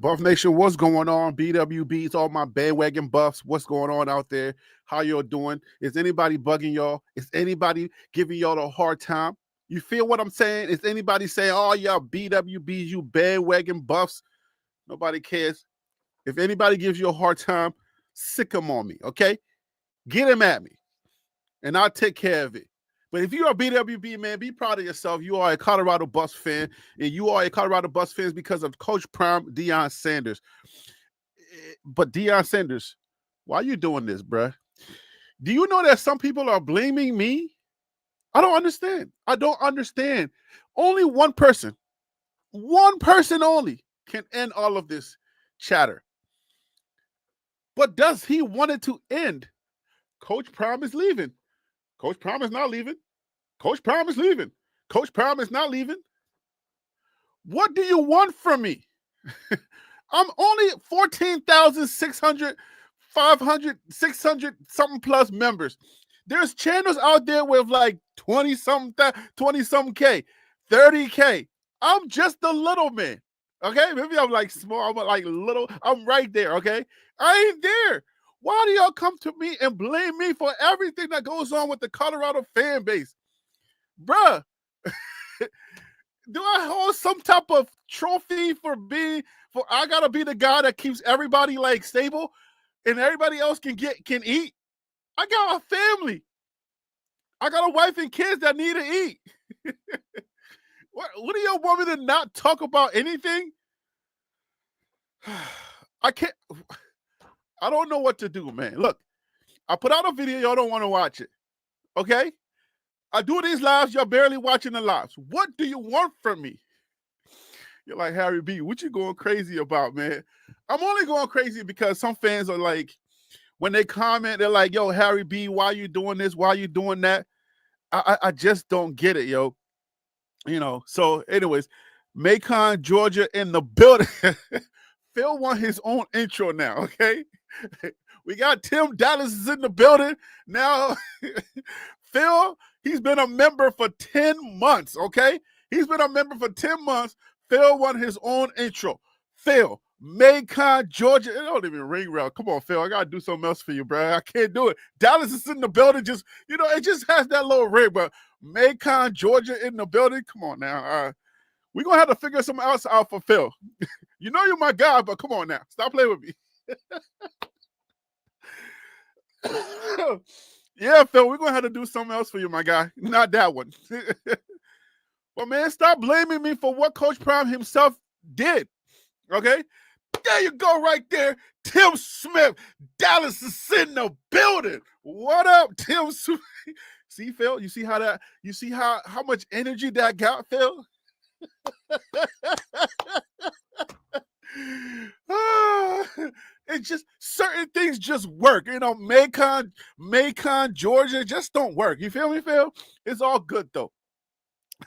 Buff Nation, what's going on? BWBs, all my bandwagon buffs, what's going on out there? How y'all doing? Is anybody bugging y'all? Is anybody giving y'all a hard time? You feel what I'm saying? Is anybody saying, oh, y'all BWBs, you bandwagon buffs? Nobody cares. If anybody gives you a hard time, sick them on me, okay? Get him at me, and I'll take care of it. But if you're a BWB, man, be proud of yourself. You are a Colorado Buffs fan, and you are a Colorado Buffs fan because of Coach Prime, Deion Sanders. But Deion Sanders, why are you doing this, bruh? Do you know that some people are blaming me? I don't understand. I don't understand. Only one person only can end all of this chatter. But does he want it to end? Coach Prime is leaving. Coach Prime is not leaving. Coach Prime is leaving. Coach Prime is not leaving. What do you want from me? I'm only 14,600, 500, 600 something plus members. There's channels out there with like 20 something K, 30K. I'm just a little man. Okay? Maybe I'm like small, I'm like little. I'm right there, okay? I ain't there. Why do y'all come to me and blame me for everything that goes on with the Colorado fan base? Bruh, do I hold some type of trophy for I gotta be the guy that keeps everybody like stable and everybody else can eat? I got a family. I got a wife and kids that need to eat. What do y'all want me to not talk about anything? I don't know what to do, man. Look, I put out a video. Y'all don't want to watch it. Okay? I do these lives. Y'all barely watching the lives. What do you want from me? You're like, Harry B, what you going crazy about, man? I'm only going crazy because some fans are like, when they comment, they're like, yo, Harry B, why you doing this? Why you doing that? I just don't get it, yo. You know, so anyways, Macon, Georgia in the building. Phil want his own intro now, okay? We got Tim Dallas is in the building. Now, Phil, he's been a member for 10 months, okay? He's been a member for 10 months. Phil want his own intro. Phil, Macon, Georgia. It don't even ring well. Come on, Phil. I got to do something else for you, bro. I can't do it. Dallas is in the building. Just, you know, it just has that little ring, but Macon, Georgia in the building. Come on now. We're going to have to figure something else out for Phil. You know you're my guy, but come on now. Stop playing with me. Yeah, Phil, we're going to have to do something else for you, my guy. Not that one. But, man, stop blaming me for what Coach Prime himself did. Okay? There you go right there. Tim Smith. Dallas is in the building. What up, Tim Smith? See, Phil? You see how much energy that got, Phil? It just certain things just work. You know, Macon, Georgia just don't work. You feel me, Phil? It's all good though.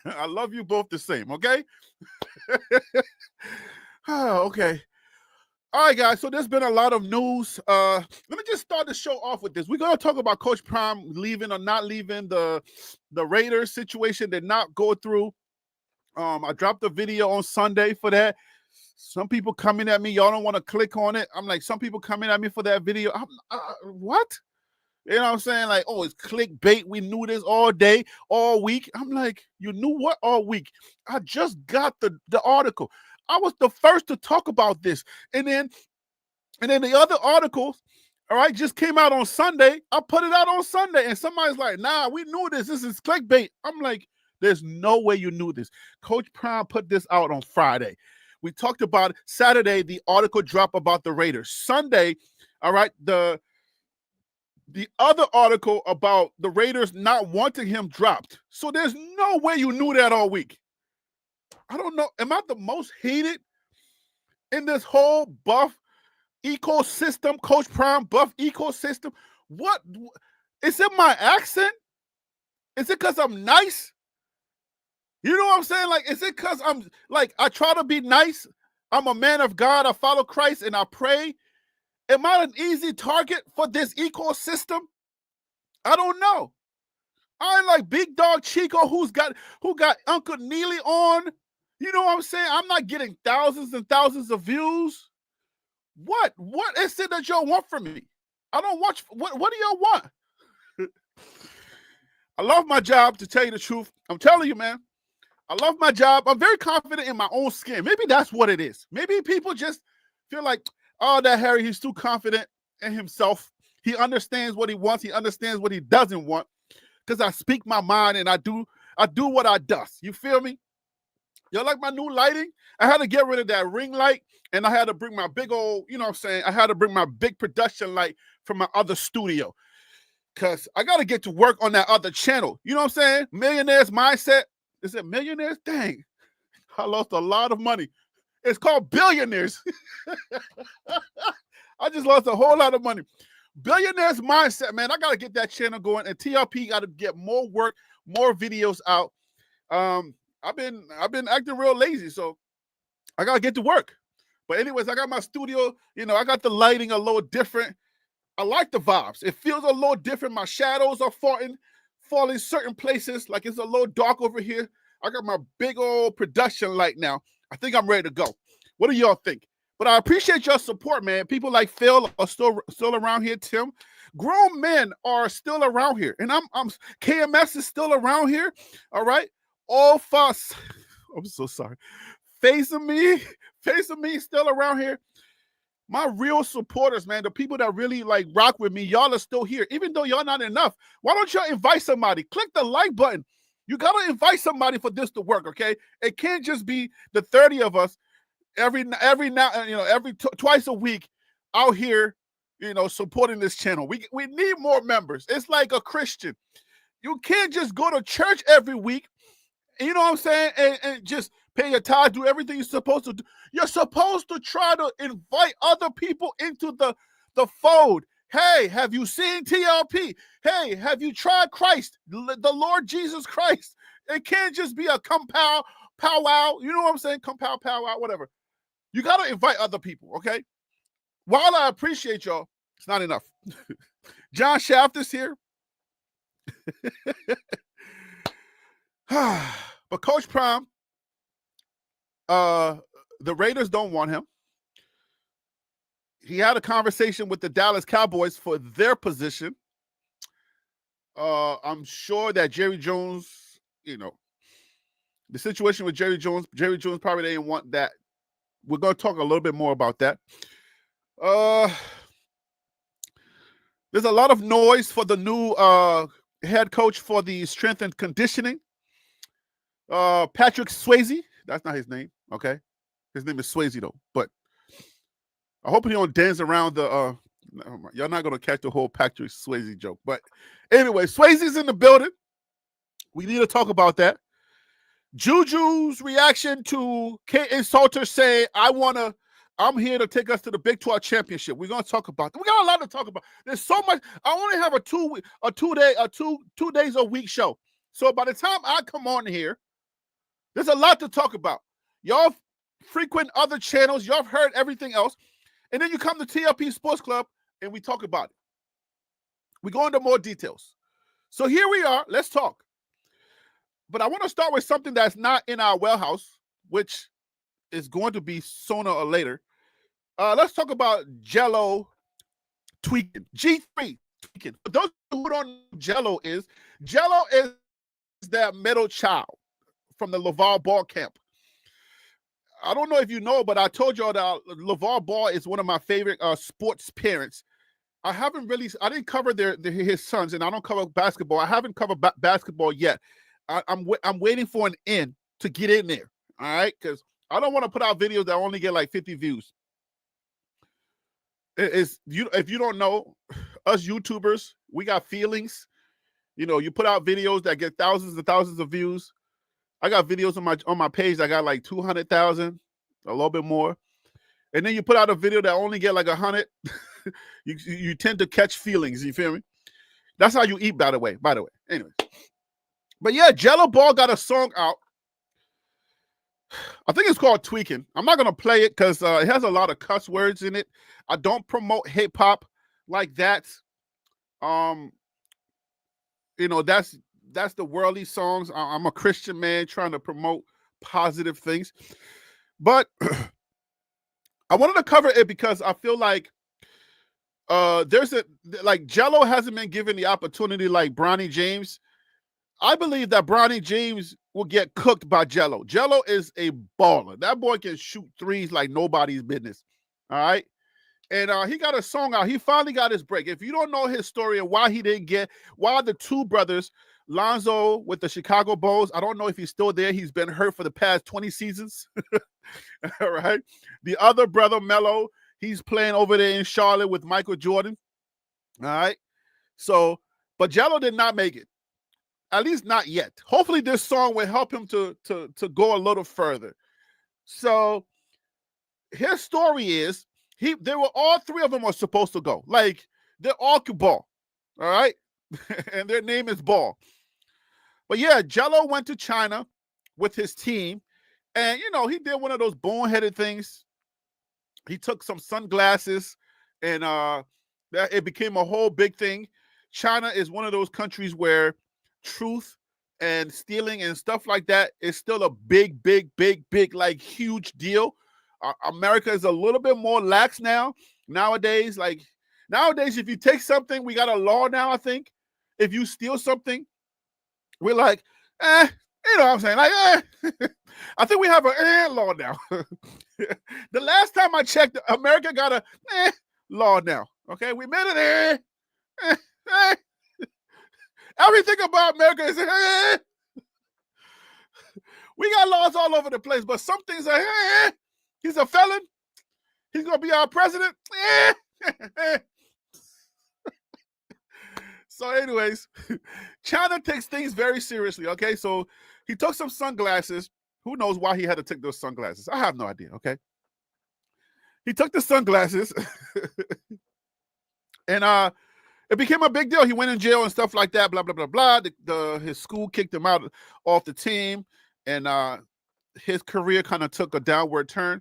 I love you both the same, okay? Okay. All right, guys. So there's been a lot of news. Let me just start the show off with this. We're gonna talk about Coach Prime leaving or not leaving. The Raiders situation did not go through. I dropped a video on Sunday for that. Some people coming at me. Y'all don't want to click on it. I'm like, some people coming at me for that video. What? You know what I'm saying? Like, oh, it's clickbait. We knew this all day, all week. I'm like, you knew what all week? I just got the article. I was the first to talk about this. And then the other articles, all right, just came out on Sunday. I put it out on Sunday. And somebody's like, nah, we knew this. This is clickbait. I'm like, there's no way you knew this. Coach Prime put this out on Friday. We talked about it. Saturday, the article dropped about the Raiders. Sunday, all right, the other article about the Raiders not wanting him dropped. So there's no way you knew that all week. I don't know. Am I the most hated in this whole Buff ecosystem, Coach Prime Buff ecosystem? What? Is it my accent? Is it because I'm nice? You know what I'm saying? Like, is it because I'm like, I try to be nice? I'm a man of God. I follow Christ and I pray. Am I an easy target for this ecosystem? I don't know. I ain't like Big Dog Chico who got Uncle Neely on. You know what I'm saying? I'm not getting thousands and thousands of views. What is it that y'all want from me? I don't watch. What do y'all want? I love my job, to tell you the truth. I'm telling you, man. I love my job. I'm very confident in my own skin. Maybe that's what it is. Maybe people just feel like, oh, that Harry, he's too confident in himself. He understands what he wants. He understands what he doesn't want. Because I speak my mind and I do what I does. You feel me? Y'all like my new lighting? I had to get rid of that ring light, and I had to bring my big old, you know what I'm saying? I had to bring my big production light from my other studio. Because I got to get to work on that other channel. You know what I'm saying? Millionaires Mindset. Is it millionaires? Dang. I lost a lot of money. It's called Billionaires. I just lost a whole lot of money. Billionaires Mindset, man. I got to get that channel going. And TLP got to get more work, more videos out. I've been acting real lazy, so I got to get to work. But anyways, I got my studio. You know, I got the lighting a little different. I like the vibes. It feels a little different. My shadows are falling certain places. Like it's a little dark over here. I got my big old production light now. I think I'm ready to go. What do y'all think? But I appreciate your support, man. People like Phil are still around here. Tim, grown men are still around here, and I'm KMS is still around here. All right, all fuss. I'm so sorry. Facing me still around here. My real supporters, man, the people that really like rock with me, y'all are still here. Even though y'all not enough, why don't y'all invite somebody? Click the like button. You gotta invite somebody for this to work, okay? It can't just be the 30 of us every now, you know, twice a week out here, you know, supporting this channel. We need more members. It's like a Christian. You can't just go to church every week. You know what I'm saying? And just pay your tithe, do everything you're supposed to do. You're supposed to try to invite other people into the fold. Hey, have you seen TLP? Hey, have you tried Christ, the Lord Jesus Christ? It can't just be a powwow. You know what I'm saying? Powwow, whatever. You got to invite other people, okay? While I appreciate y'all, it's not enough. John Shaft is here. But Coach Prime, the Raiders don't want him. He had a conversation with the Dallas Cowboys for their position. I'm sure that Jerry Jones, you know, the situation with Jerry Jones probably didn't want that. We're going to talk a little bit more about that. There's a lot of noise for the new head coach for the strength and conditioning. Patrick Swayze. That's not his name, okay? His name is Swayze, though. But I hope he don't dance around the y'all not gonna catch the whole Patrick Swayze joke. But anyway, Swayze's in the building. We need to talk about that. Juju's reaction to K.A. Salter saying, I'm here to take us to the Big 12 championship. We're gonna talk about that. We got a lot to talk about. There's so much. I only have a two days a week show. So by the time I come on here, there's a lot to talk about. Y'all frequent other channels. Y'all have heard everything else. And then you come to TLP Sports Club and we talk about it. We go into more details. So here we are. Let's talk. But I want to start with something that's not in our wheelhouse, which is going to be sooner or later. Let's talk about Jello tweaking. G3 tweaking. For those who don't know what Jello is that middle child from the LeVar Ball camp. I don't know if you know, but I told y'all that LeVar Ball is one of my favorite sports parents. I didn't cover his sons, and I don't cover basketball. I haven't covered basketball yet. I'm waiting for an end to get in there, all right? Because I don't want to put out videos that only get like 50 views. If you don't know, us YouTubers, we got feelings. You know, you put out videos that get thousands and thousands of views. I got videos on my page that got like 200,000, a little bit more. And then you put out a video that only get like 100. you tend to catch feelings, you feel me? That's how you eat, by the way. Anyway. But yeah, Jello Ball got a song out. I think it's called Tweaking. I'm not going to play it because it has a lot of cuss words in it. I don't promote hip-hop like that. You know, that's the worldly songs. I'm a Christian man trying to promote positive things. But I wanted to cover it because I feel like Jello hasn't been given the opportunity like Bronny James. I believe that Bronny James will get cooked by Jello. Jello is a baller. That boy can shoot threes like nobody's business. All right. And he got a song out. He finally got his break. If you don't know his story and why the two brothers, Lonzo with the Chicago Bulls, I don't know if he's still there. He's been hurt for the past 20 seasons. All right. The other brother, Melo, he's playing over there in Charlotte with Michael Jordan. All right. So, but Jello did not make it. At least not yet. Hopefully this song will help him to go a little further. So his story is all three of them are supposed to go. Like they're all could ball. All right. And their name is Ball. But yeah, Jello went to China with his team. And, he did one of those boneheaded things. He took some sunglasses and it became a whole big thing. China is one of those countries where truth and stealing and stuff like that is still a big, like huge deal. America is a little bit more lax nowadays. Nowadays, if you take something, we got a law now, I think. If you steal something, we're like, you know what I'm saying? Like, I think we have an law now. The last time I checked, America got a law now. Okay, we made it everything about America is we got laws all over the place, but some things are he's a felon. He's gonna be our president. So, anyways, China takes things very seriously. Okay, so he took some sunglasses. Who knows why he had to take those sunglasses? I have no idea. Okay, he took the sunglasses, and it became a big deal. He went in jail and stuff like that. Blah blah blah blah. His school kicked him out off the team, and his career kind of took a downward turn.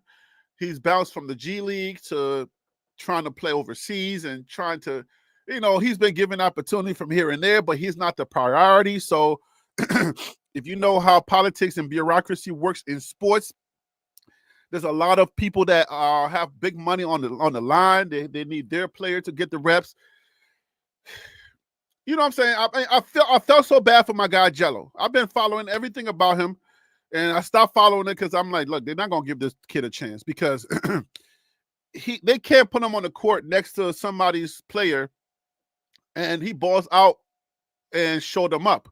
He's bounced from the G League to trying to play overseas and trying to, he's been given opportunity from here and there, but he's not the priority. So if you know how politics and bureaucracy works in sports, there's a lot of people that have big money on the line. They need their player to get the reps. You know what I'm saying? I felt so bad for my guy Jello. I've been following everything about him, and I stopped following it because I'm like, look, they're not gonna give this kid a chance because they can't put him on the court next to somebody's player, and he balls out and show them up.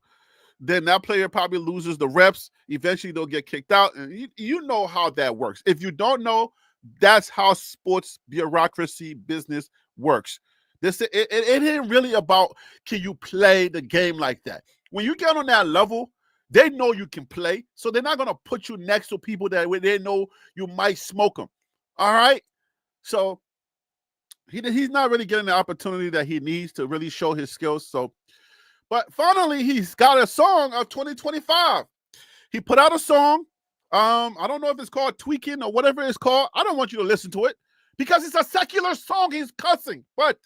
Then that player probably loses the reps. Eventually, they'll get kicked out, and you know how that works. If you don't know, that's how sports bureaucracy business works. It ain't really about can you play the game like that. When you get on that level, they know you can play, so they're not gonna put you next to people that they know you might smoke them. All right, so he's not really getting the opportunity that he needs to really show his skills. So, but finally, he's got a song of 2025. He put out a song. I don't know if it's called Tweaking or whatever it's called. I don't want you to listen to it because it's a secular song. He's cussing, but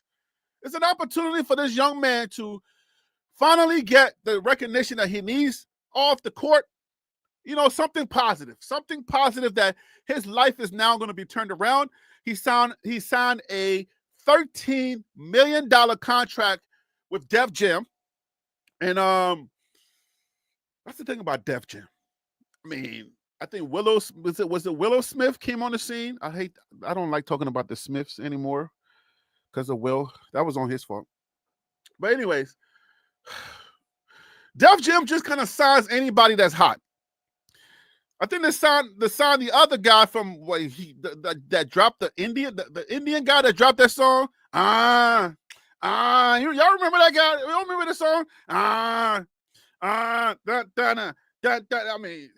it's an opportunity for this young man to finally get the recognition that he needs off the court. Something positive that his life is now going to be turned around. He signed a $13 million contract with Def Jam. And that's the thing about Def Jam. I mean, I think was it Willow Smith came on the scene? I don't like talking about the Smiths anymore because of Will. That was on his fault. But anyways, Def Jam just kind of signs anybody that's hot. I think they signed the other guy from that dropped the Indian guy that dropped that song. Y'all remember that guy? You don't remember the song? I mean,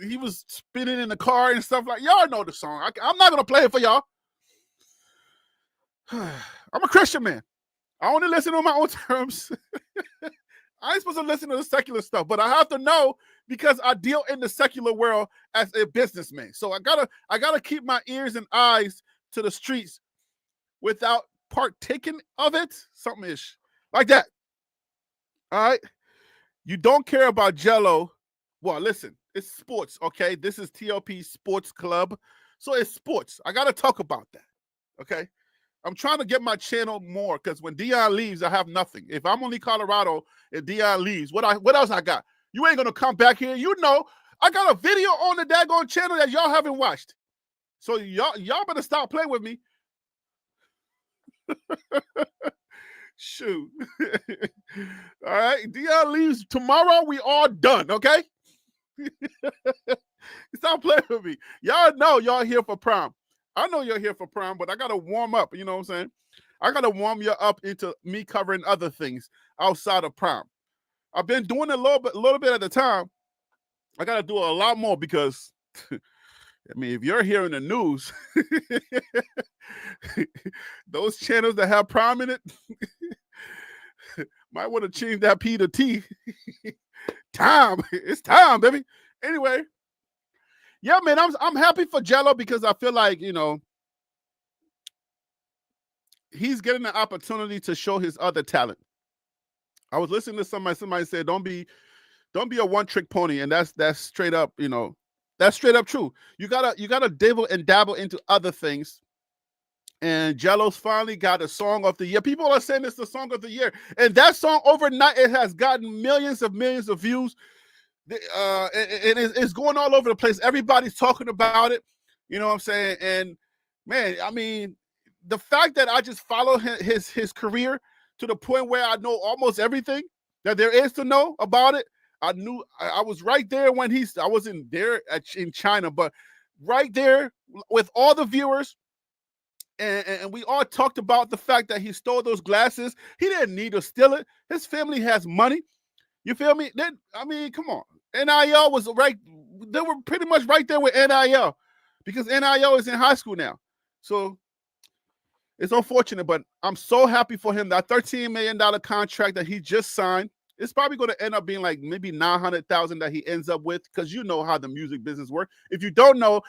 he was spinning in the car and stuff like. Y'all know the song. I'm not gonna play it for y'all. I'm a Christian man. I only listen on my own terms. I ain't supposed to listen to the secular stuff, but I have to know because I deal in the secular world as a businessman. So I gotta keep my ears and eyes to the streets without partaking of it. Something ish like that. All right. You don't care about Jello. Well, listen, It's sports, okay? This is TLP Sports Club. So it's sports. I got to talk about that, okay? I'm trying to get my channel more because when Dion leaves, I have nothing. If I'm only Colorado and Dion leaves, what else I got? You ain't going to come back here. You know, I got a video on the daggone channel that y'all haven't watched. So y'all better stop playing with me. Shoot. All right. Dion leaves tomorrow. We all done, okay? Stop playing with me. Y'all know y'all here for prom. I know you're here for prom, but I got to warm up. You know what I'm saying? I got to warm you up into me covering other things outside of prom. I've been doing a little bit at a time. I got to do a lot more because, I mean, if you're hearing the news, those channels that have prom in it might want to change that P to T. Time. It's time, baby. Anyway. Yeah, man, I'm happy for Jello because I feel like, you know, he's getting an opportunity to show his other talent. I was listening to somebody said, don't be a one-trick pony, and that's straight up, you know, that's straight up true. You gotta dibble and dabble into other things. And Jello's finally got a song of the year. People are saying it's the song of the year. And that song overnight, it has gotten millions of views. It's going all over the place. Everybody's talking about it. You know what I'm saying? And man, I mean, the fact that I just follow his career to the point where I know almost everything that there is to know about it. I was right there when I wasn't there in China, but right there with all the viewers. And we all talked about the fact that he stole those glasses. He didn't need to steal it. His family has money. You feel me? Then, I mean, come on. NIL was right. They were pretty much right there with NIL because NIL is in high school now. So it's unfortunate, but I'm so happy for him. That $13 million contract that he just signed, it's probably going to end up being like maybe $900,000 that he ends up with because you know how the music business works. If you don't know,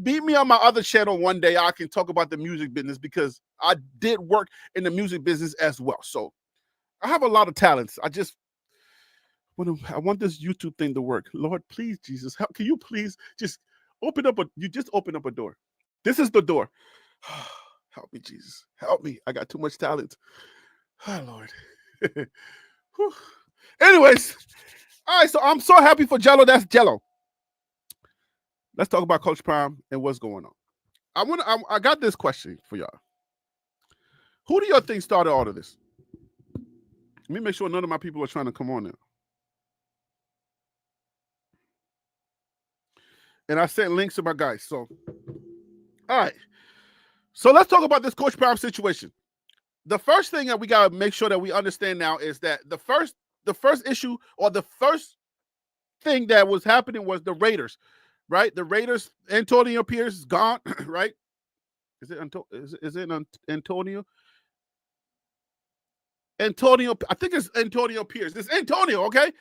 beat me on my other channel one day. I can talk about the music business because I did work in the music business as well. So I have a lot of talents. I want this YouTube thing to work. Lord, please, Jesus, can you please just open up a door. This is the door. Help me, Jesus. Help me. I got too much talent. Oh, Lord. Anyways, all right, so I'm so happy for Jello. That's Jello. Let's talk about Coach Prime and what's going on. I got this question for y'all. Who do y'all think started all of this? Let me make sure none of my people are trying to come on now. And I sent links to my guys. So, all right. So let's talk about this Coach Prime situation. The first thing that we got to make sure that we understand now is that the first issue or the first thing that was happening was the Raiders, right? The Raiders, Antonio Pierce is gone, right? Is it Antonio? Antonio, I think it's Antonio Pierce. It's Antonio, okay?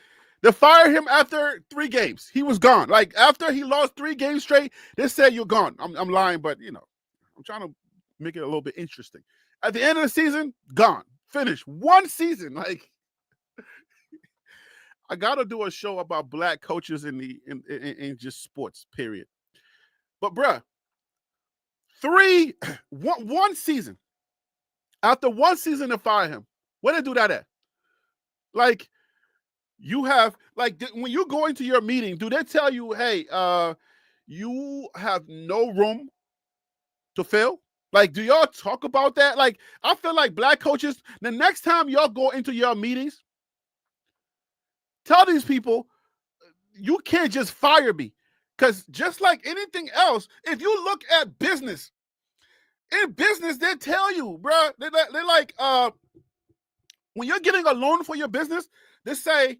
They fired him after 3 games. He was gone. Like, after he lost 3 games straight, they said, you're gone. I'm lying, but, you know, I'm trying to make it a little bit interesting. At the end of the season, gone. Finished. 1 season. Like, I got to do a show about black coaches in just sports, period. But, bruh, one season. After 1 season, to fire him. Where they do that at? Like, you have, like, when you go into your meeting, do they tell you, hey, you have no room to fail? Like, do y'all talk about that? Like, I feel like black coaches, the next time y'all go into your meetings, tell these people, you can't just fire me. Because just like anything else, if you look at business, in business, they tell you, bro, they're like, when you're getting a loan for your business, they say,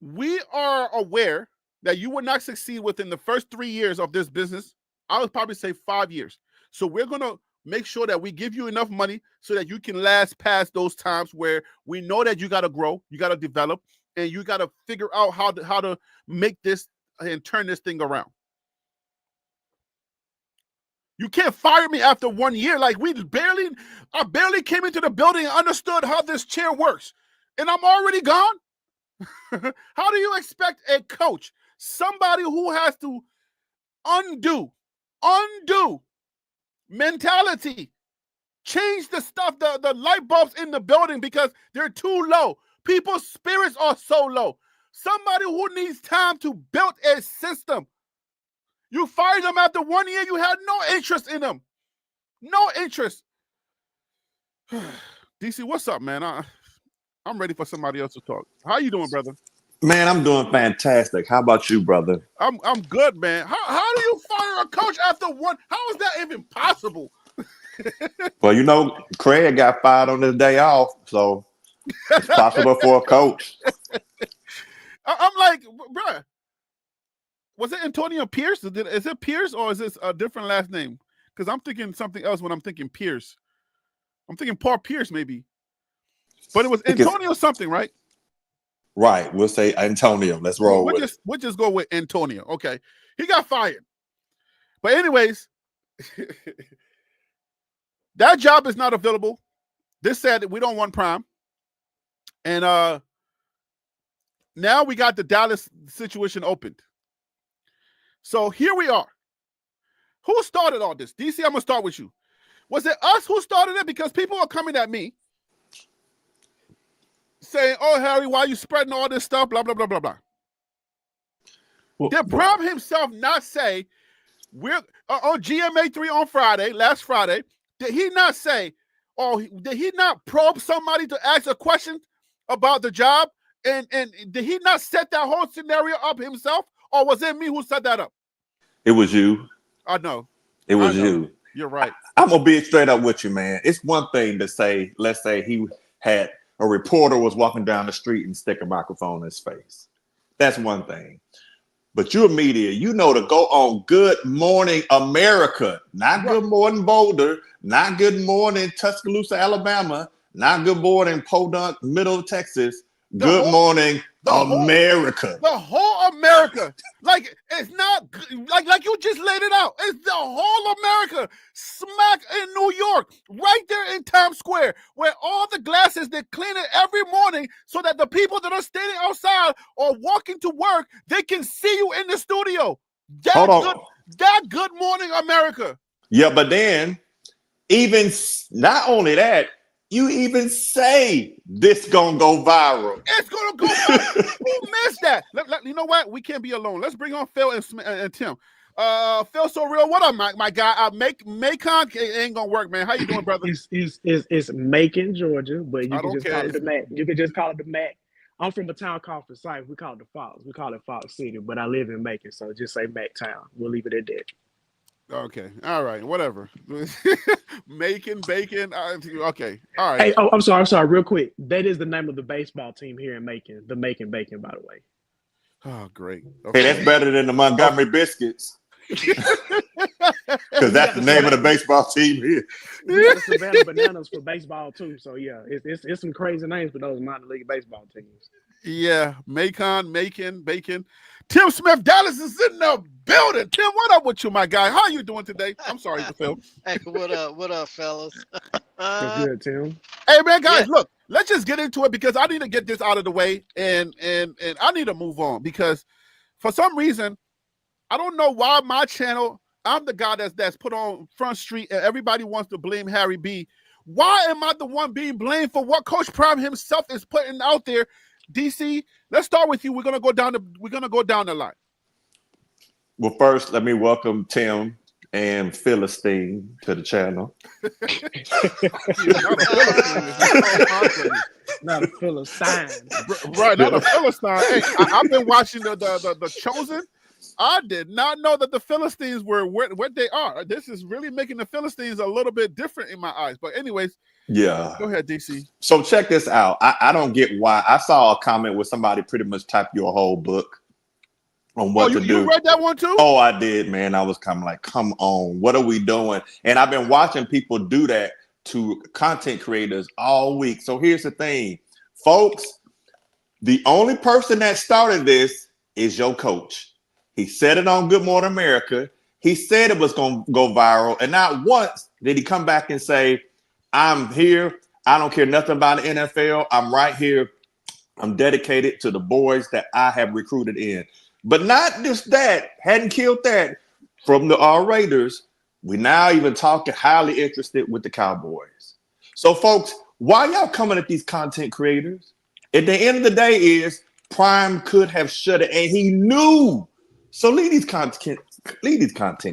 we are aware that you will not succeed within the first 3 years of this business. I would probably say 5 years. So we're going to make sure that we give you enough money so that you can last past those times where we know that you got to grow, you got to develop, and you got to figure out how to make this and turn this thing around. You can't fire me after 1 year. Like, I barely came into the building and understood how this chair works. And I'm already gone. How do you expect a coach, somebody who has to undo mentality, change the stuff, the light bulbs in the building because they're too low. People's spirits are so low. Somebody who needs time to build a system. You fired them after 1 year. You had no interest in them. No interest. DC, what's up, man? I'm ready for somebody else to talk. How you doing, brother? Man, I'm doing fantastic. How about you, brother? I'm good, man. How do you fire a coach after one? How is that even possible? Well, you know, Craig got fired on his day off, so it's possible for a coach. I'm like, bruh, was it Antonio Pierce? Is it Pierce or is this a different last name? Because I'm thinking something else when I'm thinking Pierce. I'm thinking Paul Pierce, maybe. But it was Antonio something, right? Right. We'll say Antonio. Let's roll with it. We'll just go with Antonio. Okay. He got fired. But anyways, that job is not available. This said that we don't want Prime. And now we got the Dallas situation opened. So here we are. Who started all this? DC, I'm going to start with you. Was it us who started it? Because people are coming at me saying, oh, Harry, why are you spreading all this stuff? Blah, blah, blah, blah, blah. Did Prime himself not say, we're on GMA3 on Friday, last Friday, did he not say, or did he not probe somebody to ask a question about the job? And did he not set that whole scenario up himself? Or was it me who set that up? It was you. I know. It was you. You're right. I'm going to be straight up with you, man. It's one thing to say, let's say he had a reporter was walking down the street and stick a microphone in his face. That's one thing. But you're media, you know, to go on Good Morning America, not Good Morning Boulder, not Good Morning Tuscaloosa, Alabama, not Good Morning Podunk, Middle Texas, Good Morning America. The whole America. Like, it's not, like you just laid it out. It's the whole America smack in New York, right there in Times Square, where all the glasses, they clean it every morning so that the people that are standing outside or walking to work, they can see you in the studio. That Good Morning America. Yeah, but then, even not only that, you even say this gonna go viral. It's gonna go viral. Who missed that? You know what? We can't be alone. Let's bring on Phil and Tim. Phil So Real, what up, my guy? Macon ain't gonna work, man. How you doing, brother? It's Macon, Georgia, but you can just call it the Mac. You can just call it the Mac. I'm from a town called Forsyth. We call it the Fox. We call it Fox City, but I live in Macon, so just say Mac Town. We'll leave it at that. Okay. All right. Whatever. Macon, bacon. Okay. All right. Hey, I'm sorry. Real quick. That is the name of the baseball team here in Macon. The Macon Bacon, by the way. Oh, great. Okay. Hey, that's better than the Montgomery Biscuits. Because that's the name of the baseball team here. We got the Savannah Bananas for baseball too. So yeah, it's some crazy names for those minor league baseball teams. Yeah, Macon, bacon. Tim Smith, Dallas is in the building. Tim, what up with you, my guy? How you doing today? I'm sorry, Phil. Hey, what up, fellas? Good, Tim. Hey, man, guys, look, let's just get into it because I need to get this out of the way and I need to move on because for some reason, I don't know why my channel, I'm the guy that's put on Front Street and everybody wants to blame Harry B. Why am I the one being blamed for what Coach Prime himself is putting out there? DC, let's start with you. We're gonna go down the line. Well, first, let me welcome Tim and Philistine to the channel. Not a Philistine. Right, not a Philistine. Hey, I've been watching the Chosen. I did not know that the Philistines were what they are. This is really making the Philistines a little bit different in my eyes. But anyways, yeah. Go ahead, DC. So check this out. I don't get why. I saw a comment where somebody pretty much typed your whole book on what to do. You read that one too? Oh, I did, man. I was kind of like, come on, what are we doing? And I've been watching people do that to content creators all week. So here's the thing, folks. The only person that started this is your coach. He said it on Good Morning America. He said it was going to go viral. And not once did he come back and say, I'm here. I don't care nothing about the NFL. I'm right here I'm dedicated to the boys that I have recruited in. But not just that, hadn't killed that from the Raiders. We now even talking highly interested with the Cowboys. So, folks, why y'all coming at these content creators? At the end of the day is Prime could have shut it, and he knew. So leave these content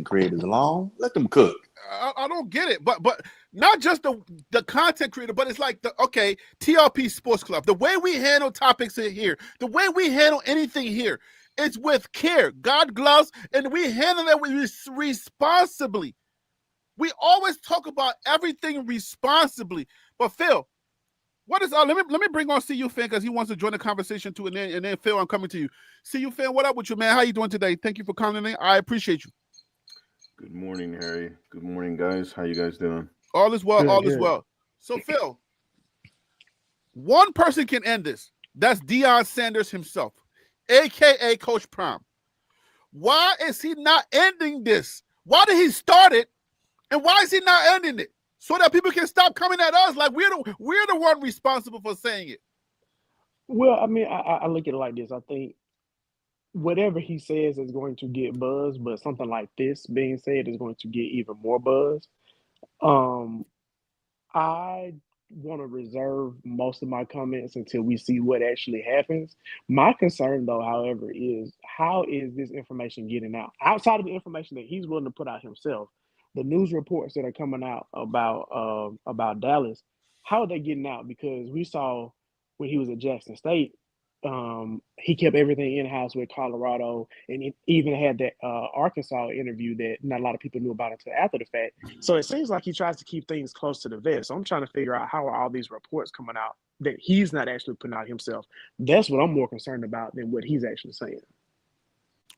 creators alone. Let them cook. I don't get it, but not just the content creator, but it's like TRP Sports Club. The way we handle topics in here, the way we handle anything here, it's with care, God gloves, and we handle it responsibly. We always talk about everything responsibly. But Phil, what is let me bring on CU Fan because he wants to join the conversation too, and then Phil, I'm coming to you. CU Fan, what up with you, man? How you doing today? Thank you for coming in. I appreciate you. Good morning, Harry. Good morning, guys. How you guys doing? All is well. Good, all good. is well. So Phil, one person can end this. That's Deion Sanders himself, aka Coach Prime. Why is he not ending this? Why did he start it, and why is he not ending it? So that people can stop coming at us like we're the one responsible for saying it. Well, I mean, I look at it like this. I think whatever he says is going to get buzz, but something like this being said is going to get even more buzz. I want to reserve most of my comments until we see what actually happens. My concern, though, however, is how is this information getting out? Outside of the information that he's willing to put out himself, the news reports that are coming out about Dallas, how are they getting out? Because we saw when he was at Jackson State, he kept everything in house with Colorado, and it even had that Arkansas interview that not a lot of people knew about until after the fact. So it seems like he tries to keep things close to the vest. So I'm trying to figure out how are all these reports coming out that he's not actually putting out himself. That's what I'm more concerned about than what he's actually saying.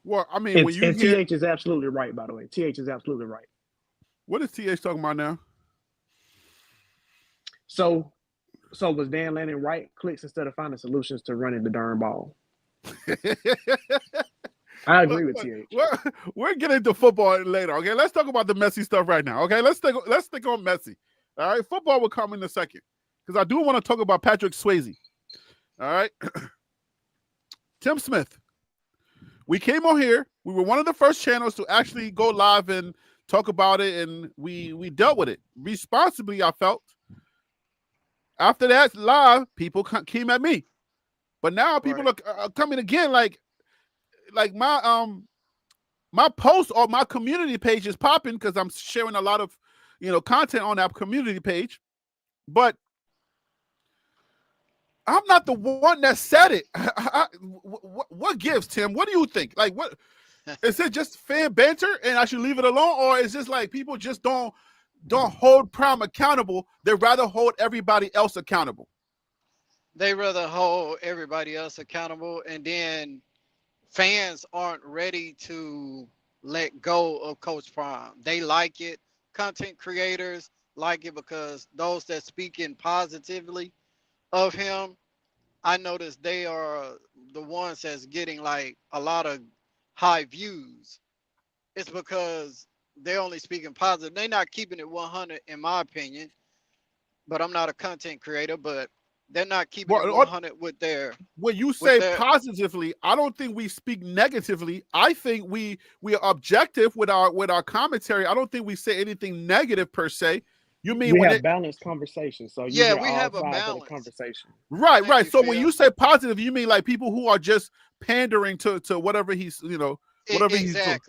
Well, I mean, when you and hear, TH is absolutely right, by the way. TH is absolutely right. what is TH talking about now? So was Dan Lanning right? Clicks instead of finding solutions to running the darn ball. I agree with TH. We're getting to football later. Okay, let's talk about the messy stuff right now. Okay, let's stick on messy. All right, football will come in a second because I do want to talk about Patrick Swayze. All right, Tim Smith. We came on here. We were one of the first channels to actually go live and talk about it, and we dealt with it responsibly. I felt. After that live, people came at me, but now people are coming again. Like my post or my community page is popping because I'm sharing a lot of content on that community page, but I'm not the one that said it. What gives, Tim? What do you think? Like, what is it? Just fan banter, and I should leave it alone, or is this like people just don't hold Prime accountable? They rather hold everybody else accountable. They rather hold everybody else accountable, and then fans aren't ready to let go of Coach Prime. They like it. Content creators like it because those that speaking positively of him, I noticed they are the ones that's getting like a lot of high views. It's because they're only speaking positive. They're not keeping it 100 in my opinion, but I'm not a content creator, but they're not keeping it 100 with their. When you say positively, I don't think we speak negatively. I think we are objective with our commentary. I don't think we say anything negative per se. You mean we have balanced conversation? So you hear we have a balanced conversation. Right. So when you say positive, you mean like people who are just pandering to whatever he's whatever he's doing.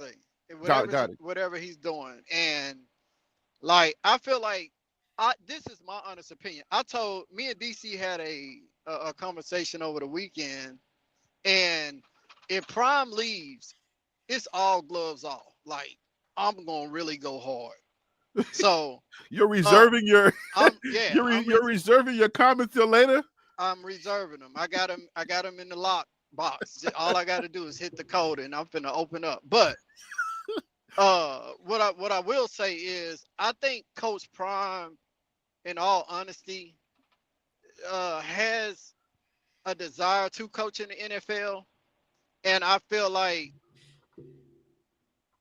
Exactly. Whatever he's doing, and like I feel like. This is my honest opinion. Me and DC had a conversation over the weekend, and if Prime leaves, it's all gloves off. Like I'm gonna really go hard. So you're reserving you're reserving your comments till later. I'm reserving them. I got them in the lock box. All I got to do is hit the code, and I'm finna open up. But what I will say is, I think Coach Prime, in all honesty, has a desire to coach in the NFL. And I feel like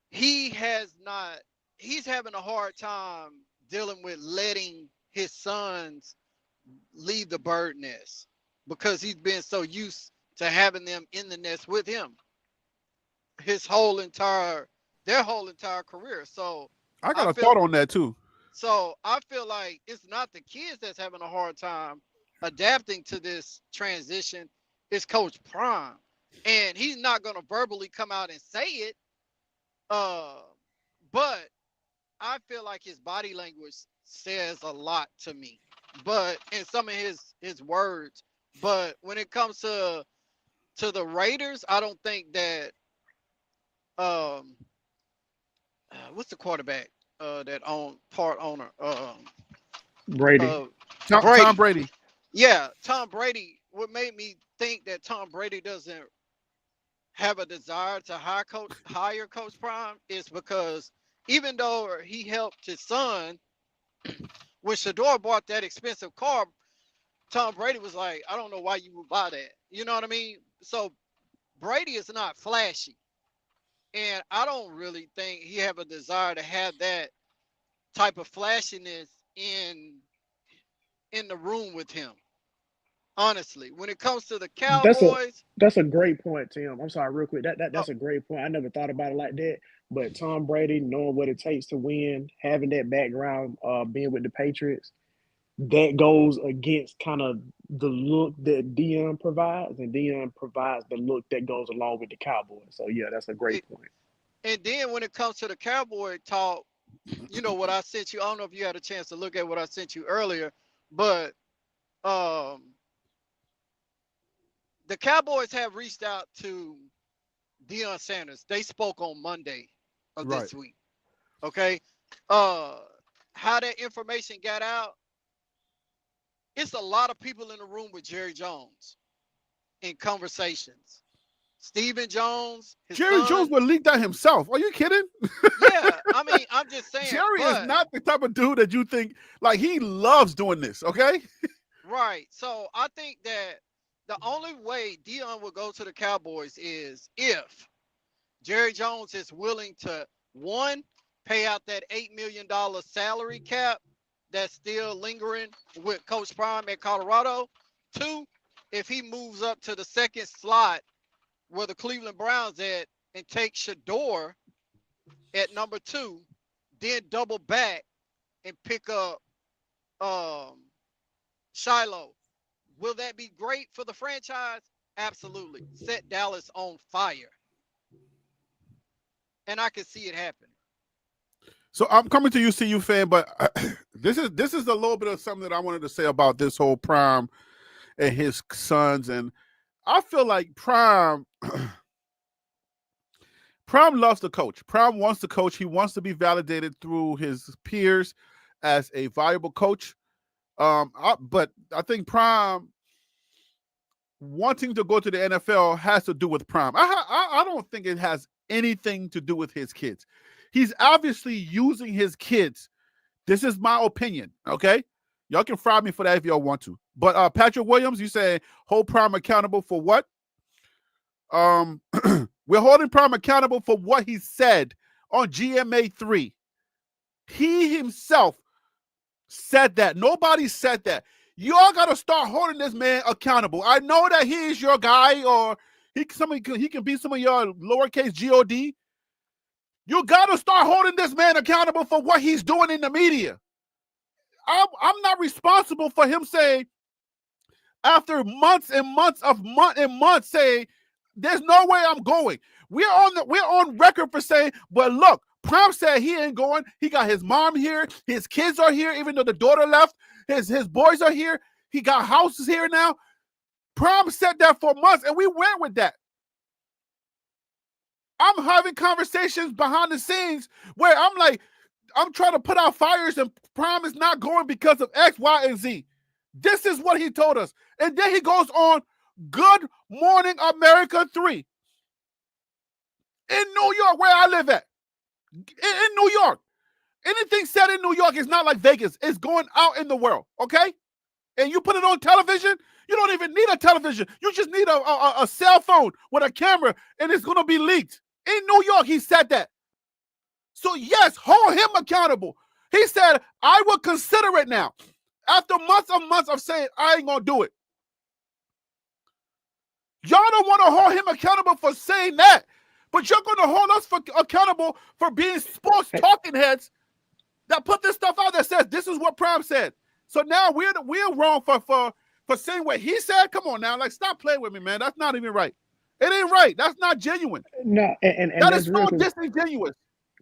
he's having a hard time dealing with letting his sons leave the bird nest. because he's been so used to having them in the nest with him their whole entire career. So I got I a feel thought on that too. I feel like it's not the kids that's having a hard time adapting to this transition. It's Coach Prime, and he's not gonna verbally come out and say it. But I feel like his body language says a lot to me. But in some of his words, but when it comes to the Raiders, I don't think that what's the quarterback that part owner Brady. uh Tom Brady. Brady. Yeah, Tom Brady. What made me think that Tom Brady doesn't have a desire to hire Coach Prime is because even though he helped his son, when Shador bought that expensive car, Tom Brady was like, I don't know why you would buy that. You know what I mean? So Brady is not flashy. And I don't really think he have a desire to have that type of flashiness in the room with him. Honestly, when it comes to the That's a Cowboys, that's a great point, Tim. I'm sorry, real quick. oh, That's a great point. I never thought about it like that. But Tom Brady, knowing what it takes to win, having that background, being with the Patriots, that goes against kind of the look that Dion provides, and Dion provides the look that goes along with the Cowboys. So yeah, that's a great it, point. and then when it comes to the Cowboy talk, you know what I sent you. I don't know if you had a chance to look at what I sent you earlier, but um, the Cowboys have reached out to Deion Sanders. They spoke on Monday of Right. this week. Okay. Uh, how that information got out, it's a lot of people in the room with Jerry Jones in conversations. Stephen Jones, his Jerry Jones son. would leak that himself. Are you kidding? Yeah, I mean, I'm just saying, Jerry is but not the type of dude that you think like he loves doing this. Okay. right. So I think that the only way Dion will go to the Cowboys is if Jerry Jones is willing to, one, pay out that $8 million salary cap that's still lingering with Coach Prime at Colorado. Two, if he moves up to the second slot where the Cleveland Browns at and take Shador at number two, then double back and pick up um, Shiloh. Will that be great for the franchise? Absolutely. Set Dallas on fire. And I can see it happen. So I'm coming to you, CU fan, but this is a little bit of something that I wanted to say about this whole Prime and his sons, and I feel like Prime loves to coach. Prime wants to coach. He wants to be validated through his peers as a valuable coach. But I think Prime wanting to go to the NFL has to do with Prime. I don't think it has anything to do with his kids. He's obviously using his kids. This is my opinion, okay? Y'all can fry me for that if y'all want to. But Patrick Williams, you say hold Prime accountable for what? We're holding Prime accountable for what he said on GMA3. He himself said that. Nobody said that. Y'all got to start holding this man accountable. I know that he is your guy, or he can be some of your lowercase God. You got to start holding this man accountable for what he's doing in the media. I'm not responsible for him saying, after months and months saying, there's no way I'm going. We're on record for saying, but look, Prime said he ain't going. He got his mom here. His kids are here, even though the daughter left. His boys are here. He got houses here now. Prime said that for months, and we went with that. I'm having conversations behind the scenes where I'm like, I'm trying to put out fires, and Prime is not going because of X, Y, and Z. This is what he told us. And then he goes on Good Morning America 3 in New York, where I live at. In New York. Anything said in New York is not like Vegas. It's going out in the world, okay? And you put it on television, you don't even need a television. You just need a cell phone with a camera, and it's going to be leaked. In New York, he said that. So, yes, hold him accountable. He said, I will consider it now. After months of saying, I ain't going to do it. Y'all don't want to hold him accountable for saying that, but you're going to hold us accountable for being sports talking heads that put this stuff out that says this is what Prime said. So now we're wrong for saying what he said. Come on now, like stop playing with me, man. That's not even right. It ain't right. That's not genuine. No, and That that's is real so disingenuous.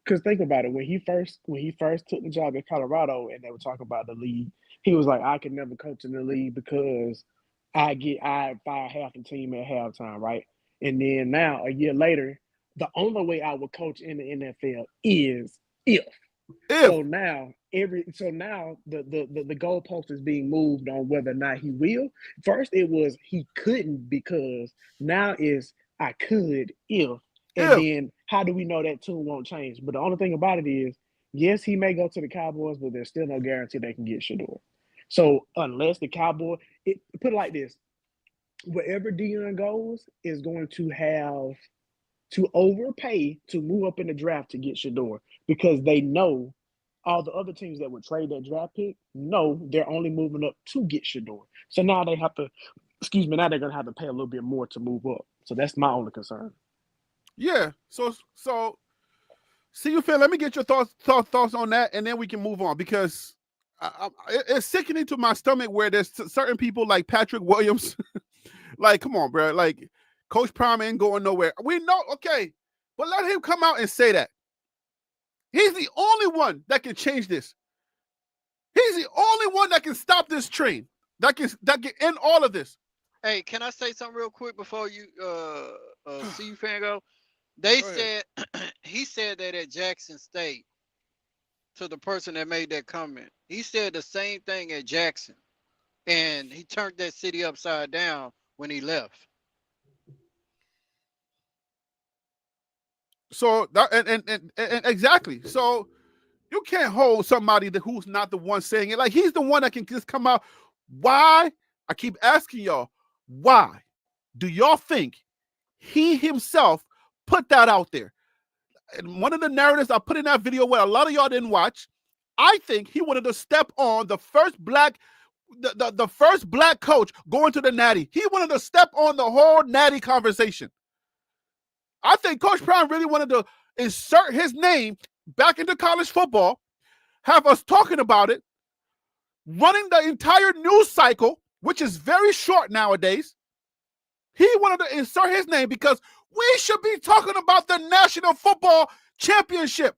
because think about it. When he first took the job at Colorado, and they were talking about the league, he was like, "I could never coach in the league because I fire half the team at halftime, right?" And then now a year later, the only way I would coach in the NFL is if. So now the goalpost is being moved on whether or not he will. First it was he couldn't because now is I could if. And then how do we know that tune won't change? But the only thing about it is, yes, he may go to the Cowboys, but there's still no guarantee they can get Shador. So unless the Cowboy, put it like this, wherever Dion goes is going to have to overpay to move up in the draft to get Shador because they know all the other teams that would trade that draft pick know they're only moving up to get Shador. So now they have to, now they're going to have to pay a little bit more to move up. So that's my only concern. Yeah. So see you, Phil. Let me get your thoughts on that, and then we can move on because it's sickening to my stomach where there's certain people like Patrick Williams. Like, come on, bro. Like, Coach Prime ain't going nowhere. We know, okay, but let him come out and say that. He's the only one that can change this. He's the only one that can stop this train. That can end all of this. Hey, can I say something real quick before you see you fan go? They said he said that at Jackson State to the person that made that comment. He said the same thing at Jackson, and he turned that city upside down when he left. So that and exactly. So you can't hold somebody who's not the one saying it. Like he's the one that can just come out. Why? I keep asking y'all, why do y'all think he himself put that out there? And one of the narratives I put in that video where a lot of y'all didn't watch, I think he wanted to step on the first black the first black coach going to the Natty. He wanted to step on the whole Natty conversation. I think Coach Prime really wanted to insert his name back into college football, have us talking about it, running the entire news cycle, which is very short nowadays. He wanted to insert his name because we should be talking about the National Football Championship,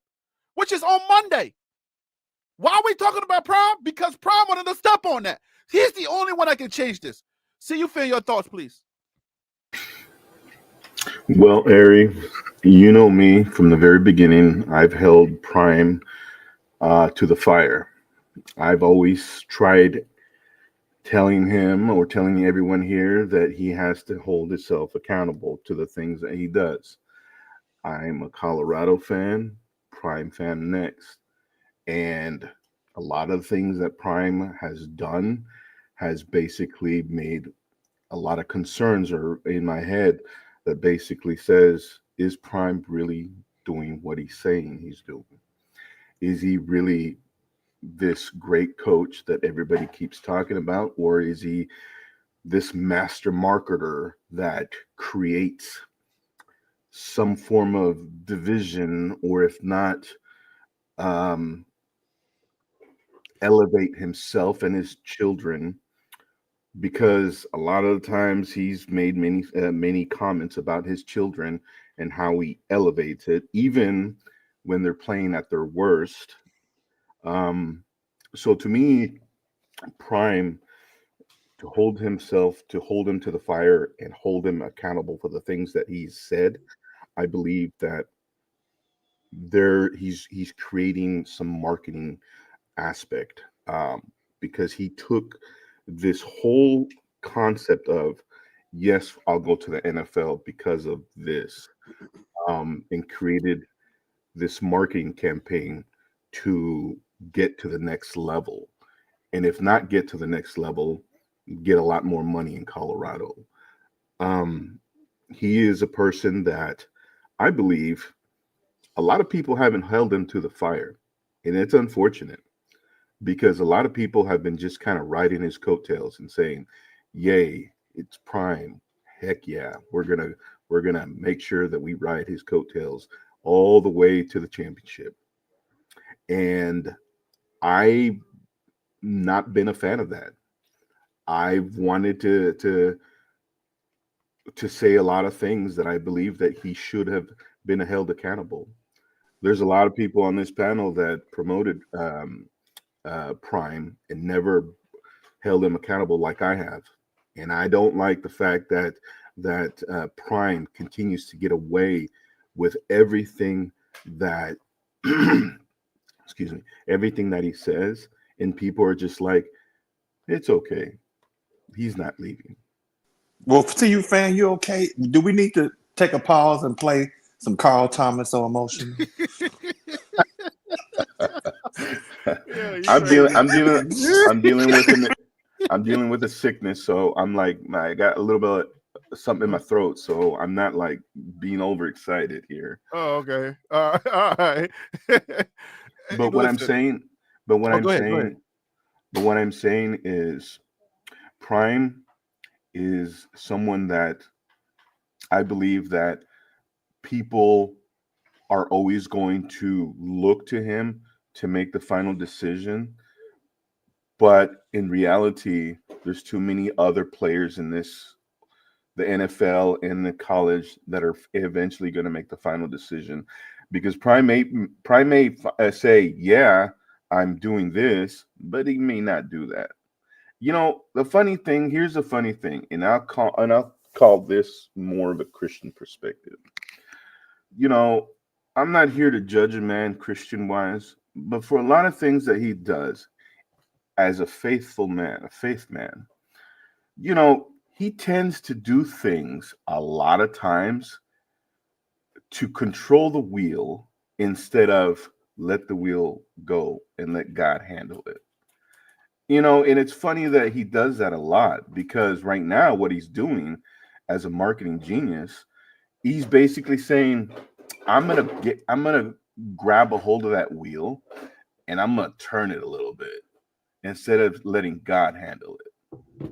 which is on Monday. Why are we talking about Prime? Because Prime wanted to step on that. He's the only one that can change this. See you, Phil, your thoughts, please. Well, Ari, you know me from the very beginning. I've held Prime to the fire. I've always tried telling him or telling everyone here that he has to hold himself accountable to the things that he does. I'm a Colorado fan, Prime fan next. And a lot of things that Prime has done has basically made a lot of concerns are in my head that basically says, is Prime really doing what he's saying he's doing? Is he really this great coach that everybody keeps talking about? Or is he this master marketer that creates some form of division, or if not, elevate himself and his children? Because a lot of the times he's made many comments about his children and how he elevates it, even when they're playing at their worst. So to me, Prime, to hold him to the fire and hold him accountable for the things that he's said, I believe that he's creating some marketing aspect, because he took this whole concept of, yes, I'll go to the NFL because of this, and created this marketing campaign to get to the next level. And if not get to the next level, get a lot more money in Colorado. He is a person that I believe a lot of people haven't held him to the fire. And it's unfortunate because a lot of people have been just kind of riding his coattails and saying, yay, it's Prime. heck yeah, we're gonna make sure that we ride his coattails all the way to the championship. And I've not been a fan of that. I've wanted to say a lot of things that I believe that he should have been held accountable. There's a lot of people on this panel that promoted Prime and never held him accountable like I have, and I don't like the fact that Prime continues to get away with everything that excuse me, everything that he says, and people are just like, it's okay, he's not leaving. Well, to you, fan, you okay? Do we need to take a pause and play some Carl Thomas or Emotion? Yeah, you I'm crazy. dealing. I'm dealing. I'm dealing with I'm dealing with a sickness, so I'm like, I got a little bit of something in my throat, so I'm not like being overexcited here. Oh, okay. All right. But what I'm Listen. saying, but what Oh, I'm go ahead. saying, but what I'm saying is, Prime is someone that I believe that people are always going to look to him to make the final decision. But in reality, there's too many other players in the NFL and the college that are eventually going to make the final decision. Because Prime may say, yeah, I'm doing this, but he may not do that. You know, here's the funny thing, and I'll call this more of a Christian perspective. You know, I'm not here to judge a man Christian wise, but for a lot of things that he does as a faithful man, a faith man, you know, he tends to do things a lot of times to control the wheel instead of let the wheel go and let God handle it. You know, and it's funny that he does that a lot because right now, what he's doing as a marketing genius, he's basically saying, I'm gonna grab a hold of that wheel and I'm gonna turn it a little bit instead of letting God handle it.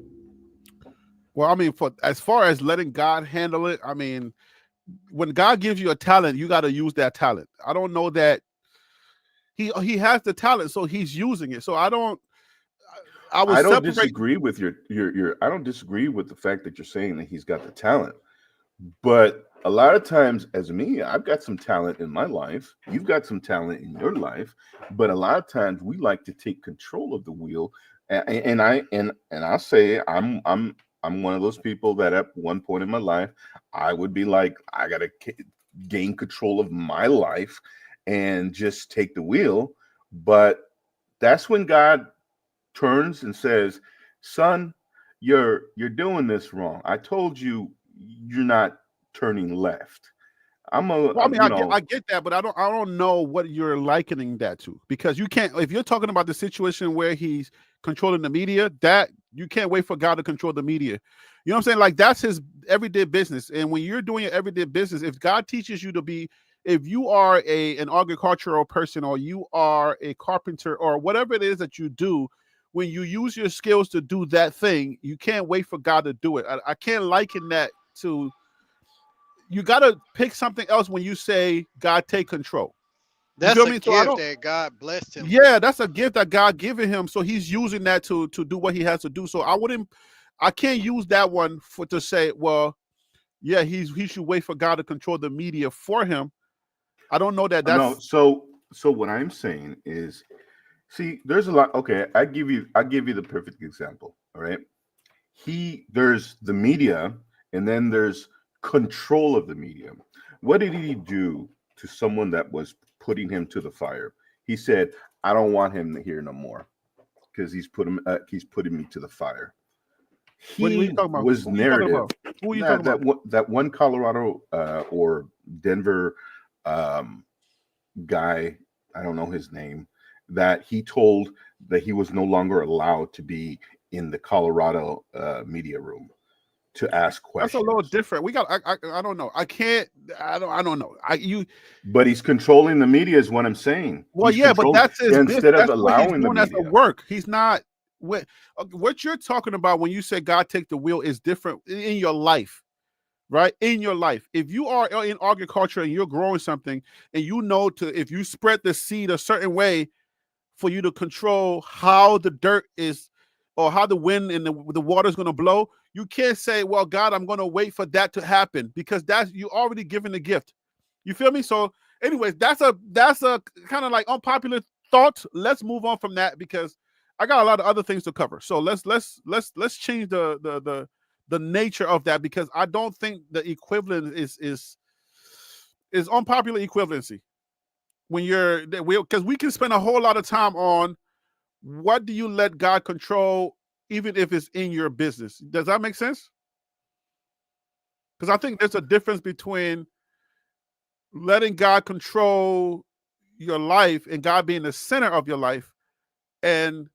Well, I mean, for as far as letting God handle it, I mean, when God gives you a talent, you got to use that talent. I don't know that he has the talent, so he's using it. So I don't. I would I don't separate. disagree with your I don't disagree with the fact that you're saying that he's got the talent. But a lot of times, as me, I've got some talent in my life. You've got some talent in your life. But a lot of times, we like to take control of the wheel. And I'll say I'm one of those people that at one point in my life, I would be like, I gotta gain control of my life and just take the wheel. But that's when God turns and says, "Son, you're doing this wrong. I told you you're not turning left." Well, I mean, You know, I get that, but I don't know what you're likening that to because you can't. If you're talking about the situation where he's controlling the media, that you can't wait for God to control the media. You know what I'm saying? Like that's his everyday business. And when you're doing your everyday business, if God teaches you to be, if you are an agricultural person or you are a carpenter or whatever it is that you do, when you use your skills to do that thing, you can't wait for God to do it. I can't liken that to. You got to pick something else when you say God take control. You That's feel a me? So I gift don't. that God blessed him with. Yeah, that's a gift that God given him. So he's using that to do what he has to do. So I can't use that one for to say, well, yeah, he should wait for God to control the media for him. I don't know that no. that's. So what I'm saying is, see, there's a lot. Okay, I give you the perfect example. All right, there's the media, and then there's control of the media. What did he do to someone that was putting him to the fire? He said, "I don't want him here no more because he's putting me to the fire." What are you He talking about? was Who are you talking narrative about? Who are you talking about? that one Colorado or Denver um, guy, I don't know his name, that he told that he was no longer allowed to be in the Colorado media room to ask That's a little questions. different. We got. I don't know. I can't. I don't know. But he's controlling the media, is what I'm saying. Well, He's yeah, but controlling that's his business. instead of That's what he's allowing the doing as a media. work. He's not what you're talking about when you say God take the wheel is different in your life. right, in your life. If you are in agriculture and you're growing something, and you know if you spread the seed a certain way for you to control how the dirt is or how the wind and the water is going to blow, you can't say, well, God, I'm going to wait for that to happen, because that's you already given the gift. You feel me? So anyways, that's a kind of like unpopular thought. Let's move on from that, because I got a lot of other things to cover. So let's change the nature of that, because I don't think the equivalent is unpopular equivalency. When you're, because we can spend a whole lot of time on what do you let God control, even if it's in your business. Does that make sense? Because I think there's a difference between letting God control your life and God being the center of your life, and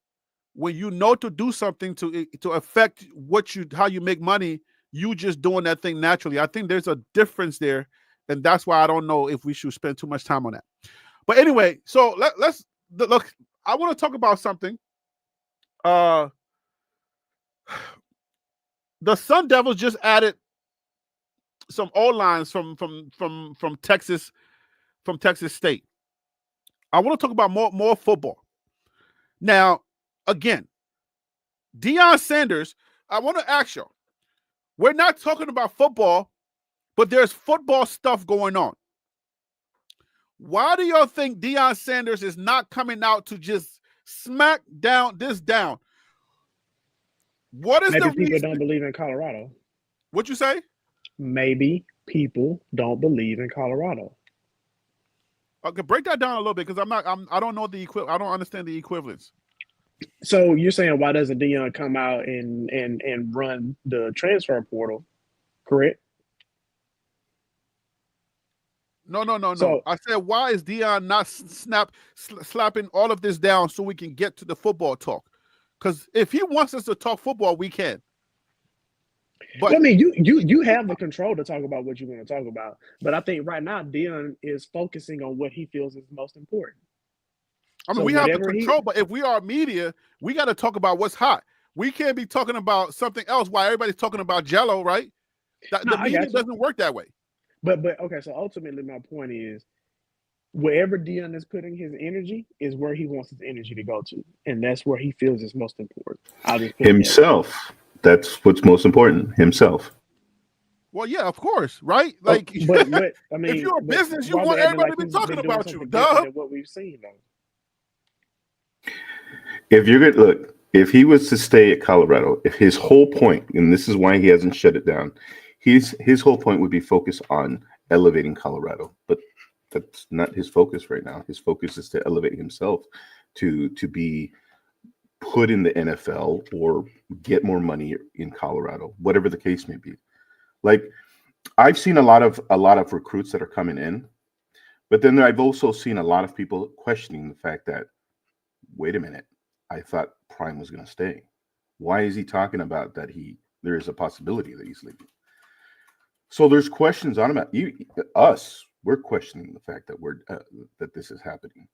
when you know to do something to affect how you make money, you just doing that thing naturally. I think there's a difference there, and that's why I don't know if we should spend too much time on that. But anyway, so let's look. I want to talk about something. The Sun Devils just added some O lines from Texas State. I want to talk about more football. Now, again, Deion Sanders. I want to ask you. We're not talking about football, but there's football stuff going on. Why do y'all think Deion Sanders is not coming out to just smack down? What is Maybe the people reason? don't believe in Colorado. What you say? Maybe people don't believe in Colorado. Okay, break that down a little bit, because I don't know I don't understand the equivalence. So you're saying, why doesn't Deion come out and run the transfer portal? Correct. No. So I said, why is Deion not slapping all of this down so we can get to the football talk? Because if he wants us to talk football, we can. But I mean, you have the control to talk about what you want to talk about. But I think right now Deion is focusing on what he feels is most important. I mean, So we have the whatever control, but if we are media, we got to talk about what's hot. We can't be talking about something else while everybody's talking about Jello, right? No, The I media got you. doesn't work that way. But okay, so ultimately my point is, wherever Deion is putting his energy is where he wants his energy to go to, and that's where he feels is most important. I'll just put it that way. Himself. That's what's most important. Himself. Well, yeah, of course, right? Oh, Like, but what I if mean, you're a but business, you why are we want acting everybody like to be he's talking been doing about you. something different Duh. than what we've seen though? If you're going to look, if he was to stay at Colorado, if his whole point, and this is why he hasn't shut it down, his whole point would be focused on elevating Colorado. But that's not his focus right now. His focus is to elevate himself to be put in the NFL or get more money in Colorado, whatever the case may be. Like, I've seen a lot of recruits that are coming in, but then I've also seen a lot of people questioning the fact that, wait a minute, I thought Prime was going to stay. Why is he talking about that there is a possibility that he's leaving? So there's questions on him. Us, we're questioning the fact that that this is happening.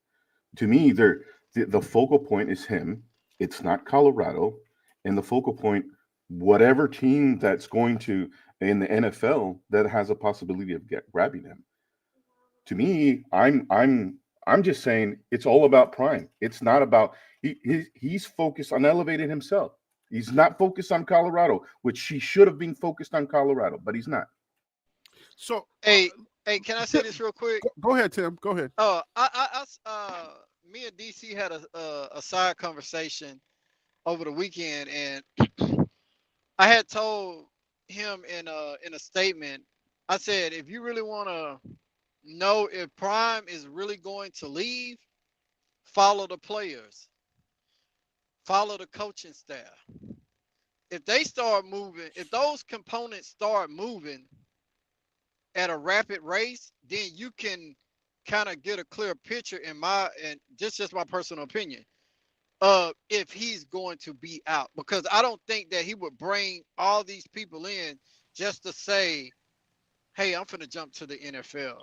To me, the focal point is him. It's not Colorado, and the focal point, whatever team that's going to in the NFL that has a possibility of grabbing him. To me, I'm just saying it's all about Prime. It's not about he's focused on elevating himself. He's not focused on Colorado, which he should have been focused on Colorado, but he's not. So, Hey, can I say this real quick? go ahead, Tim. Go ahead. Me and DC had a side conversation over the weekend, and I had told him in a statement. I said, if you really want to know if Prime is really going to leave, follow the players, follow the coaching staff. If they start moving, if those components start moving at a rapid race, then you can kind of get a clear picture and just my personal opinion if he's going to be out, because I don't think that he would bring all these people in just to say, hey, I'm finna jump to the NFL.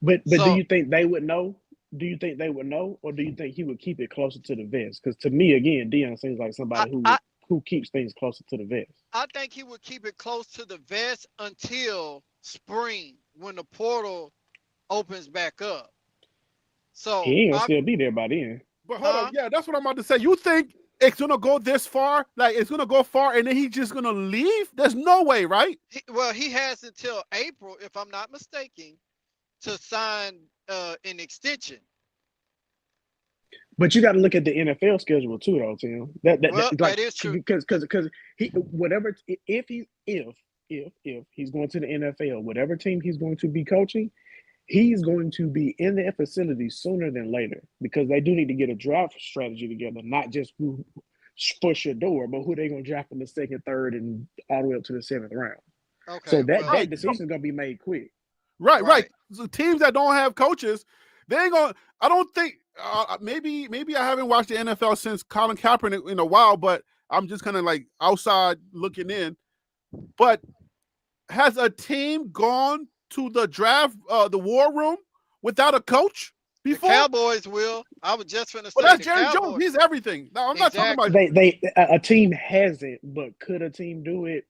But do So you think they would know? Do you think they would know, or do you think he would keep it closer to the vest? Because to me, again, Deion seems like I, somebody I who keeps things closer to the vest. I think he would keep it close to the vest until spring when the portal opens back up. So He ain't gonna still be there by then. But hold on, yeah, that's what I'm about to say. You think it's gonna go this far? Like it's gonna go far, and then he's just gonna leave? There's no way, right? He has until April, if I'm not mistaken, to sign an extension. But you got to look at the NFL schedule too, though, Tim. That is true. Because he whatever if he's going to the NFL, whatever team he's going to be coaching, he's going to be in their facility sooner than later because they do need to get a draft strategy together, not just who push your door, but who they're going to draft in the second, third, and all the way up to the 7th round. Okay. So that decision is going to be made quick. Right. So teams that don't have coaches, they ain't gonna. I don't think. Maybe I haven't watched the NFL since Colin Kaepernick in a while, but I'm just kind of like outside looking in. But has a team gone to the draft, the war room without a coach before? The Cowboys will. I was just finna say. Well, that's Jerry Jones. He's everything. No, I'm not talking about. A team hasn't, but could a team do it?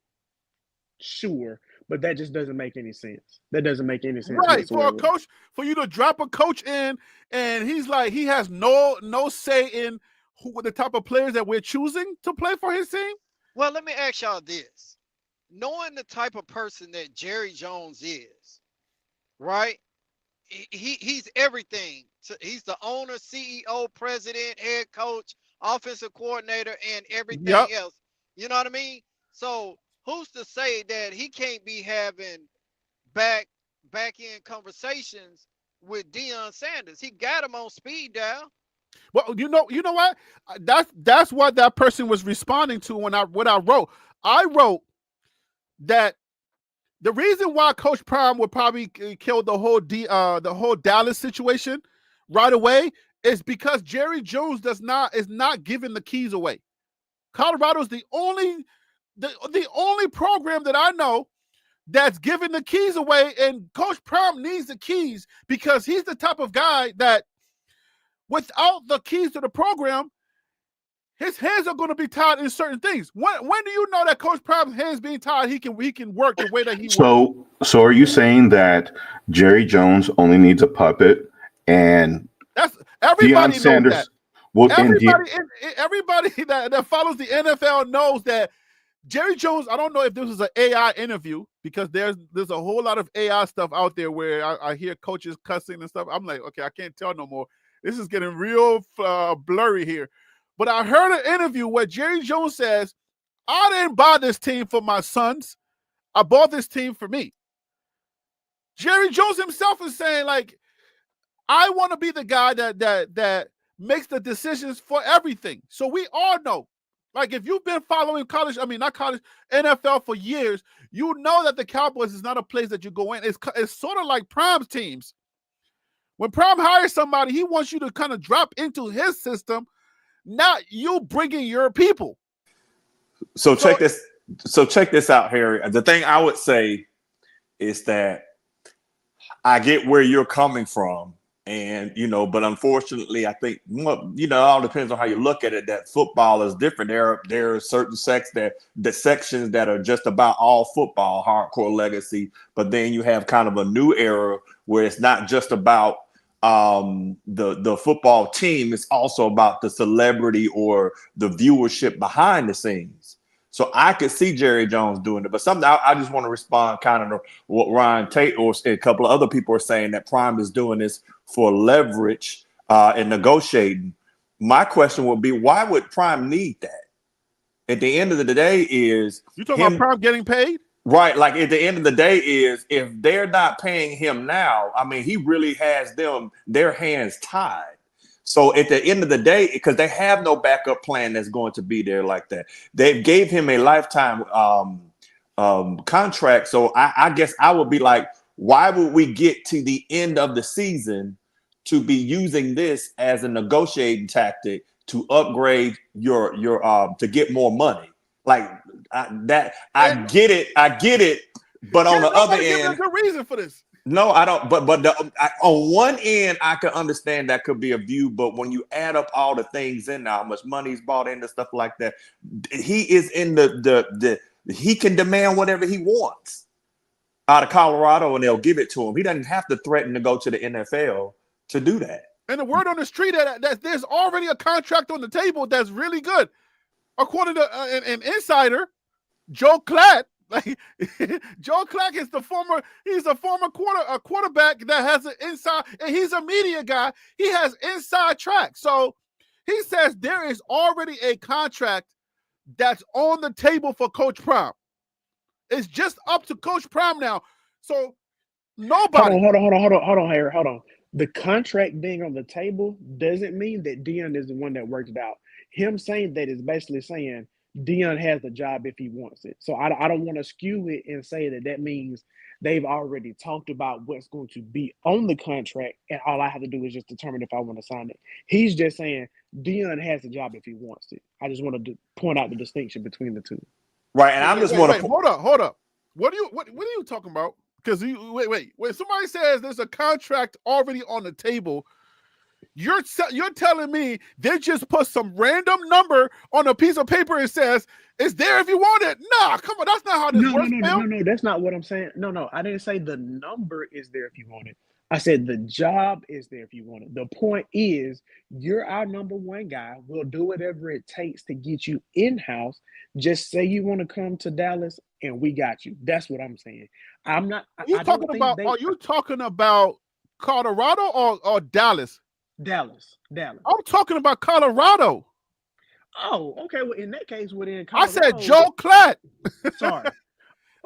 Sure. But that just doesn't make any sense. That doesn't make any sense. Right. Whatsoever. For a coach, for you to drop a coach in and he's like, he has no say in who the type of players that we're choosing to play for his team. Well, let me ask y'all this. Knowing the type of person that Jerry Jones is, right? He's everything. So he's the owner, CEO, president, head coach, offensive coordinator, and everything else. You know what I mean? So who's to say that he can't be having back end conversations with Deion Sanders? He got him on speed dial. Well, you know what? That's what that person was responding to when I wrote. I wrote that the reason why Coach Prime would probably kill the whole Dallas situation right away is because Jerry Jones is not giving the keys away. Colorado's the only program that I know that's giving the keys away, and Coach Prime needs the keys because he's the type of guy that without the keys to the program, his hands are going to be tied in certain things. When do you know that Coach Prime's hands being tied, he can work the way that he works? So are you saying that Jerry Jones only needs a puppet and that's everybody Deion Sanders? Knows that. Well, everybody that follows the NFL knows that Jerry Jones, I don't know if this was an AI interview because there's a whole lot of AI stuff out there where I hear coaches cussing and stuff. I'm like, okay, I can't tell no more. This is getting real blurry here. But I heard an interview where Jerry Jones says, I didn't buy this team for my sons. I bought this team for me. Jerry Jones himself is saying, like, I want to be the guy that makes the decisions for everything. So we all know. Like, if you've been following NFL for years, you know that the Cowboys is not a place that you go in. It's sort of like Prime's teams. When Prime hires somebody, he wants you to kind of drop into his system, not you bringing your people. So check this out, Harry. The thing I would say is that I get where you're coming from. And, but unfortunately, I think, it all depends on how you look at it, that football is different. There are certain sections that are just about all football, hardcore legacy. But then you have kind of a new era where it's not just about the football team. It's also about the celebrity or the viewership behind the scenes. So I could see Jerry Jones doing it, but something I just want to respond kind of to what Ryan Tate or a couple of other people are saying, that Prime is doing this for leverage and negotiating. My question would be, why would Prime need that? At the end of the day is... You talking about Prime getting paid? Right. Like at the end of the day is, if they're not paying him now, I mean, he really has their hands tied. So at the end of the day, because they have no backup plan that's going to be there like that, they gave him a lifetime contract. So I guess I would be like, why would we get to the end of the season to be using this as a negotiating tactic to upgrade your to get more money? Like I get it. But on the other end, there's a reason for this. No, I don't. But on one end, I can understand that could be a view. But when you add up all the things in there, how much money he's bought into stuff like that, he is in the he can demand whatever he wants out of Colorado, and they'll give it to him. He doesn't have to threaten to go to the NFL to do that. And the word on the street that there's already a contract on the table that's really good, according to an insider, Joe Klatt. Like Joe Clark is he's a former quarterback that has an inside, and he's a media guy. He has inside track. So he says there is already a contract that's on the table for Coach Prime. It's just up to Coach Prime now. So nobody. Hold on, Harry. Hold on. The contract being on the table doesn't mean that Dion is the one that worked it out. Him saying that is basically saying Dion has the job if he wants it. So I don't want to skew it and say that means they've already talked about what's going to be on the contract, and all I have to do is just determine if I want to sign it. He's just saying Dion has the job if he wants it. I just wanted to point out the distinction between the two. Right, and I just want to hold up. What are you talking about? Because wait. When somebody says there's a contract already on the table, you're telling me they just put some random number on a piece of paper and says it's there if you want it. Nah, come on, that's not how this works. No, that's not what I'm saying. No, I didn't say the number is there if you want it. I said the job is there if you want it. The point is, you're our number one guy. We'll do whatever it takes to get you in-house. Just say you want to come to Dallas, and we got you. That's what I'm saying. I'm not. Are you talking about Colorado or Dallas? Dallas. I'm talking about Colorado. Oh, okay. Well, in that case, within Colorado, I said Joe Klatt. Sorry.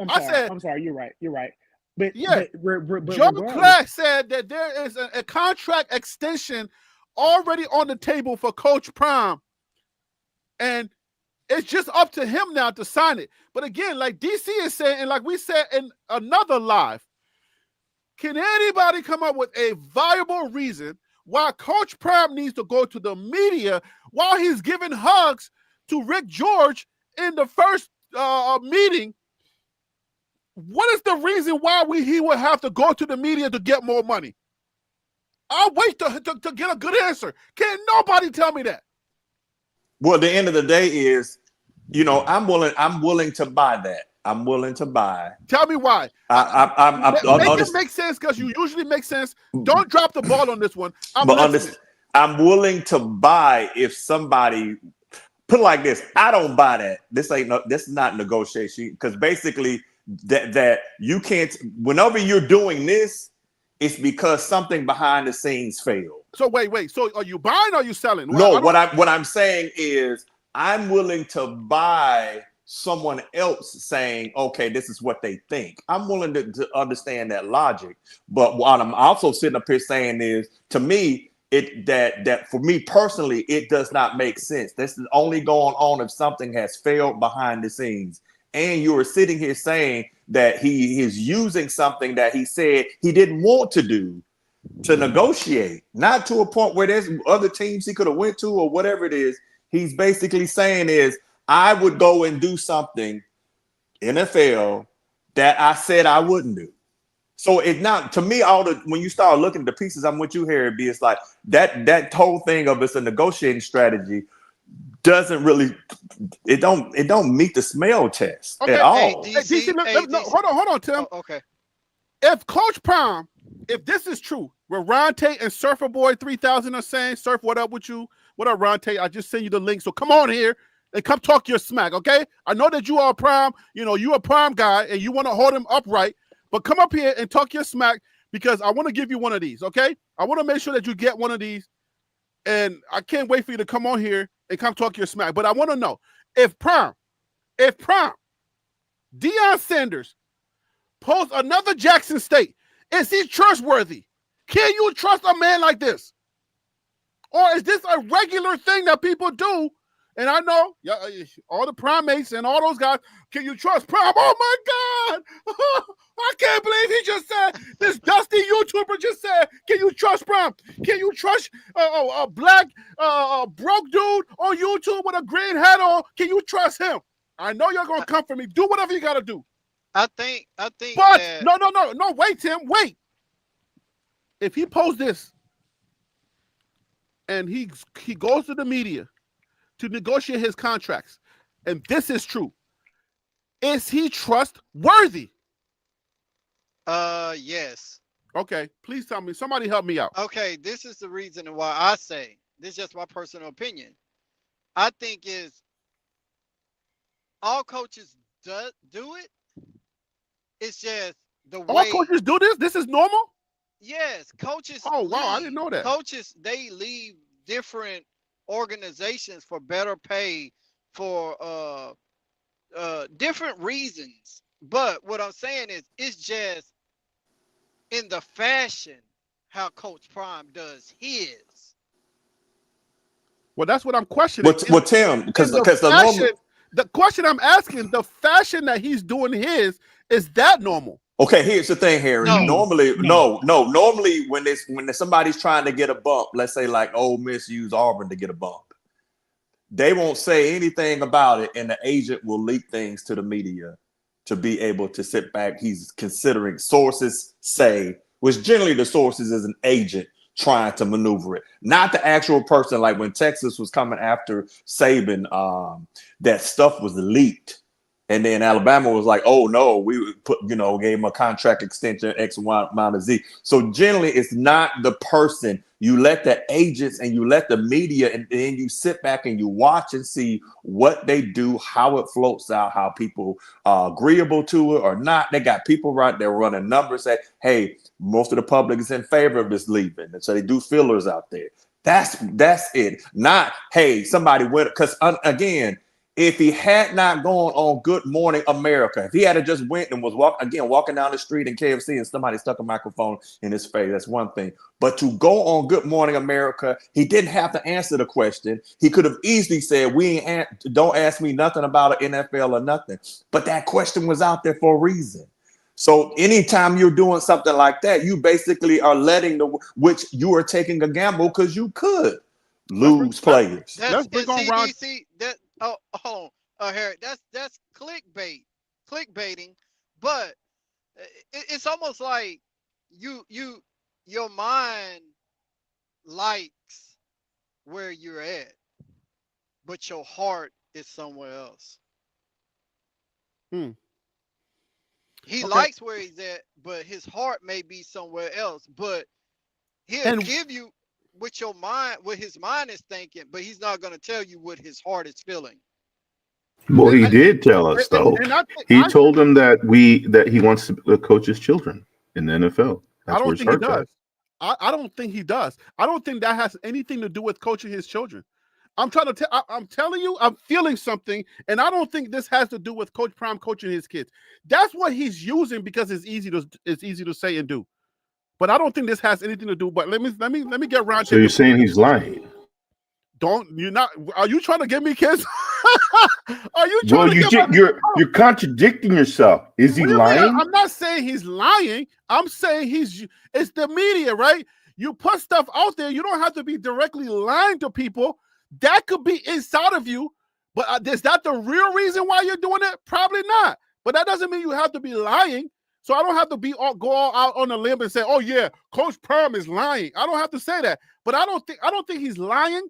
I'm sorry. You're right. But yeah, but Joe Klatt said that there is a contract extension already on the table for Coach Prime, and it's just up to him now to sign it. But again, like DC is saying, and like we said in another live, can anybody come up with a viable reason why Coach Prime needs to go to the media while he's giving hugs to Rick George in the first meeting? What is the reason why he would have to go to the media to get more money? I'll wait to get a good answer. Can't nobody tell me that. Well, the end of the day is, I'm willing to buy that. I'm willing to buy. Tell me why. Make it make sense, because you usually make sense. Don't drop the ball on this one. I'm willing to buy if somebody put it like this. I don't buy that. This is not negotiation, because basically that you can't. Whenever you're doing this, it's because something behind the scenes failed. So wait. So are you buying or are you selling? No, what I'm saying is I'm willing to buy someone else saying, okay, this is what they think. I'm willing to understand that logic. But what I'm also sitting up here saying is, to me, that for me personally, it does not make sense. This is only going on if something has failed behind the scenes. And you are sitting here saying that he is using something that he said he didn't want to do to negotiate, not to a point where there's other teams he could have went to or whatever it is. He's basically saying is, I would go and do something, NFL, that I said I wouldn't do. So it's not, to me, when you start looking at the pieces, I'm with you here, it's like that whole thing of it's a negotiating strategy doesn't really, it don't meet the smell test at all. Hold on, Tim. Oh, okay. If Coach Prime, if this is true, where Ron Tate and Surfer Boy 3000 are saying, Surf, what up with you? What up, Ron Tate? I just sent you the link. So come on here and come talk your smack, okay? I know that you are a Prime, you're a Prime guy and you want to hold him upright, but come up here and talk your smack, because I want to give you one of these, okay? I want to make sure that you get one of these, and I can't wait for you to come on here and come talk your smack. But I want to know, if Prime, Deion Sanders posts another Jackson State, is he trustworthy? Can you trust a man like this? Or is this a regular thing that people do? And I know all the primates and all those guys, can you trust Prime? Oh my God! I can't believe he just said, this dusty YouTuber just said, can you trust Prime? Can you trust a black broke dude on YouTube with a green hat on? Can you trust him? I know you're gonna come for me. Do whatever you gotta do. I think. But no, wait, Tim, wait. if he posts this and he goes to the media to negotiate his contracts, and this is true, is he trustworthy? Yes. Okay, please tell me. Somebody help me out. Okay, this is the reason why I say this is just my personal opinion. I think is all coaches do it. It's just the All way. coaches do this? This is normal? Yes, coaches Oh, wow, I didn't leave. know that. Coaches they leave different organizations for better pay for different reasons. But what I'm saying is it's just in the fashion how Coach Prime does his. Well, that's what I'm questioning. Well, Tim, In because the the fashion, normal. the question I'm asking, the fashion that he's doing his, is that normal? Okay, here's the thing, Harry. No. Normally, No. no. Normally, when somebody's trying to get a bump, let's say like Ole Miss used Auburn to get a bump, they won't say anything about it, and the agent will leak things to the media to be able to sit back. He's considering sources say, which generally the sources is an agent trying to maneuver it, not the actual person. Like when Texas was coming after Saban, that stuff was leaked. And then Alabama was like, oh, no, we put, gave him a contract extension, X amount of Z. So generally, it's not the person. You let the agents and you let the media, and then you sit back and you watch and see what they do, how it floats out, how people are agreeable to it or not. They got people right there running numbers that, hey, most of the public is in favor of this leaving. And so they do fillers out there. That's it. Not, hey, somebody went, because again, if he had not gone on Good Morning America, if he had just went and was walking down the street in KFC and somebody stuck a microphone in his face, that's one thing. But to go on Good Morning America, he didn't have to answer the question. He could have easily said, don't ask me nothing about an NFL or nothing. But that question was out there for a reason. So anytime you're doing something like that, you basically are which you are taking a gamble because you could lose players. Let's bring on Ron. That Harry, that's clickbaiting. But it's almost like your mind likes where you're at, but your heart is somewhere else. He likes where he's at, but his heart may be somewhere else. But he'll give you what his mind is thinking, but he's not going to tell you what his heart is feeling. Well, he did tell us though. He told him that he wants to coach his children in the NFL. I don't think he does. I don't think he does. I don't think that has anything to do with coaching his children. I'm telling you, I'm feeling something, and I don't think this has to do with Coach Prime coaching his kids. That's what he's using because it's easy to say and do. But I don't think this has anything to do. But let me get around. So you're saying he's lying? Are you trying to get me kids? Are you trying you're contradicting yourself. Is he lying? I'm not saying he's lying. I'm saying it's the media, right? You put stuff out there. You don't have to be directly lying to people. That could be inside of you. But is that the real reason why you're doing it? Probably not. But that doesn't mean you have to be lying. So I don't have to go all out on a limb and say, "Oh yeah, Coach Prime is lying." I don't have to say that. But I don't think he's lying.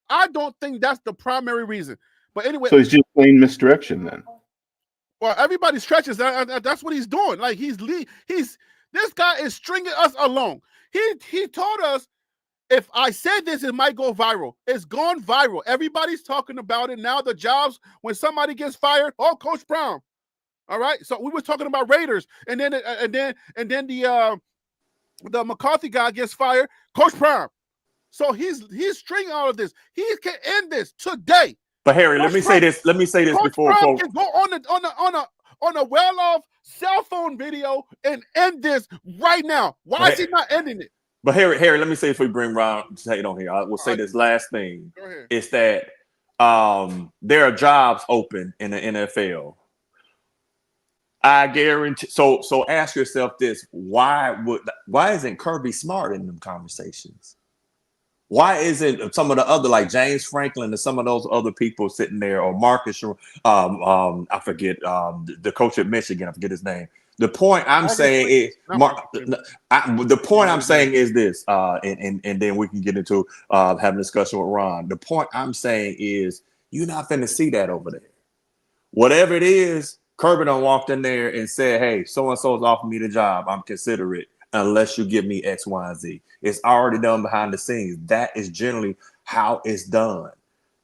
I don't think that's the primary reason. But anyway, so he's just plain misdirection then. Well, everybody stretches. That's what he's doing. Like this guy is stringing us along. He told us, if I said this, it might go viral. It's gone viral. Everybody's talking about it now. The jobs, when somebody gets fired, oh, Coach Brown. All right. So we were talking about Raiders, and then the McCarthy guy gets fired, Coach Brown. So he's stringing all of this. He can end this today. But Harry, let me say this Coach before Brown can go on a well-off cell phone video and end this right now. Why is he not ending it? But Harry, let me say if we bring Ron Tate on here, I will say this last thing. Is that there are jobs open in the NFL. I guarantee. So ask yourself this: why isn't Kirby Smart in them conversations? Why isn't some of the other, like James Franklin and some of those other people sitting there, or Marcus, I forget, the coach at Michigan, I forget his name. The point I'm saying is, the point I'm saying is this, and then we can get into having a discussion with Ron. The point I'm saying is, you're not finna see that over there. Whatever it is, Kirby done walked in there and said, hey, so-and-so's offered me the job. I'm considerate unless you give me X, Y, and Z. It's already done behind the scenes. That is generally how it's done.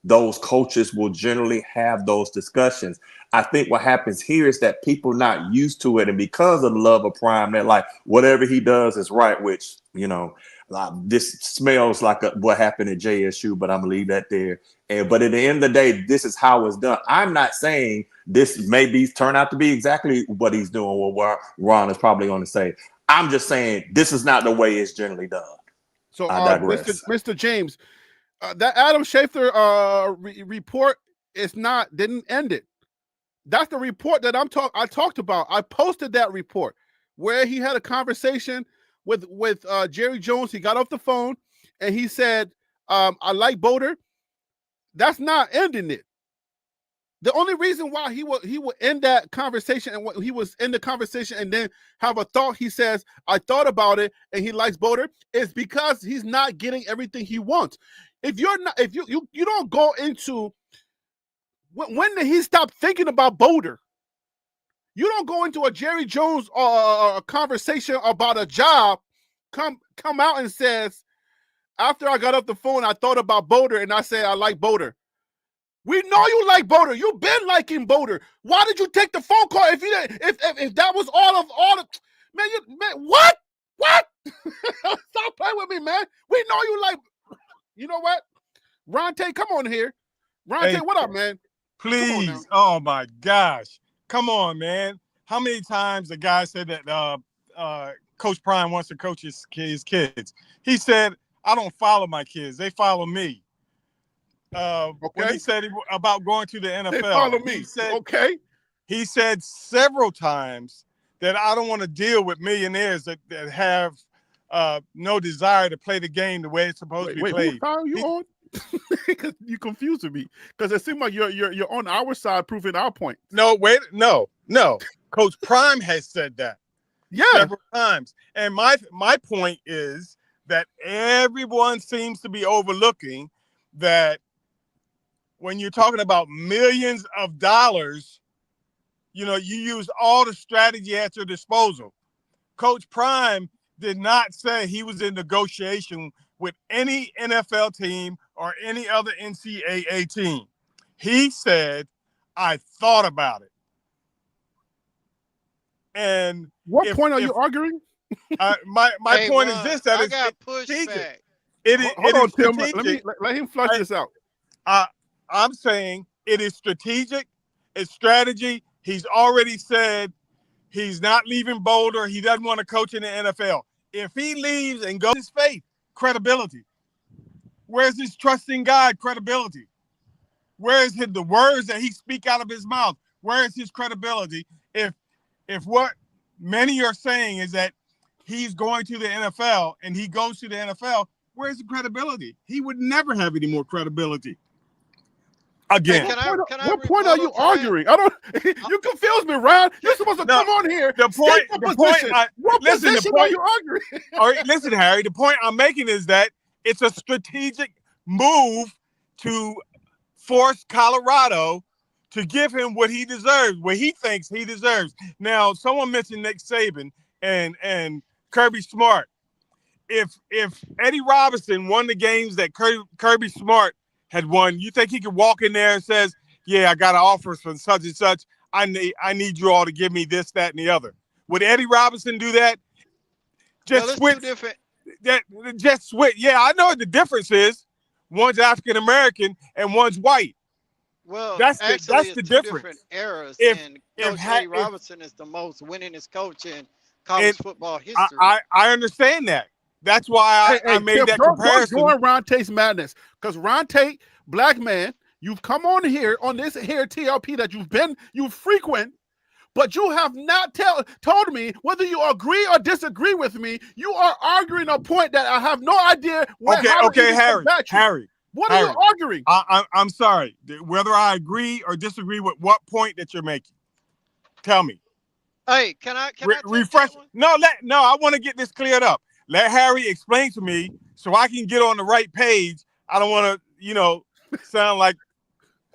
Those coaches will generally have those discussions. I think what happens here is that people are not used to it. And because of the love of Prime, they're like, whatever he does is right, which, this smells like what happened at JSU, but I'm going to leave that there. But at the end of the day, this is how it's done. I'm not saying this may turn out to be exactly what he's doing, or what Ron is probably going to say. I'm just saying this is not the way it's generally done. So, I digress. Mr. James, that Adam Schefter report didn't end it. That's the report that I talked about. I posted that report where he had a conversation with Jerry Jones. He got off the phone and he said, I like Boder. That's not ending it. The only reason why he would end that conversation, and he was in the conversation and then have a thought, he says, I thought about it and he likes Boder, is because he's not getting everything he wants. If you don't go into, when did he stop thinking about Boder? You don't go into a Jerry Jones conversation about a job, come out and says, after I got off the phone, I thought about Boder and I said I like Boder. We know you like Boder. You've been liking Boder. Why did you take the phone call if that was all the man, what? Stop playing with me, man. We know you like. You know what? Ronte, come on here. Ronte, what up, man? Please. Oh my gosh. Come on, man. How many times the guy said that Coach Prime wants to coach his kids? He said, I don't follow my kids. They follow me. When he said about going to the NFL, they follow me. He said several times that I don't want to deal with millionaires that have no desire to play the game the way it's supposed to be played. Whose side are you on? Because you confusing me. Because it seems like you're on our side, proving our point. No. Coach Prime has said that several times, and my point is that everyone seems to be overlooking that when you're talking about millions of dollars, you use all the strategy at your disposal. Coach Prime did not say he was in negotiation with any NFL team or any other NCAA team. He said, I thought about it. And what point are you arguing? My point is this: that I got pushback. Hold on, Tim. Let him flush this out. I'm saying it is strategic. It's strategy. He's already said he's not leaving Boulder. He doesn't want to coach in the NFL. If he leaves and goes, his faith, credibility. Where's his trust in God, credibility? Where is the words that he speak out of his mouth? Where is his credibility? If what many are saying is that he's going to the NFL and he goes to the NFL, where's the credibility? He would never have any more credibility. Again, what point are you arguing? I don't. You confuse me, Ryan. You're supposed to come on here. The point. What position are you arguing? All right, listen, Harry. The point I'm making is that it's a strategic move to force Colorado to give him what he deserves, what he thinks he deserves. Now, someone mentioned Nick Saban and Kirby Smart. If Eddie Robinson won the games that Kirby Smart had won, you think he could walk in there and says, yeah, I got an offer from such and such. I need you all to give me this, that, and the other. Would Eddie Robinson do that? Just switch. Just switch. Yeah, I know what the difference is. One's African American and one's white. Well, that's the difference. Different eras. And Coach Eddie Robinson is the most winningest coach in college football history. I understand that. That's why I made that comparison. Don't join Ron Tate's madness, because Ron Tate, black man, you've come on here on this here TLP that you frequent, but you have not told me whether you agree or disagree with me. You are arguing a point that I have no idea. Harry. What are you arguing? I'm sorry. Whether I agree or disagree with what point that you're making, tell me. Hey, can I take refresh? that one? No, I want to get this cleared up. Let Harry explain to me so I can get on the right page. I don't want to, sound like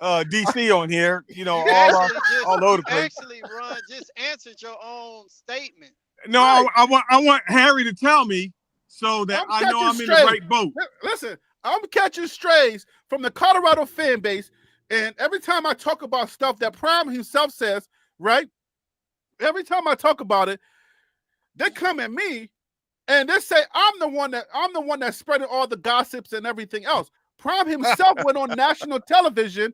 DC on here, You all over the place. Ron, just answered your own statement. No, Right. I want Harry to tell me so that I know I'm in the right boat. Listen, I'm catching strays from the Colorado fan base, and every time I talk about stuff that Prime himself says, right? Every time I talk about it, they come at me and they say I'm the one that's spreading all the gossips and everything else. Prime himself went on national television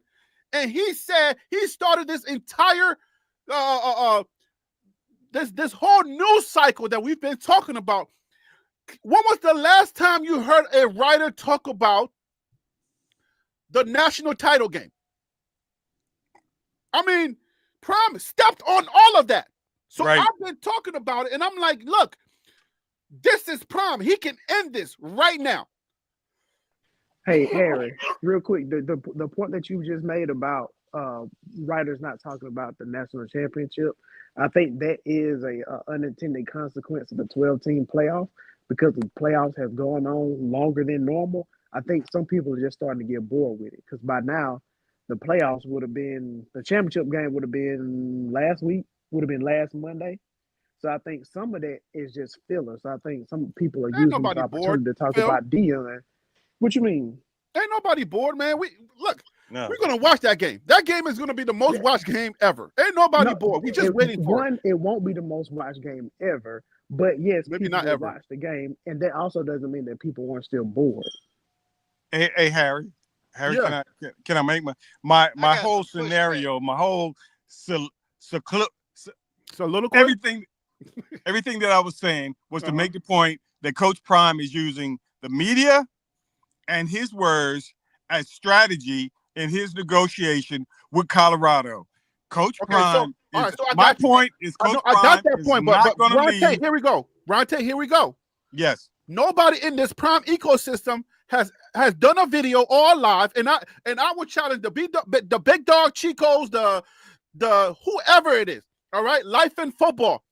and he said he started this entire this whole news cycle that we've been talking about. When was the last time you heard a writer talk about the national title game? I mean, Prime stepped on all of that. So Right. I've been talking about it, and I'm like, look, this is Prime. He can end this right now. Hey, Harry, real quick, the point that you just made about writers not talking about the national championship, I think that is a unintended consequence of the 12-team playoff because the playoffs have gone on longer than normal. I think some people are just starting to get bored with it because by now the playoffs the championship game would have been last week, would have been last Monday. So I think some of that is just filler. So I think some people are using this opportunity to talk about Dion. What you mean? Ain't nobody bored, man. We're gonna No. watch that game. That game is gonna be the most watched game ever. Ain't nobody bored. We just waiting for it. It won't be the most watched game ever, but yes, Maybe people not will ever. watch the game, and that also doesn't mean that people weren't still bored. Hey, Harry. Harry, Yeah. can I make my got whole some pushback. scenario, my whole Soliloquy? everything that I was saying was to make the point that Coach Prime is using the media and his words as strategy in his negotiation with Colorado. Coach Prime. I got that point, but Ronte, here we go. Ronte, here we go. Yes. Nobody in this Prime ecosystem has done a video or live, and I would challenge the big dog Chicos, the whoever it is. All right, Life in Football.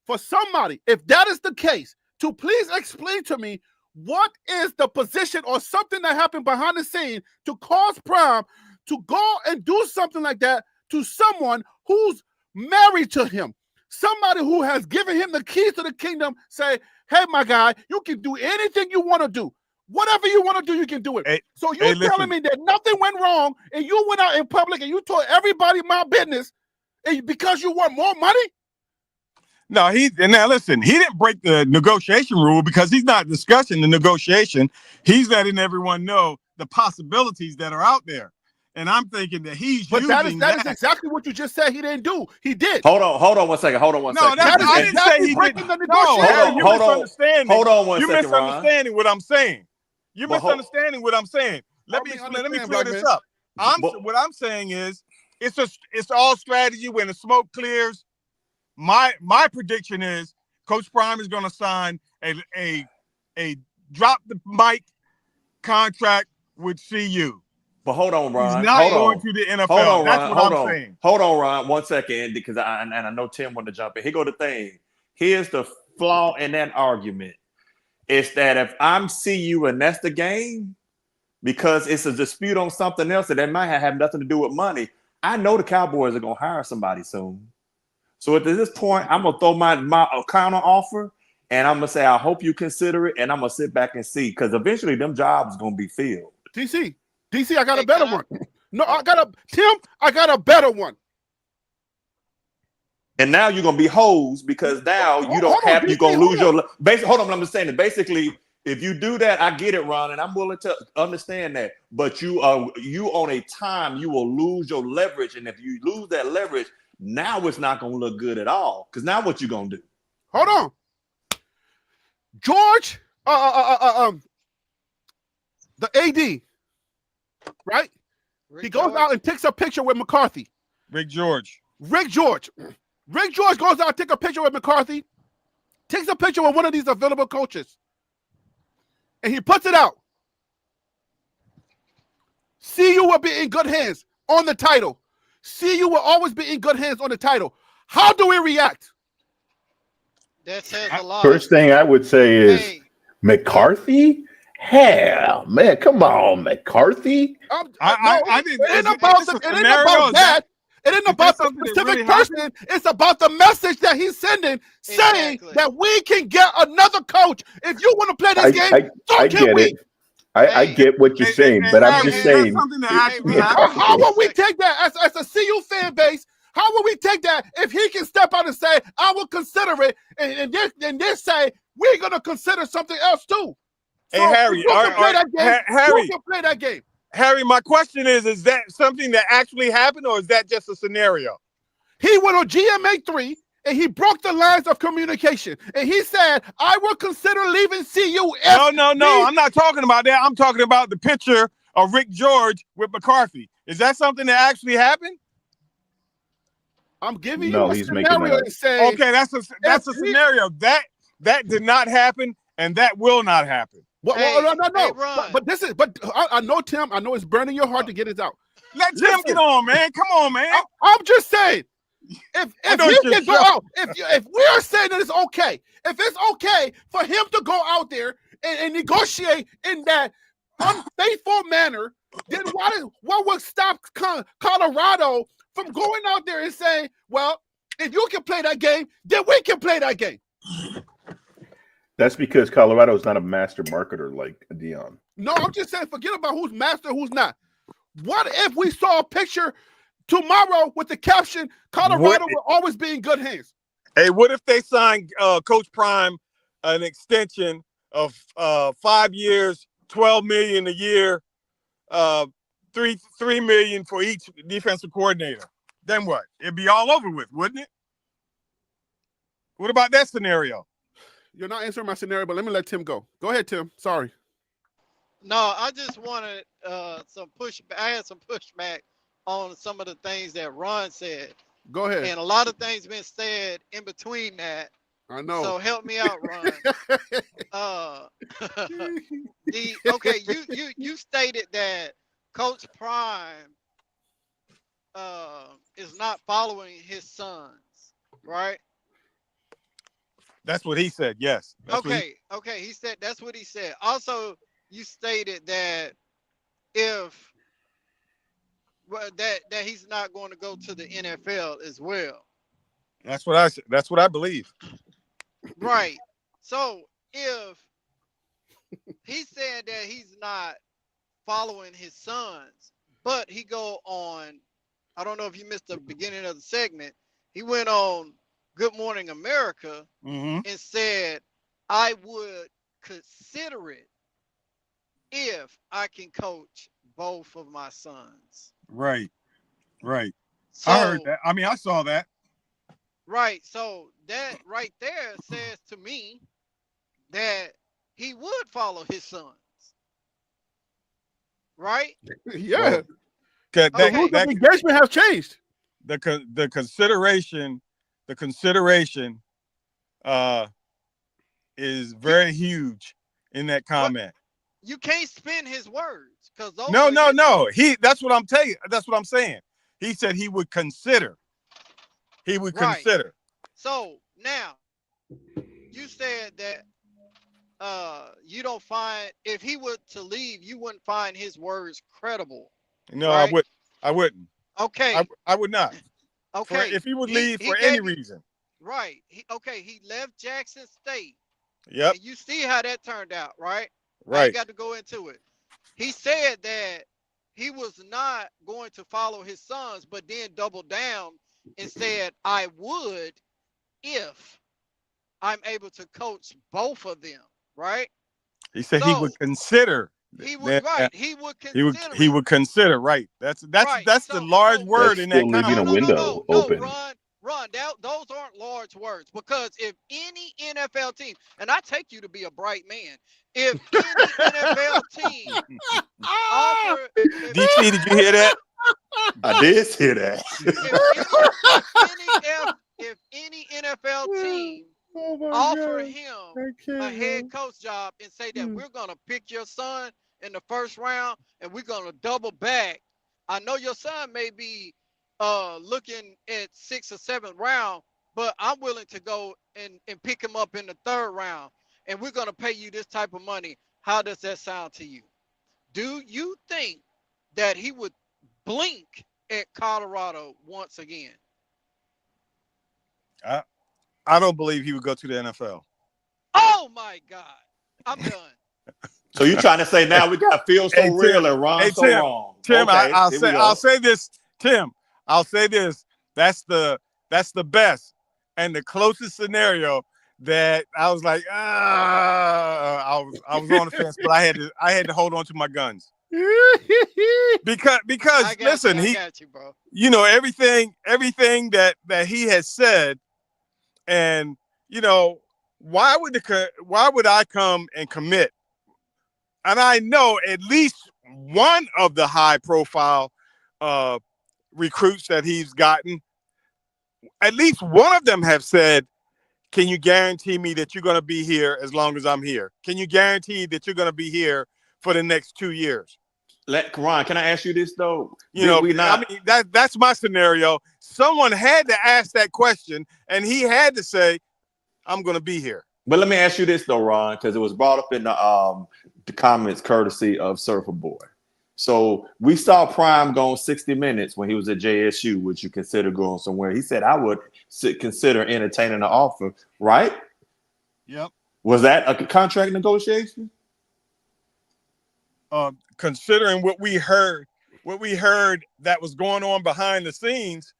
For somebody, if that is the case, to please explain to me what is the position or something that happened behind the scene to cause Prime to go and do something like that to someone who's married to him, somebody who has given him the keys to the kingdom, say, hey, my guy, you can do anything you want to do. Whatever you want to do, you can do it. So you're telling me that nothing went wrong and you went out in public and you told everybody my business because you want more money? No, now listen, he didn't break the negotiation rule because he's not discussing the negotiation. He's letting everyone know the possibilities that are out there. And I'm thinking that he's using that is exactly what you just said he didn't do. He did. Hold on one second. I didn't say he breaking the negotiation. You're misunderstanding. Hold on one You're second, misunderstanding Ron. what I'm saying. You're misunderstanding what I'm saying. Let me clear this up. What I'm saying is it's all strategy. When the smoke clears, my prediction is Coach Prime is going to sign a drop the mic contract with CU. But hold on, Ron. He's not going to the NFL. Hold on, That's Ron. what I'm saying. Hold on, Ron. 1 second, because I know Tim wanted to jump in. Here go the thing. Here's the flaw in that argument. It's that if I'm CU and that's the game, because it's a dispute on something else that might have nothing to do with money, I know the Cowboys are going to hire somebody soon. So at this point, I'm going to throw my counter offer, and I'm going to say, I hope you consider it, and I'm going to sit back and see, because eventually them jobs are going to be filled. DC, I got a better one. No, I got a better one. And now you're gonna be hosed because now you're gonna lose your hold on, I'm just saying that basically, if you do that, I get it, Ron, and I'm willing to understand that. But you on a time, you will lose your leverage. And if you lose that leverage, now it's not gonna look good at all. Because now what you gonna do? Hold on. George, the AD. Right? He goes out and takes a picture with McCarthy. Rick George goes out and takes a picture with McCarthy, takes a picture with one of these available coaches, and he puts it out. CU will be in good hands on the title. CU will always be in good hands on the title. How do we react? That says a lot. First thing I would say is Hey, McCarthy. Hell, man, come on, McCarthy. No, I didn't. it ain't Is about this a it ain't scenario? about that. It ain't Is that about the something that specific really person. happened? It's about the message that he's sending, saying exactly. that we can get another coach. If you want to play this game, so I can get it. we. I Hey, get what you're saying, but I'm hey, just Harry, is that saying. something that hey, actually Ron. happened? How will we Second. take that as a CU fan base? How will we take that if he can step out and say, I will consider it, and then say, we're going to consider something else too? So Hey, Harry, if you can play that game, Harry, you can play that game. Harry, my question is that something that actually happened, or is that just a scenario? He went on GMA3 and he broke the lines of communication. And he said, I will consider leaving CU if No. I'm not talking about that. I'm talking about the picture of Rick George with McCarthy. Is that something that actually happened? I'm giving you No, a he's making that scenario up. and saying, Okay, that's a scenario. That did not happen, and that will not happen. no. Hey, Ron. But I know, Tim, I know it's burning your heart to get it out. Let Tim Listen. get on, man. Come on, man. I'm just saying, if know he it's your can go show. out, if we're saying that it's okay, if it's okay for him to go out there and negotiate in that unfaithful manner, then what would stop Colorado from going out there and saying, well, if you can play that game, then we can play that game? That's because Colorado is not a master marketer like Dion. No, I'm just saying, forget about who's master, who's not. What if we saw a picture tomorrow with the caption, Colorado will always be in good hands? Hey, what if they signed Coach Prime an extension of 5 years, $12 million a year, $3 million for each defensive coordinator? Then what? It'd be all over with, wouldn't it? What about that scenario? You're not answering my scenario, but let me let Tim go. Go ahead, Tim. Sorry. No, I just wanted some pushback. I had some pushback on some of the things that Ron said, Go ahead. and a lot of things been said in between that. I know. So help me out, Ron. Okay, you stated that Coach Prime is not following his sons, right? That's what he said. Yes. Okay. He said that's what he said. Also, you stated that if that he's not going to go to the NFL as well. That's what I said. That's what I believe. Right. So if he said that he's not following his sons, but he go on, I don't know if you missed the beginning of the segment. He went on Good Morning America and said, I would consider it if I can coach both of my sons. Right. So, I heard that. I mean, I saw that. Right. So that right there says to me that he would follow his sons. Right? Yeah. Well, The rules of engagement have changed. The consideration is very huge in that comment. You can't spin his words because No. That's what I'm telling you. That's what I'm saying. He said he would consider. He would consider. So now you said that you don't find, if he were to leave, you wouldn't find his words credible. No, right? I wouldn't. Okay. I would not. Okay. If he would leave for any reason. Right. He left Jackson State. Yep. And you see how that turned out, right? Right. I got to go into it. He said that he was not going to follow his sons, but then doubled down and said, I would if I'm able to coach both of them, right? He said he would consider. He would He would consider, right? That's the large word in that still leaving comment. a window open. Ron, those aren't large words, because if any NFL team, and I take you to be a bright man, if any NFL team offer, DC, did you hear that? I did hear that. If any NFL team offer him a head coach job and say that we're going to pick your son in the first round and we're going to double back, I know your son may be looking at 6th or 7th round, but I'm willing to go and pick him up in the 3rd round, and we're going to pay you this type of money. How does that sound to you? Do you think that he would blink at Colorado once again? I don't believe he would go to the NFL. Oh my God. I'm done. So you trying to say now we got Phil so real and Ron so wrong? Tim, okay, I'll say this, Tim. I'll say this. That's the best and the closest scenario that I was like, I was on the fence, but I had to hold on to my guns. because listen, I got you, bro. You know, everything that he has said, and you know, why would I come and commit? And I know at least one of the high profile recruits that he's gotten, at least one of them have said, can you guarantee me that you're going to be here as long as I'm here? Can you guarantee that you're going to be here for the next 2 years? Ron, can I ask you this though? I mean, that's my scenario. Someone had to ask that question, and he had to say, I'm going to be here. But let me ask you this though, Ron, because it was brought up in the comments courtesy of Surfer Boy. So we saw Prime going 60 minutes when he was at JSU. Would you consider going somewhere? He said, I would consider entertaining an offer, right? Yep. Was that a contract negotiation? Considering what we heard that was going on behind the scenes,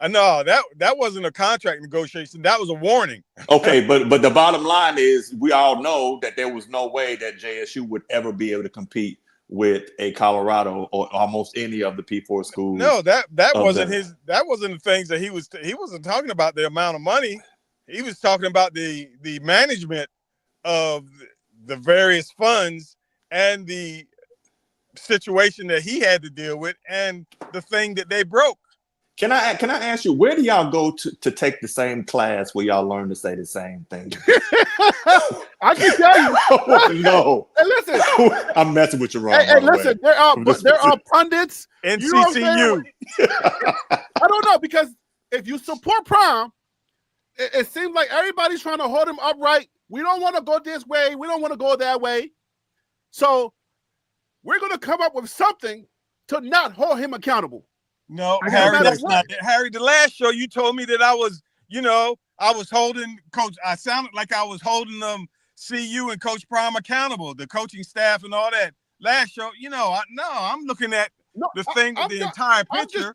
no, that wasn't a contract negotiation. That was a warning. Okay, but the bottom line is we all know that there was no way that JSU would ever be able to compete with a Colorado or almost any of the P4 schools. No, that wasn't the things that he wasn't talking about the amount of money. He was talking about the management of the various funds and the situation that he had to deal with and the thing that they broke. Can I ask you, where do y'all go to take the same class where y'all learn to say the same thing? I can tell you. No. Hey, listen. I'm messing with you, Ron. Hey, listen. There are pundits. NCCU. I don't know, because if you support Prime, it seems like everybody's trying to hold him upright. We don't want to go this way. We don't want to go that way. So we're going to come up with something to not hold him accountable. No, Harry, that's not it. Harry, the last show you told me that I was holding Coach. I sounded like I was holding CU and Coach Prime accountable, the coaching staff and all that. Last show, I'm looking at the entire picture.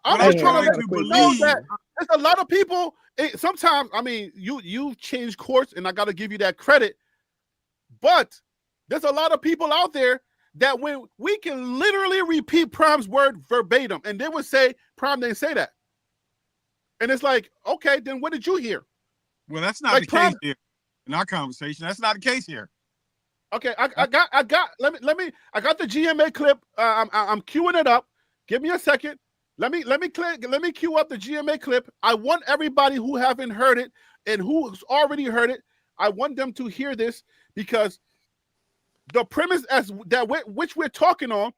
I'm just trying to believe that there's a lot of people. Sometimes, I mean, you've changed course, and I got to give you that credit. But there's a lot of people out there that when we can literally repeat Prime's word verbatim, and they would say Prime didn't say that, and it's like, okay, then what did you hear? Well, that's not the case here in our conversation. That's not the case here. Okay, I got. I got the GMA clip. I'm queuing it up. Give me a second. Let me queue up the GMA clip. I want everybody who haven't heard it and who's already heard it, I want them to hear this, because the premise which we're talking on,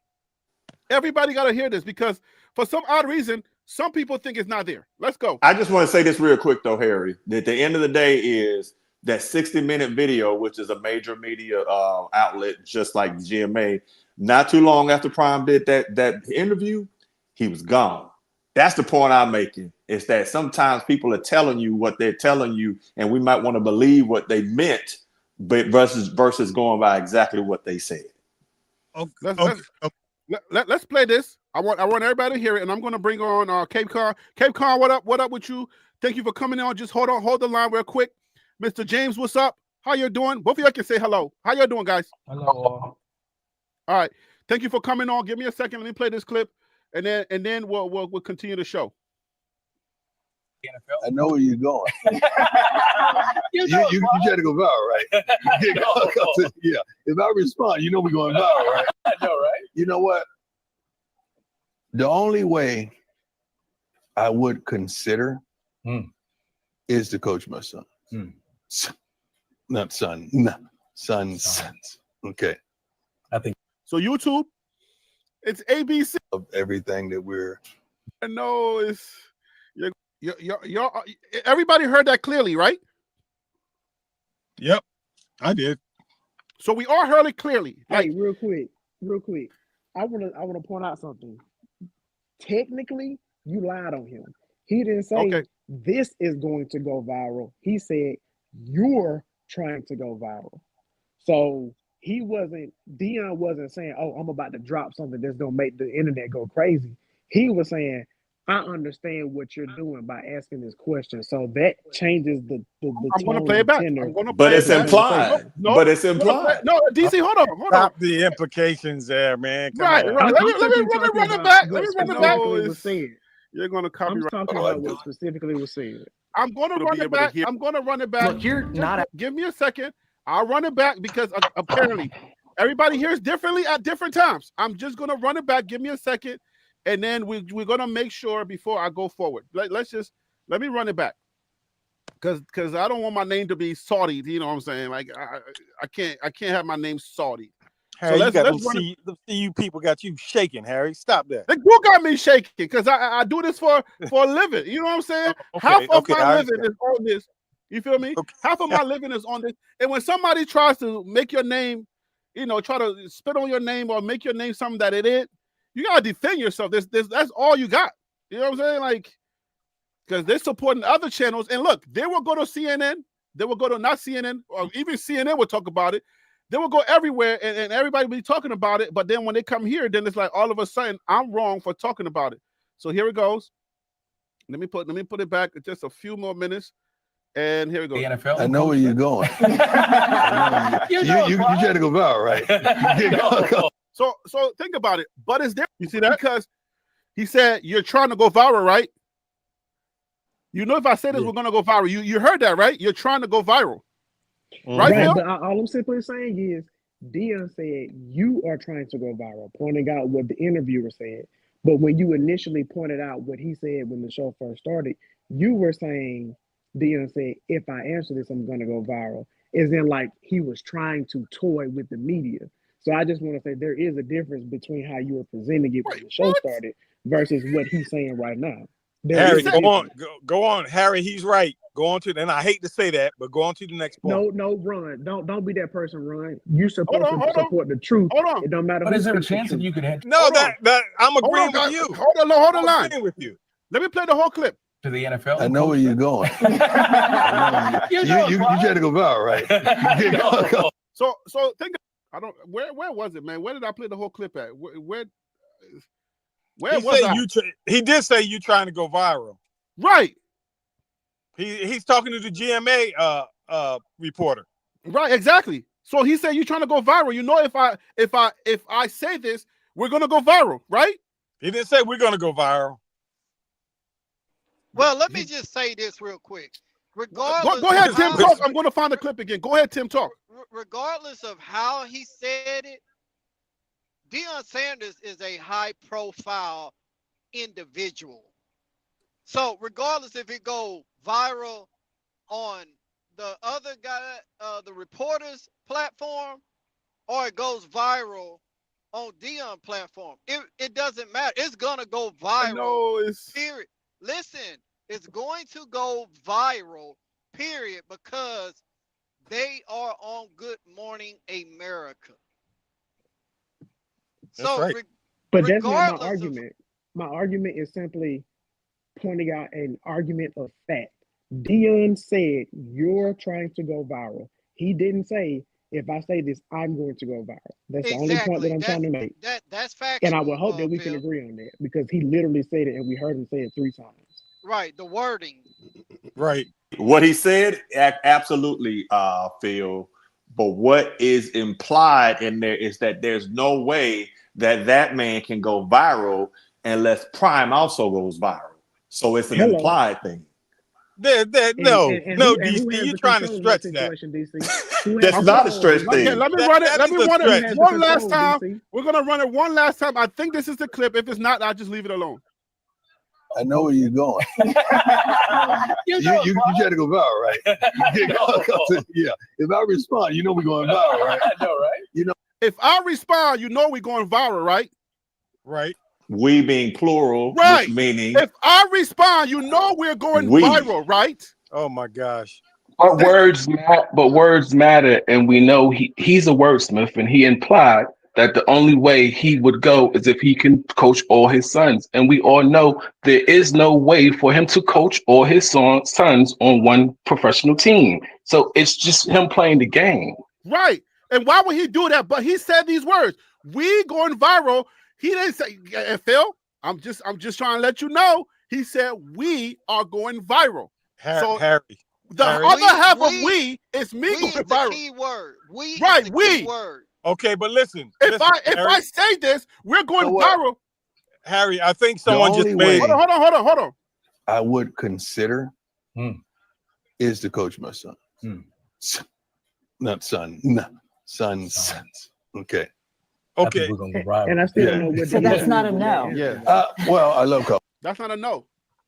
everybody got to hear this, because for some odd reason, some people think it's not there. Let's go. I just want to say this real quick, though, Harry. That the end of the day is that 60-minute video, which is a major media outlet, just like GMA, not too long after Prime did that interview, he was gone. That's the point I'm making, is that sometimes people are telling you what they're telling you, and we might want to believe what they meant, but versus going by exactly what they said. Let's play this. I want everybody to hear it, and I'm going to bring on Cape Con. Cape Con, what up? What up with you? Thank you for coming on. Just hold the line real quick. Mr. James, what's up? How you doing? Both of you can say hello. How you doing, guys? Hello. All right. Thank you for coming on. Give me a second. Let me play this clip, and then we'll continue the show. I know where you're going. you try to go viral, right? Yeah. If I respond, you know we're going viral, right? I know, right? You know what? The only way I would consider is to coach my son. Not son. No. Sons. Okay. I think so. YouTube, it's ABC of everything that we're. I know Everybody heard that clearly, right? Yep, I did. So we all heard it clearly. Hey, real quick. I wanna point out something. Technically, you lied on him. He didn't say this is going to go viral. He said you're trying to go viral. So Deion wasn't saying, "Oh, I'm about to drop something that's gonna make the internet go crazy." He was saying, "I understand what you're doing by asking this question." So that changes the I'm going to play it back. But it's implied. But it's implied. No, DC, hold on. Stop the implications there, man. Come Right. on. Let me run it back. Let me run it back. Was said. You're going to copyright. I'm talking about what specifically was said. I'm going to run it back. I'm going to run it back. Look, you're not. Give me a second. I'll run it back because apparently everybody hears differently at different times. I'm just going to run it back. Give me a second. And then we're going to make sure before I go forward. Let me run it back. Because I don't want my name to be salty. You know what I'm saying? Like I can't have my name salty. Harry, so the CU people got you shaking, Harry. Stop that. You got me shaking because I do this for a living. You know what I'm saying? Half of my living is on this. You feel me? Okay. Half of my living is on this. And when somebody tries to make your name, try to spit on your name or make your name something that it ain't, you gotta defend yourself. That's all you got. You know what I'm saying? Like, because they're supporting other channels. And look, they will go to CNN. They will go to not CNN, or even CNN will talk about it. They will go everywhere and everybody will be talking about it. But then when they come here, then it's like all of a sudden I'm wrong for talking about it. So here it goes. Let me put it back just a few more minutes. And here we go. The NFL. I know where you're going. you try to go viral, right? So think about it. But it's there. You see that? Because he said you're trying to go viral, right? If I say this, we're gonna go viral. You heard that, right? You're trying to go viral. Right, Phil? But all I'm simply saying is Deion said you are trying to go viral, pointing out what the interviewer said. But when you initially pointed out what he said when the show first started, you were saying Deion said, if I answer this, I'm going to go viral. As in, like, he was trying to toy with the media. So I just want to say there is a difference between how you were presenting it when the show started versus what he's saying right now. Harry, go on. Harry, he's right. Go on to, and I hate to say that, but go on to the next point. No, run. Don't be that person, run. You're supposed to support the truth. Hold on. It don't matter. But is there a chance that you could hit? No, that I'm agreeing with you. Hold the line. Agreeing with you. Let me play the whole clip. To the NFL. I know where you're going. you try to go viral, right? So think. I don't. Where was it, man? Where did I play the whole clip at? Where was I? He did say you trying to go viral. Right. He's talking to the GMA reporter. Right, exactly. So he said you trying to go viral. If I say this, we're gonna go viral, right? He didn't say we're gonna go viral. Well, let me just say this real quick. Regardless, go ahead, Tim. Talk. I'm gonna find the clip again. Go ahead, Tim. Talk. Regardless of how he said it, Deion Sanders is a high-profile individual. So regardless if it go viral on the other guy, the reporter's platform, or it goes viral on Deion platform, it doesn't matter. It's gonna go viral. No, period. Listen, it's going to go viral, period, because they are on Good Morning America. So, right. But that's not my argument. My argument is simply pointing out an argument of fact. Deion said you're trying to go viral. He didn't say if I say this, I'm going to go viral. That's the only point that I'm trying to make. That's factual. And I would hope that we can agree on that because he literally said it and we heard him say it 3 times. Right, the wording. Right. What he said, absolutely, Phil. But what is implied in there is that there's no way that man can go viral unless Prime also goes viral. So it's an implied thing. No, DC, you're trying to stretch that. That's not a stretch thing. Okay, let me run it one last time. We're gonna run it one last time. I think this is the clip. If it's not, I'll just leave it alone. I know where you're going. you try to go viral, right? Yeah. If I respond, we're going viral, right? I know, right? If I respond, we're going viral, right? Right. We being plural, which Right. meaning If I respond, you know we're going we. viral, right? Oh my gosh. But words matter, and we know he's a wordsmith, and he implied that the only way he would go is if he can coach all his sons. And we all know there is no way for him to coach all his sons on one professional team. So it's just him playing the game. Right. And why would he do that? But he said these words. We going viral. He didn't say, Phil, I'm just trying to let you know. He said we are going viral. So Harry. the Harry. other half of we is me We going is the viral. key word. We Right, is the we. key word. Okay, but listen. If Harry, I say this, we're going viral. Harry, I think The someone just only made. way Hold on. I would consider Hmm. is to coach my son. Not son. No. Sons. Okay. Okay. We're gonna go rival. And I still don't know what. So that's not a no. Yeah. Well, I love coach. That's not a no.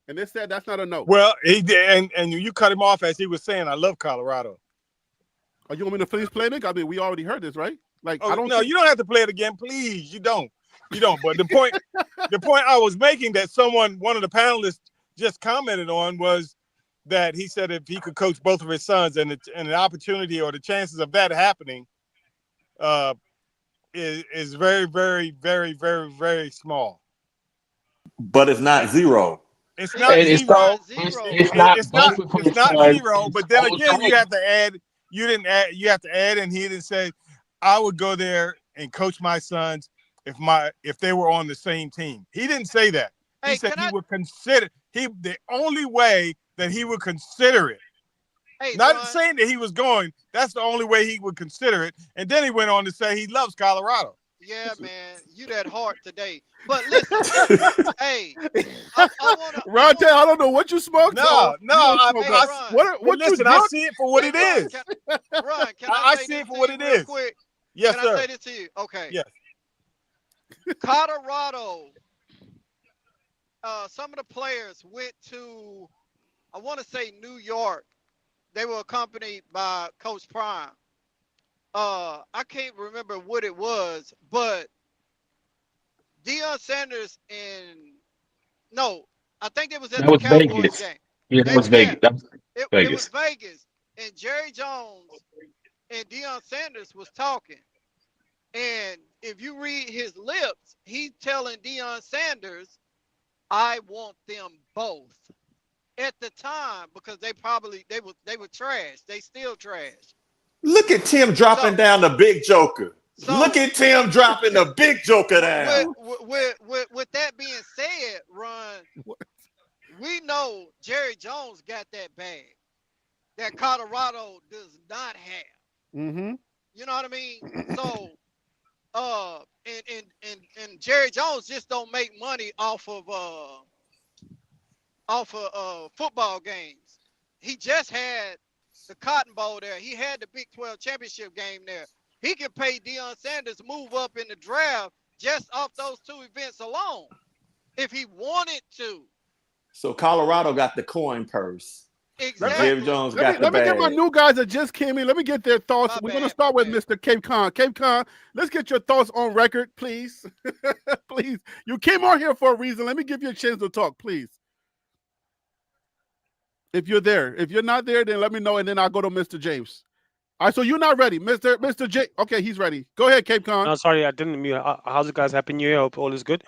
And they said that's not a no. Well, he did, and you cut him off as he was saying, "I love Colorado." Are you want me to finish playing it? I mean, we already heard this, right? Like, Oh, I don't no, you don't have to play it again, please. You don't. But the point I was making that one of the panelists just commented on was that he said if he could coach both of his sons, and the opportunity or the chances of that happening, is very, very, very, very, very small. But it's not zero. It's not And zero. it's not It's not both of his sons, zero. it's But then all again, three. you have to add. You didn't add. You have to add, and he didn't say, "I would go there and coach my sons if they were on the same team." He didn't say that. He Hey, said can he I? would consider. The only way that he would consider it. Hey, Not Ron, saying that he was going. That's the only way he would consider it. And then he went on to say he loves Colorado. yeah, man, you that hard today. But listen, hey, I wanna. Ron, I don't know what you smoked. No. Hey, Ron. What you Listen, I drunk? see it for what it Ron, is. Ron, can I say see this it for to what you it real is. quick? Yes, Can sir. I say this to you? Okay. Yes. Colorado. Some of the players went to, I want to say New York. They were accompanied by Coach Prime. I can't remember what it was, but Deion Sanders I think it was at That the was Cowboys Vegas. game. Yeah, that was Vegas. That was It was Vegas. Vegas, and Jerry Jones and Deion Sanders was talking. And if you read his lips, he's telling Deion Sanders, "I want them both." At the time, because they were trash. They still trash. Look at Tim dropping So down the big joker. Look so at Tim dropping the big joker down. with that being said, Ron, we know Jerry Jones got that bag that Colorado does not have. Mm-hmm. You know what I mean? So and Jerry Jones just don't make money off of football games. He just had the Cotton Bowl there. He had the Big 12 championship game there. He can pay Deion Sanders to move up in the draft just off those two events alone, if he wanted to. So Colorado got the coin purse. Exactly. Jerry Jones got the Let me get my bag. new guys that just came in. Let me get their thoughts. My We're going to bad, start my with bad. Mr. Cape Con. Cape Con, let's get your thoughts on record, please. Please. You came on here for a reason. Let me give you a chance to talk, please. If you're there. If you're not there, then let me know, and then I'll go to Mr. James. All right, so you're not ready, Mr. J. Okay, he's ready. Go ahead, Cape Con. No, sorry, I didn't mute. How's it, guys? Happy New Year. Hope all is good.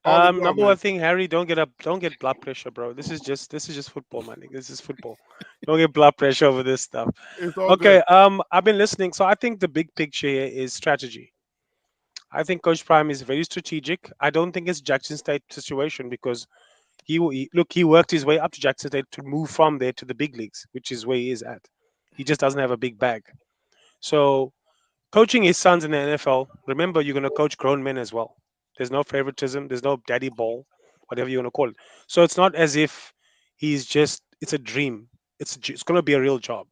All is well, Number man. one thing, Harry, don't get blood pressure, bro. This is just football, man. This is football. Don't get blood pressure over this stuff. It's all Okay. good. I've been listening. So I think the big picture here is strategy. I think Coach Prime is very strategic. I don't think it's Jackson State situation because he worked his way up to Jackson State to move from there to the big leagues, which is where he is at. He just doesn't have a big bag. So coaching his sons in the NFL, remember you're going to coach grown men as well. There's no favoritism. There's no daddy ball, whatever you want to call it. So it's not as if it's a dream. It's going to be a real job.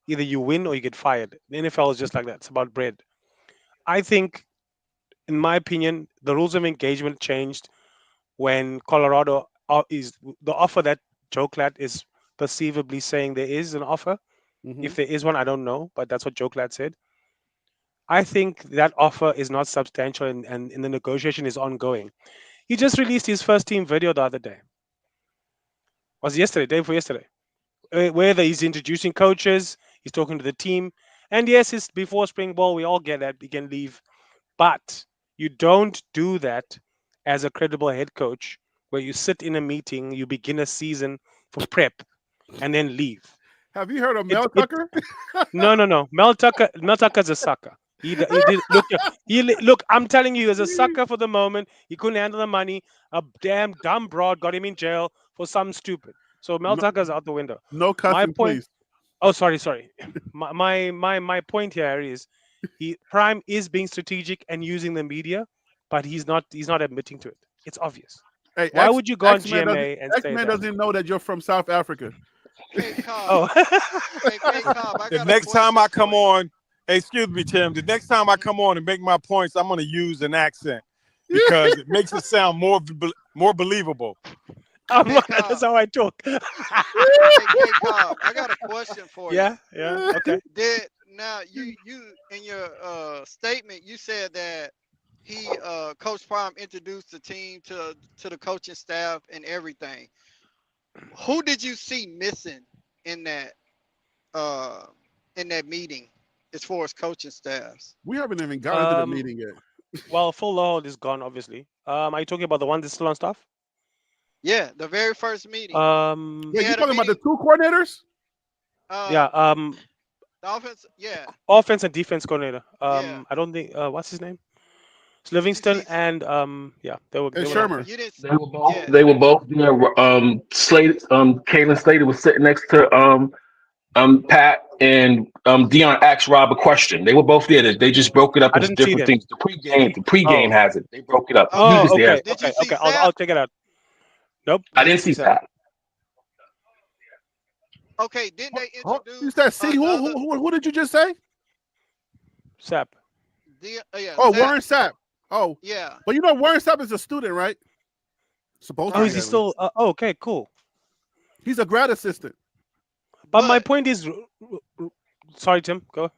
Either you win or you get fired. The NFL is just like that. It's about bread. I think, in my opinion, the rules of engagement changed when Colorado is the offer that Joe Klatt is perceivably saying there is an offer. Mhm. If there is one, I don't know, but that's what Joe Klatt said. I think that offer is not substantial and the negotiation is ongoing. He just released his first team video the other day. Was yesterday, day before yesterday. Where he's introducing coaches, he's talking to the team. And yes, it's before spring ball. We all get that. He can leave. But you don't do that as a credible head coach where you sit in a meeting, you begin a season for prep, and then leave. Have you heard of It, Mel it Tucker? no. Mel Tucker's a sucker. He did look. Look. I'm telling you, he's a sucker for the moment. He couldn't handle the money. A damn dumb broad got him in jail for something stupid. So Mel No, Tucker's out the window. no My cussing, point. please. Oh, sorry. My point here is, Prime is being strategic and using the media, but he's not admitting to it. It's obvious. Hey, Why would you go on X Man doesn't GMA and X say Man that? doesn't know that you're from South Africa. Hey, Cobb. Oh, Hey, Cobb, I The got a next time question I for come you. on, hey, excuse me, Tim. The next time I come on and make my points, I'm going to use an accent because it makes it sound more believable. I'm Hey, not. That's Cobb. how I talk. Hey, Cobb, I got a question for you. Yeah. Okay. Now you in your statement you said that Coach Prime introduced the team to the coaching staff and everything. Who did you see missing in that uh meeting as far as coaching staffs? We haven't even gotten to the Um. meeting yet. Well, Full Lord is gone, obviously. Are you talking about the one that's still on staff? Yeah, the very first meeting. He Wait, you had a talking about the meeting. two coordinators? Yeah. The offense. Yeah, Offense and defense coordinator. yeah. I don't think. What's his name? It's Did you Livingston see? and yeah, they were And not Yeah, there. Shermer. you didn't. They were both. Yeah. They were both there. Slade. Kalen Slater was sitting next to Pat, and Dion asked Rob a question. They were both there. They just broke it up I into didn't see different them. things. The pregame Oh. has it. They broke it up. He was Okay. just Oh, there. okay, Did you see I'll Sap? check it out. Nope, I didn't didn't see see Sap. Pat. Okay. Didn't they You introduce said see another? who did you just say? Sap. Yeah, Oh, Sap. Warren Sapp. Oh, Yeah. but you know Warren Sapp is a student, right? Supposed to Oh, be is he Right. at least. still? Oh, okay, cool. He's a grad assistant. But my But point is, sorry, Tim. Go.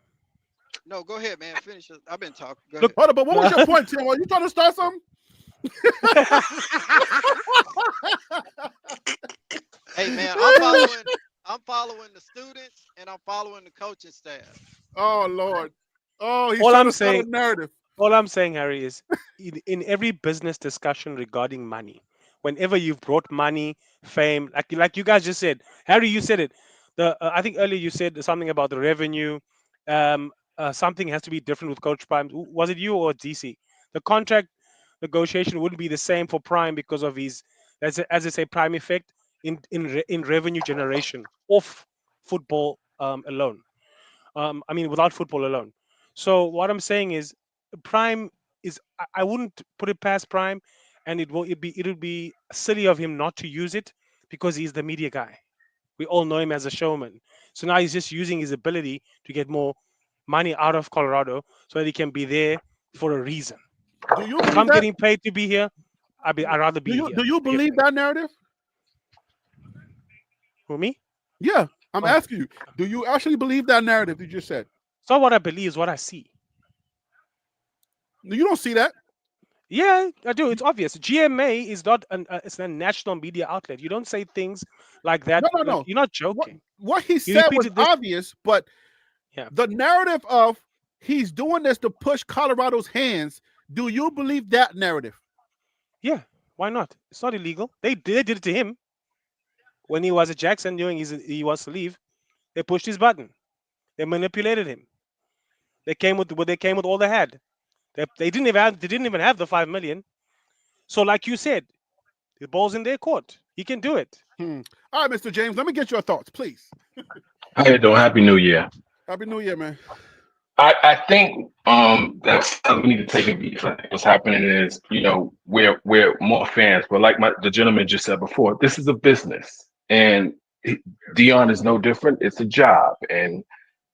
no, go ahead, man. Finish it. I've been talking. Go Look. ahead. Hold on, but what was your point, Tim? Are you trying to start something? Hey, man. I'm following the students and I'm following the coaching staff. Oh Lord. Oh, he's all trying I'm to start a saying, narrative. all I'm saying, Harry, is in every business discussion regarding money, whenever you've brought money, fame, like you guys just said, Harry, you said it. I think earlier you said something about the revenue. Something has to be different with Coach Prime. Was it you or DC? The contract negotiation wouldn't be the same for Prime because of his, as I say, Prime effect in revenue generation off football alone. I mean, without football alone. So what I'm saying is, Prime is. I wouldn't put it past Prime, and it'll be silly of him not to use it because he's the media guy. We all know him as a showman. So now he's just using his ability to get more money out of Colorado so that he can be there for a reason. Do you If believe I'm that? getting paid to be here, I'd rather Do be you here. do you believe Period. that narrative? Who, me? Yeah, I'm Oh, asking you. Do you actually believe that narrative you just said? it's not what I believe, it's what I see. You don't see that. Yeah, I do. It's obvious. GMA is not it's a national media outlet. You don't say things like that. No, no, Like, no. you're not What joking. what he You said was repeated this. obvious, but Yeah. the narrative of he's doing this to push Colorado's hands. Do you believe that narrative? Yeah. Why not? It's not illegal. They did it to him when he was at Jackson, knowing he wants to leave. They pushed his button. They manipulated him. They came with what they came with all they had. They didn't even have the 5 million. So, like you said, the ball's in their court. He can do it. All right, Mr. James, let me get your thoughts, please. How you doing? Happy New Year. Happy New Year, man. I think that's something we need to take a beat. I think what's happening is, we're more fans, but like the gentleman just said before, this is a business, and Dion is no different. It's a job, and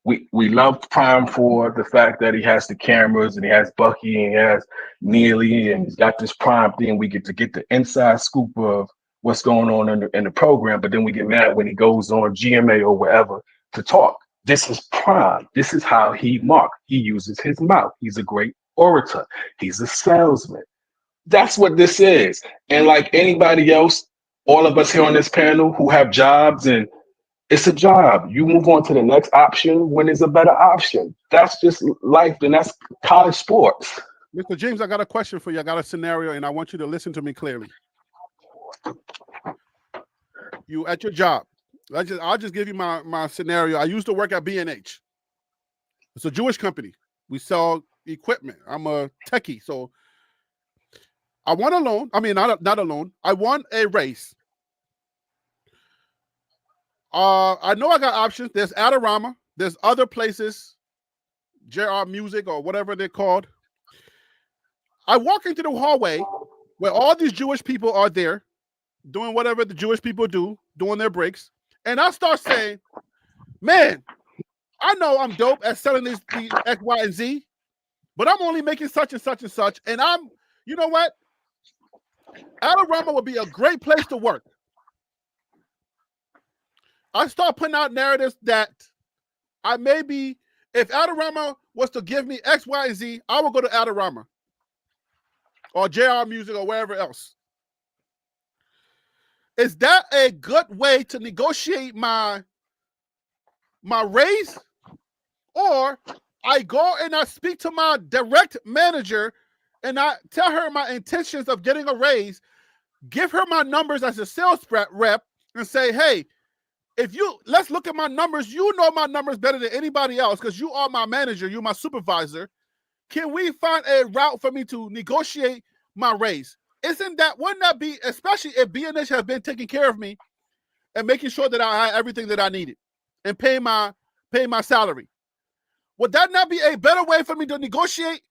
we love Prime for the fact that he has the cameras and he has Bucky and he has Neely and he's got this Prime thing. We get to get the inside scoop of what's going on in the program, but then we get mad when he goes on GMA or wherever to talk. This is Prime. This is how he marks. He uses his mouth. He's a great orator. He's a salesman. That's what this is. And like anybody else, all of us here on this panel who have jobs, and it's a job. You move on to the next option when there's a better option. That's just life, and that's college sports. Mr. James, I got a question for you. I got a scenario, and I want you to listen to me clearly. You at your job. I'll just give you my scenario. I used to work at B&H. It's a Jewish company. We sell equipment. I'm a techie, so I won a loan. I mean, not a loan. I won a race. I know I got options. There's Adorama. There's other places, JR Music or whatever they're called. I walk into the hallway where all these Jewish people are there doing whatever the Jewish people do, doing their breaks. And I start saying, man, I know I'm dope at selling the X, Y, and Z, but I'm only making such and such and such. And you know what? Adorama would be a great place to work. I start putting out narratives that if Adorama was to give me X, Y, and Z, I would go to Adorama or JR Music or wherever else. Is that a good way to negotiate my raise? Or I go and I speak to my direct manager and I tell her my intentions of getting a raise, give her my numbers as a sales rep and say, hey, let's look at my numbers. You know my numbers better than anybody else because you are my manager, you're my supervisor. Can we find a route for me to negotiate my raise? Wouldn't that be, especially if B&H has been taking care of me and making sure that I had everything that I needed and pay my salary? Would that not be a better way for me to negotiate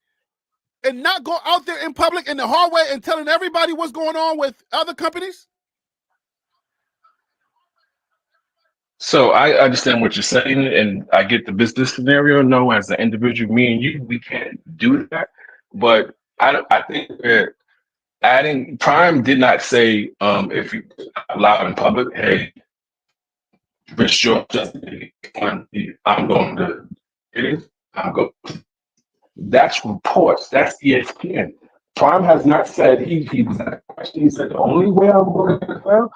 and not go out there in public in the hallway and telling everybody what's going on with other companies? So I understand what you're saying, and I get the business scenario. No, as an individual, me and you, we can't do that. But I think that adding Prime did not say if you allow in public, hey, Rich George, I'm going to it is. I'm going. That's reports. That's ESPN. Prime has not said he was at a question. He said the only way I'm going to NFL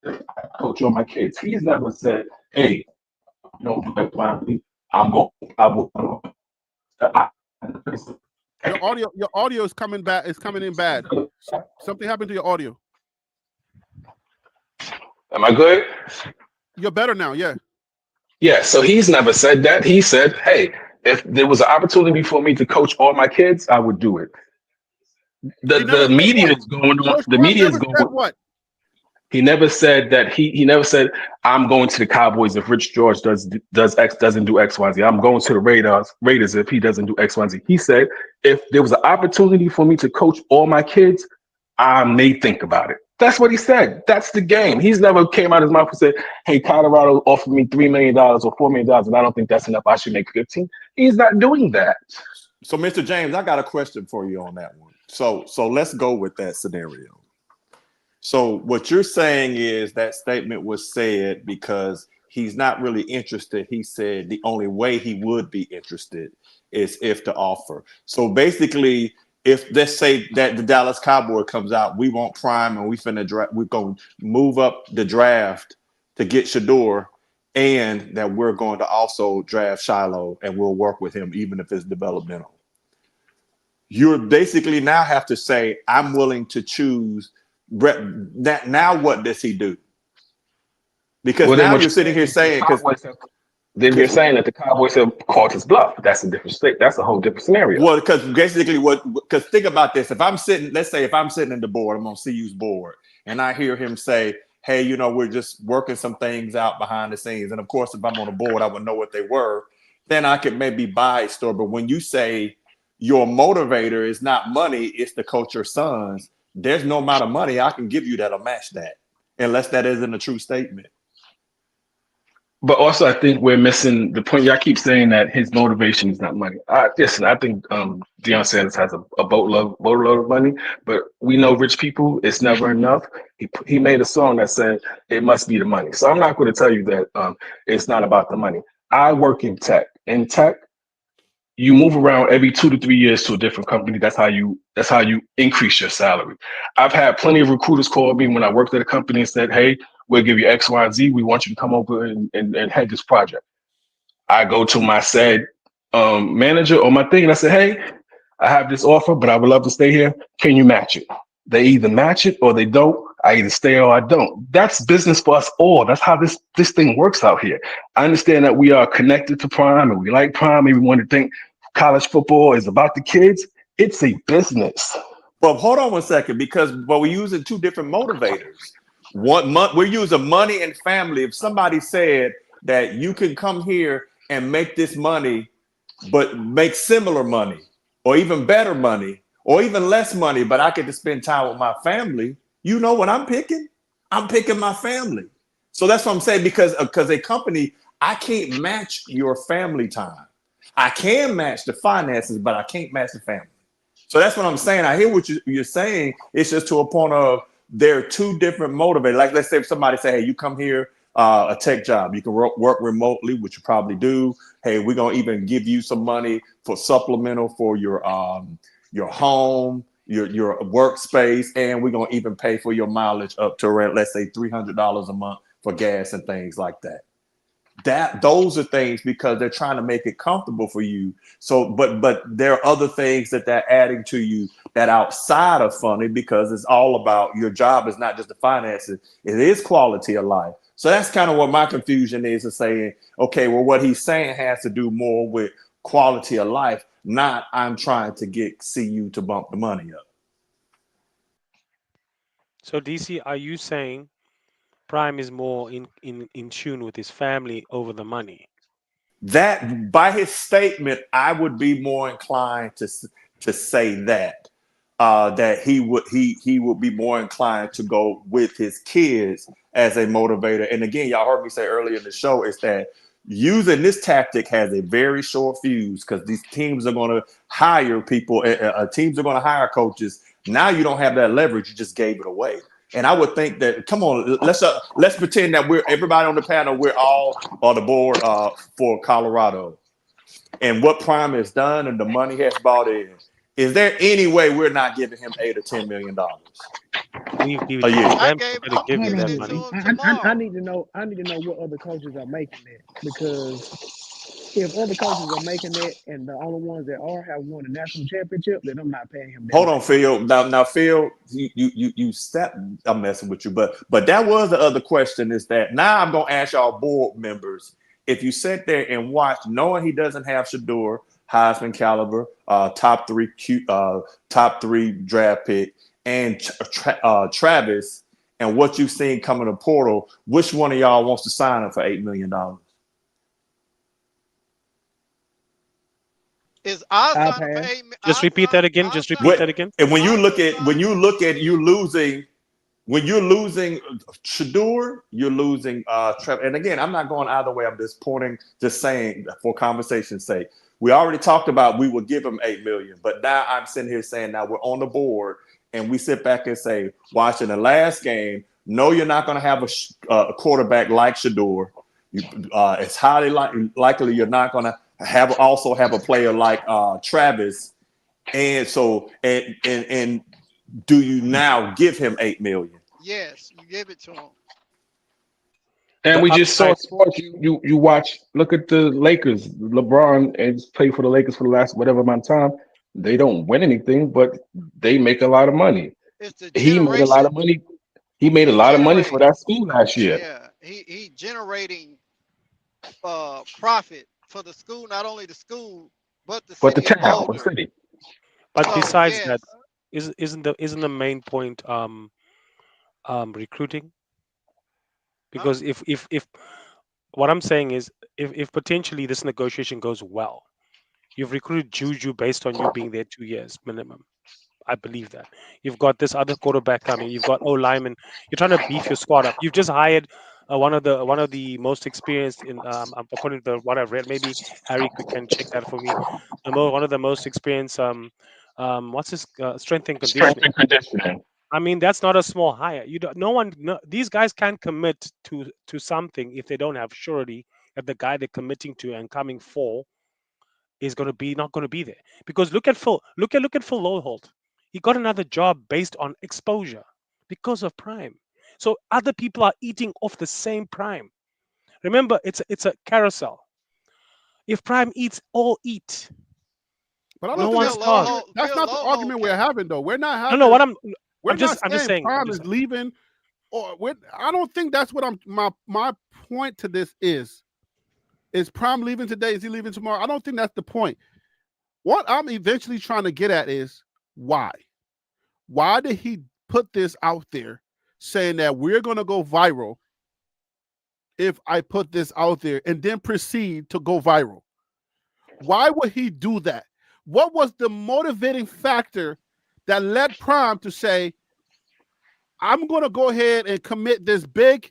is I coach all my kids. He's never said, hey, don't do that blindly. I'm going. I will. Your audio is coming back. It's coming in bad. Something happened to your audio. Am I good? You're better now. Yeah. Yeah. So he's never said that. He said, hey, if there was an opportunity for me to coach all my kids, I would do it. The media is going on. The media is going. What? He never said that. He never said I'm going to the Cowboys if Rich George doesn't do X, Y, Z. I'm going to the Raiders if he doesn't do X, Y, Z. He said if there was an opportunity for me to coach all my kids, I may think about it. That's what he said. That's the game. He's never came out of his mouth and said, hey, Colorado offered me $3 million or $4 million, and I don't think that's enough. I should make 15. He's not doing that. So, Mr. James, I got a question for you on that one. So let's go with that scenario. So what you're saying is that statement was said because he's not really interested. He said the only way he would be interested is if the offer. So basically, if let's say that the Dallas Cowboy comes out, we want Prime and we're going to move up the draft to get Shador, and that we're going to also draft Shiloh and we'll work with him even if it's developmental. You basically now have to say, I'm willing to choose that. Now what does he do? Because now you're sitting here saying, then you're saying that the Cowboys have called his bluff. That's a different state. That's a whole different scenario. Well, because basically because think about this. Let's say if I'm sitting in the board, I'm on CU's board, and I hear him say, hey, we're just working some things out behind the scenes. And of course, if I'm on the board, I would know what they were. Then I could maybe buy a store. But when you say your motivator is not money, it's to coach your sons, there's no amount of money I can give you that'll match that, unless that isn't a true statement. But also, I think we're missing the point. Y'all keep saying that his motivation is not money. Listen, I think Deion Sanders has a boatload of money, but we know rich people, it's never enough. He made a song that said it must be the money. So I'm not going to tell you that it's not about the money. I work in tech. In tech, you move around every 2 to 3 years to a different company. That's how you increase your salary. I've had plenty of recruiters call me when I worked at a company and said, "Hey, we'll give you X, Y, and Z. We want you to come over and head this project." I go to my said manager or my thing and I say, "Hey, I have this offer, but I would love to stay here. Can you match it?" They either match it or they don't. I either stay or I don't. That's business for us all. That's how this thing works out here. I understand that we are connected to Prime and we like Prime and we want to think college football is about the kids. It's a business. But hold on one second, because we're using two different motivators. We're using money and family. If somebody said that you can come here and make this money, but make similar money, or even better money, or even less money, but I get to spend time with my family, you know what I'm picking? I'm picking my family. So that's what I'm saying, because a company, I can't match your family time. I can match the finances, but I can't match the family. So that's what I'm saying. I hear what you're saying. It's just to a point of there are two different motivators. Like, let's say if somebody say, "Hey, you come here, a tech job, you can work remotely," which you probably do. Hey, we're gonna even give you some money for supplemental for your home, your workspace, and we're gonna even pay for your mileage up to around, let's say, $300 a month for gas and things like that. Those are things because they're trying to make it comfortable for you. So but there are other things that they're adding to you that outside of funny, because it's all about your job is not just the finances, it is quality of life. So that's kind of what my confusion is saying, okay, well, what he's saying has to do more with quality of life, not I'm trying to see you to bump the money up. So DC, are you saying Prime is more in tune with his family over the money? That, by his statement, I would be more inclined to say that that he would be more inclined to go with his kids as a motivator. And again, y'all heard me say earlier in the show is that using this tactic has a very short fuse, because these teams are going to hire people. Teams are going to hire coaches. Now you don't have that leverage. You just gave it away. And I would think that, come on, let's pretend that we're everybody on the panel. We're all on the board for Colorado, and what Prime has done and the money has brought in. Is there any way we're not giving him $8 or $10 million We've a given year? you I them gave. to I'm give Hold you giving that on. it to money. him I tomorrow. need to know. I need to know what other coaches are making that, because if other coaches are making that and the only ones that are have won a national championship, then I'm not paying him that Hold on, much. Phil. Now, Phil, you step. I'm messing with you, but that was the other question. Is that now I'm gonna ask y'all board members, if you sit there and watch, knowing he doesn't have Shador, Heisman caliber, top three draft pick, and Travis, and what you've seen coming to portal, which one of y'all wants to sign him for $8 million? Is I I'll sign him for pass. 8? Just repeat that again. I Just repeat sign. that again. And when you I look will at sign him. you losing, when you're losing Shador, you're losing Trevor. And again, I'm not going either way. I'm just pointing, just saying for conversation's sake. We already talked about we would give him $8 million, but now I'm sitting here saying now we're on the board and we sit back and say, watching the last game, no, you're not going to have a quarterback like Shador. It's highly likely you're not going to have a player like Travis. And so, and do you now give him $8 million? Yes, you give it to him. And The we just saw upside. sports. You watch. Look at the Lakers. LeBron has played for the Lakers for the last whatever amount of time. They don't win anything, but they make a lot of money. It's the He made a lot of generation. money. He made a He lot of money for generating. that school last year. Yeah, he generating profit for the school, not only the school, but the But the city of town, the Boulder. city. But So besides that, yes, isn't the main point recruiting? huh? Because if what I'm saying is, if potentially this negotiation goes well, you've recruited Juju based on you being there 2 years minimum. I believe that. You've got this other quarterback coming. You've got O lineman. You're trying to beef your squad up. You've just hired one of the most experienced in according to what I've read. Maybe Harry can check that for me. One of the most experienced what's his strength and Strength conditioning. and conditioning. I mean, that's not a small hire. You don't. No one. No, these guys can't commit to something if they don't have surety that the guy they're committing to and coming for is going to be not going to be there. Because look at Phil Lowholt. He got another job based on exposure because of Prime. So other people are eating off the same Prime. Remember, it's a carousel. If Prime eats, all eat. But I No don't one think starves. that's Phil not the Loho argument we're having, though. We're not No, having. I'm just saying saying. Prime is leaving, I don't think that's what my point to this is. Is Prime leaving today? Is he leaving tomorrow? I don't think that's the point. What I'm eventually trying to get at is why? Why did he put this out there saying that we're going to go viral if I put this out there and then proceed to go viral? Why would he do that? What was the motivating factor that led Prime to say, I'm going to go ahead and commit this big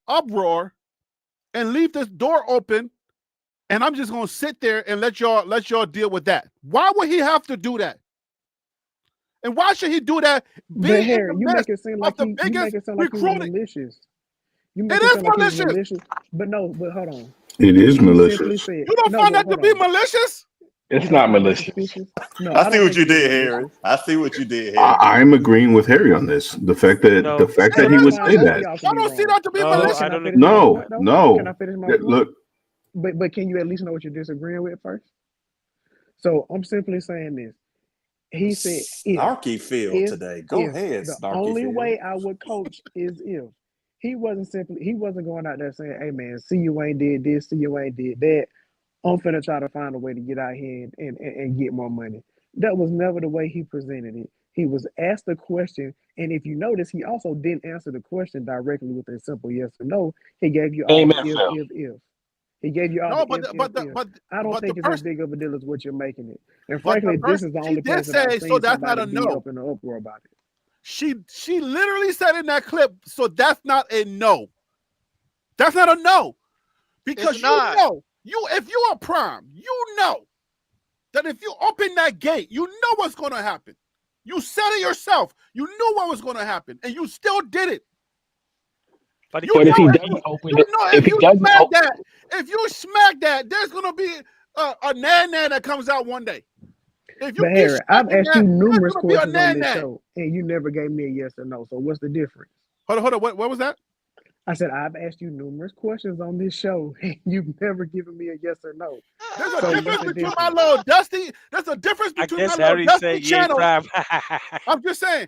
uproar and leave this door open, and I'm just going to sit there and let y'all deal with that? Why would he have to do that? And why should he do that? But Harry, you make it seem like the you biggest make it sound like he's recruiting. malicious. You make It it is sound like he's malicious. malicious. But hold on. It is You simply malicious. said You don't no. find But that to hold be on. malicious? It's You don't not find that malicious. suspicious? No, I see don't what think you it is did, malicious. Harry. I see what you did, Harry. I'm agreeing with Harry on this. The fact that No, he would Fine, say both of that. y'all I can be don't see wrong. that to be no, malicious. I Can I don't finish agree my with No, point that. though? no. Can I finish my point? Look, But can you at least know what you're disagreeing with first? So I'm simply saying this. He said Snarky Phil today. Go ahead, the Snarky only Phil. way I would coach is if he wasn't going out there saying, hey man, see you ain't did this, see you ain't did that. I'm finna try to find a way to get out here and get more money. That was never the way he presented it. He was asked a question, and if you notice, he also didn't answer the question directly with a simple yes or no. He gave you all the Amen, Phil. if. He gave you all No, the if. I don't but the think it's as person, big of a deal as what you're making it. And but the frankly, this person, is the she only did place that I've say, so seen that's not somebody a be no. up in an uproar about it. She literally said in that clip, so that's not a no. That's not a no. Because It's not. if you are Prime, you know that if you open that gate, you know what's going to happen. You said it yourself. You knew what was going to happen, and you still did it. But You But if know he if doesn't open you it, know if he doesn't if you smack that, there's going to be a nan that comes out one day. If you But keep Harry, I've smacking asked you that, there's numerous going to be a questions on this nan. show, and you never gave me a yes or no. So what's the difference? Hold on. What was that? I said I've asked you numerous questions on this show, and you've never given me a yes or no. There's a So difference what's the between my difference? little Dusty. There's a difference I between my guess little Harry Dusty said, "Yay, channel. Prime." I'm just saying,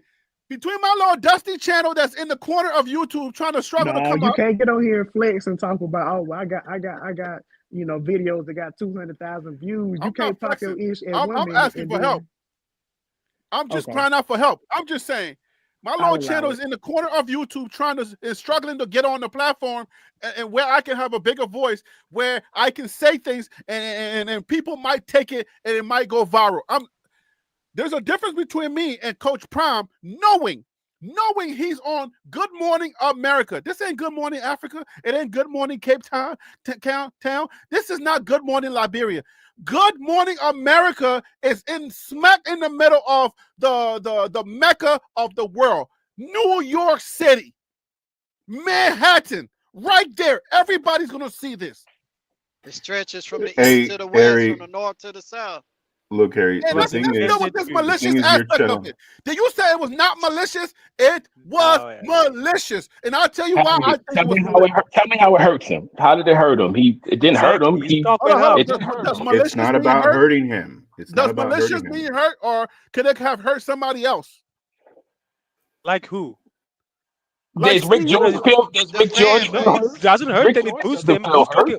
between my little Dusty channel that's in the corner of YouTube trying to struggle to No, come you up. can't get on here and flex and talk about, oh, I got videos that got 200,000 views. You I'm not can't pop your flexing. ish at I'm 1 minute asking and for help. then I'm just okay. crying out for help. I'm just saying, my I'll little allow channel it. is in the corner of YouTube is struggling to get on the platform and where I can have a bigger voice, where I can say things and people might take it and it might go viral. There's a difference between me and Coach Prime knowing he's on Good Morning America. This ain't Good Morning Africa. It ain't Good Morning Cape Town. This is not Good Morning Liberia. Good Morning America is smack in the middle of the mecca of the world. New York City, Manhattan, right there. Everybody's gonna see this. It stretches from the hey, east to the west, Harry, from the north to the south. look, Harry. And The let's thing deal is, with this the malicious thing is, your aspect of channel. it. Did you say it was not malicious? It was Oh, yeah. malicious. And I'll tell you why I Harry, think it was tell malicious. me how it hurts him. How did it hurt him? It didn't hurt him. Exactly. Stop Hold it on. up. It didn't hurt Does him. It's malicious not mean about hurt? hurting him. It's not Does about malicious hurting mean him. hurt, or could it have hurt somebody else? Like who? Like Does Rick see George you. feel? Does The Rick George fan No, feel it hurt? base. doesn't hurt. Rick Then it George boosts doesn't him. feel hurt.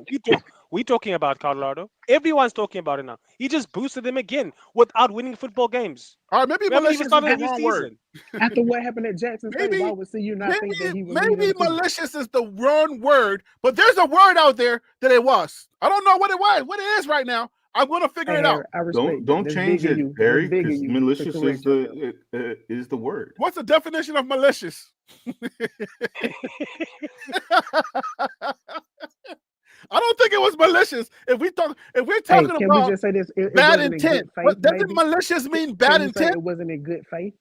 We talking about Colorado. Everyone's talking about it now. He just boosted them again without winning football games. All right, maybe We haven't even malicious is started the a new wrong word. season. After what happened at Jackson State, why Maybe, would CU not think that he would lead maybe him to? malicious is the wrong word, but there's a word out there that it was. I don't know what it was, what it is right now. I'm gonna figure Hey it out. Harry, I respect that. Don't That's change big of it, you. That's Harry, big of because you to malicious correct yourself. is the word. What's the definition of malicious? I don't think it was malicious. If we're Hey, talking can we about just say this? It bad wasn't in intent, good faith, what doesn't maybe? malicious mean? Can Bad we say intent? it wasn't in good faith?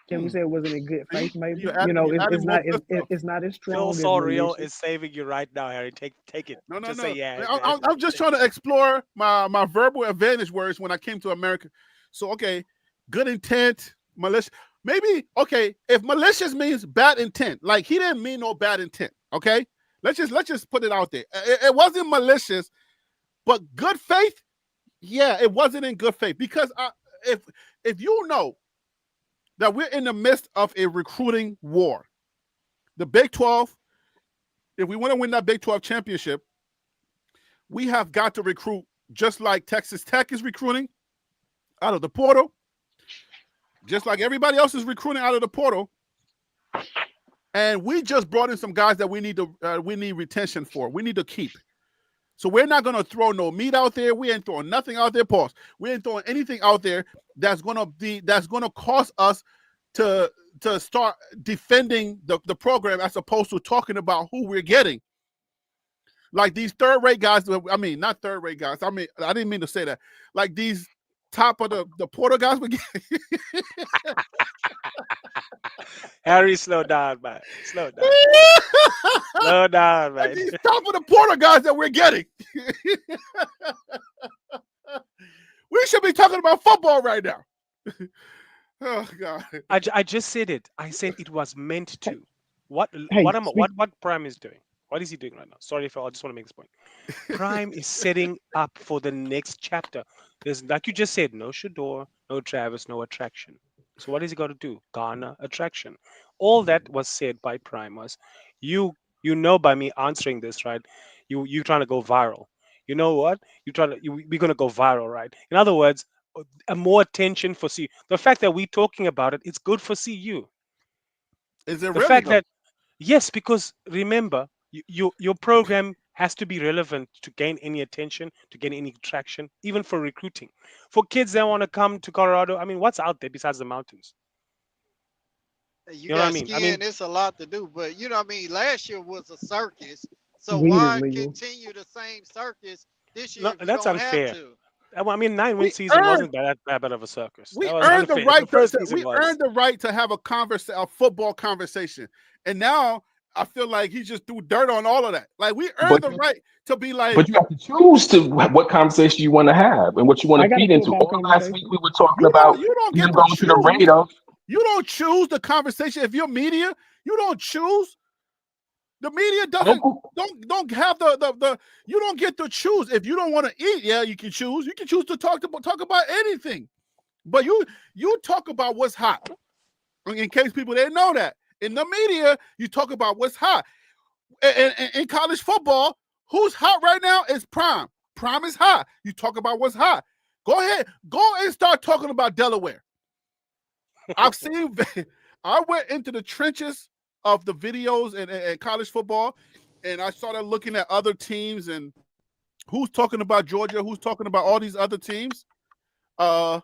Can we say it wasn't in good faith? Maybe You add, you know you it's, added it's more not good stuff. it's not as Phil strong as Real malicious. is saving you right now, Harry. Take it. No, no, Just no. say yeah. I'm just trying to explore my verbal advantage words when I came to America. So okay, good intent, malicious. Maybe okay, if malicious means bad intent, like he didn't mean no bad intent. Okay, let's just put it out there. It wasn't malicious, but good faith. Yeah, it wasn't in good faith because if you know that we're in the midst of a recruiting war, the Big 12. If we want to win that Big 12 championship, we have got to recruit just like Texas Tech is recruiting out of the portal, just like everybody else is recruiting out of the portal. And we just brought in some guys that we need retention for. We need to keep. So we're not going to throw no meat out there. We ain't throwing nothing out there. Pause. We ain't throwing anything out there that's going to cause us to start defending the program as opposed to talking about who we're getting. Like these third-rate guys, I mean, not third-rate guys. I mean, I didn't mean to say that. Like these top of the portal guys we get. Harry, slow down, man. Slow down. Slow down, man. Like these top of the portal guys that we're getting. We should be talking about football right now. Oh God! I just said it. I said it was meant to. What Hey, what Prime is doing? What is he doing right now? Sorry if I just want to make this point. Prime is setting up for the next chapter. There's, like you just said, no Shador, no Travis, no attraction. So what is he got to do? Garner attraction. All that was said by Prime was, you know by me answering this, right? You trying to go viral. You know what? We're gonna go viral, right? In other words, more attention for CU. The fact that we're talking about it, it's good for CU. Is it The really fact though? that yes, because remember, your program has to be relevant to gain any attention, to gain any traction, even for recruiting. For kids that want to come to Colorado, I mean, what's out there besides the mountains? You You know what I got mean? skiing, it's a lot to do, but you know what I mean? Last year was a circus. So weed is why legal. continue the same circus this year No, if you that's don't have unfair. to? I mean, 9-win We season earned wasn't that bad of a circus. we That was earned the unfair. The right first to season we was. earned the right to have a football conversation, and now I feel like he just threw dirt on all of that. Like we earned the right to be like, But you have to choose to what conversation you want to have and what you want I to got a feed into. football All last week conversation. we were talking you about don't him get to going to the choose. Raiders. You don't choose the conversation. If you're media, you don't choose. The media doesn't don't have the you don't get to choose. If you don't want to eat, yeah, you can choose. You can choose to talk about anything. But you talk about what's hot. In case people didn't know that. In the media, you talk about what's hot. In college football, who's hot right now is Prime. Prime is hot. You talk about what's hot. Go ahead. Go and start talking about Delaware. I've seen I went into the trenches of the videos and college football, and I started looking at other teams and who's talking about Georgia, who's talking about all these other teams. Some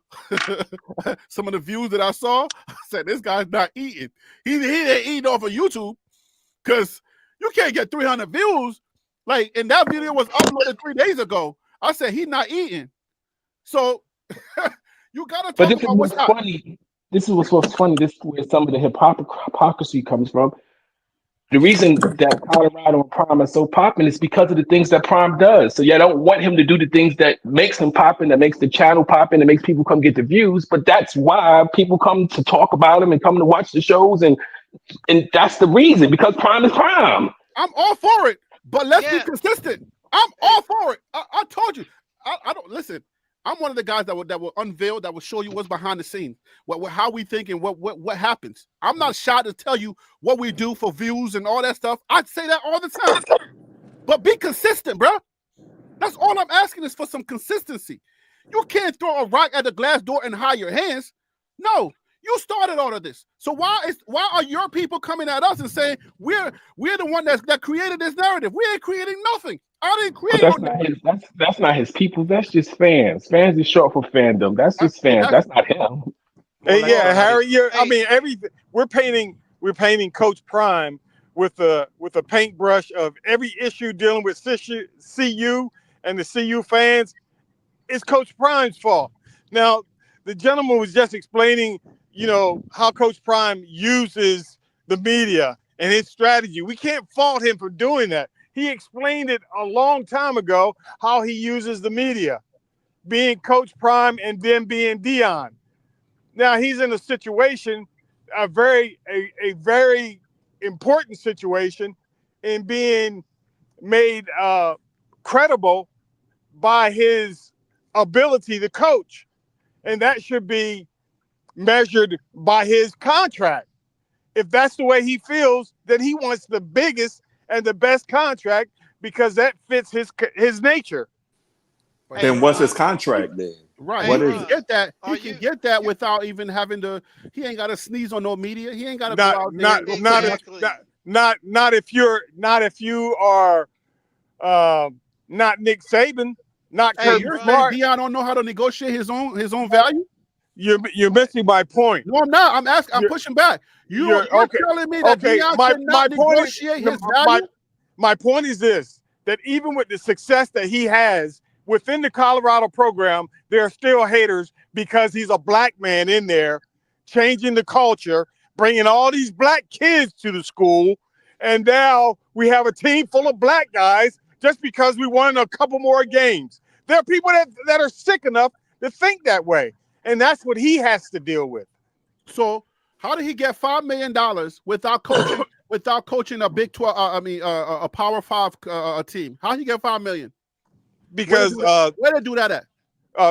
of the views that I saw, I said, this guy's not eating. He ain't eating off of YouTube because you can't get 300 views. Like, and that video was uploaded 3 days ago. I said, he's not eating. So you got to But talk this is about what's what's hot. funny. This is what's funny. This is where some of the hypocrisy comes from. The reason that Colorado and Prime are so popping is because of the things that Prime does. So yeah, I don't want him to do the things that makes him popping, that makes the channel popping, that makes people come get the views. But that's why people come to talk about him and come to watch the shows, and that's the reason, because Prime is Prime. I'm all for it, but let's be Yeah. consistent. I'm all for it. I told you. I don't listen. I'm one of the guys that will unveil, that will show you what's behind the scenes, how we think and what happens. I'm not shy to tell you what we do for views and all that stuff. I say that all the time. But be consistent, bro. That's all I'm asking is for some consistency. You can't throw a rock at the glass door and hide your hands. No, you started all of this. So why are your people coming at us and saying we're the one that created this narrative? We ain't creating nothing. I didn't create But no narrative. that's not his people. That's just fans. Fans is short for fandom. That's just fans. That's not him. More like Yeah, fanatic. Harry, I Hey, mean, everything we're painting Coach Prime with a paintbrush of every issue dealing with CU and the CU fans. It's Coach Prime's fault. Now, the gentleman was just explaining how Coach Prime uses the media and his strategy. We can't fault him for doing that. He explained it a long time ago how he uses the media, being Coach Prime and then being Dion. Now he's in a situation, a very important situation, in being made credible by his ability to coach, and that should be measured by his contract. If that's the way he feels, then he wants the biggest and the best contract because that fits his nature. Hey, Then what's his Ron. contract then? Right. Hey, What He is can Ron, it? get that. He are can you get that without even having to. He ain't got to sneeze on no media. He ain't got to go Not out there not and go put not if much. exactly? not if you are not Nick Saban, not So Hey, Kirby you're saying Smart. Ron. Dion don't know how to negotiate his own value? You're missing my point. No, I'm not. I'm asking. I'm You're pushing back. You're you're okay. telling me that Okay, Dion my cannot point is negotiate his my value? my point is this: that even with the success that he has within the Colorado program, there are still haters because he's a black man in there, changing the culture, bringing all these black kids to the school, and now we have a team full of black guys just because we won a couple more games. There are people that are sick enough to think that way, and that's what he has to deal with. So how did he get $5 million without coaching? Without coaching a Big 12, a Power 5 team? How did he get $5 million? Because Where to do that at?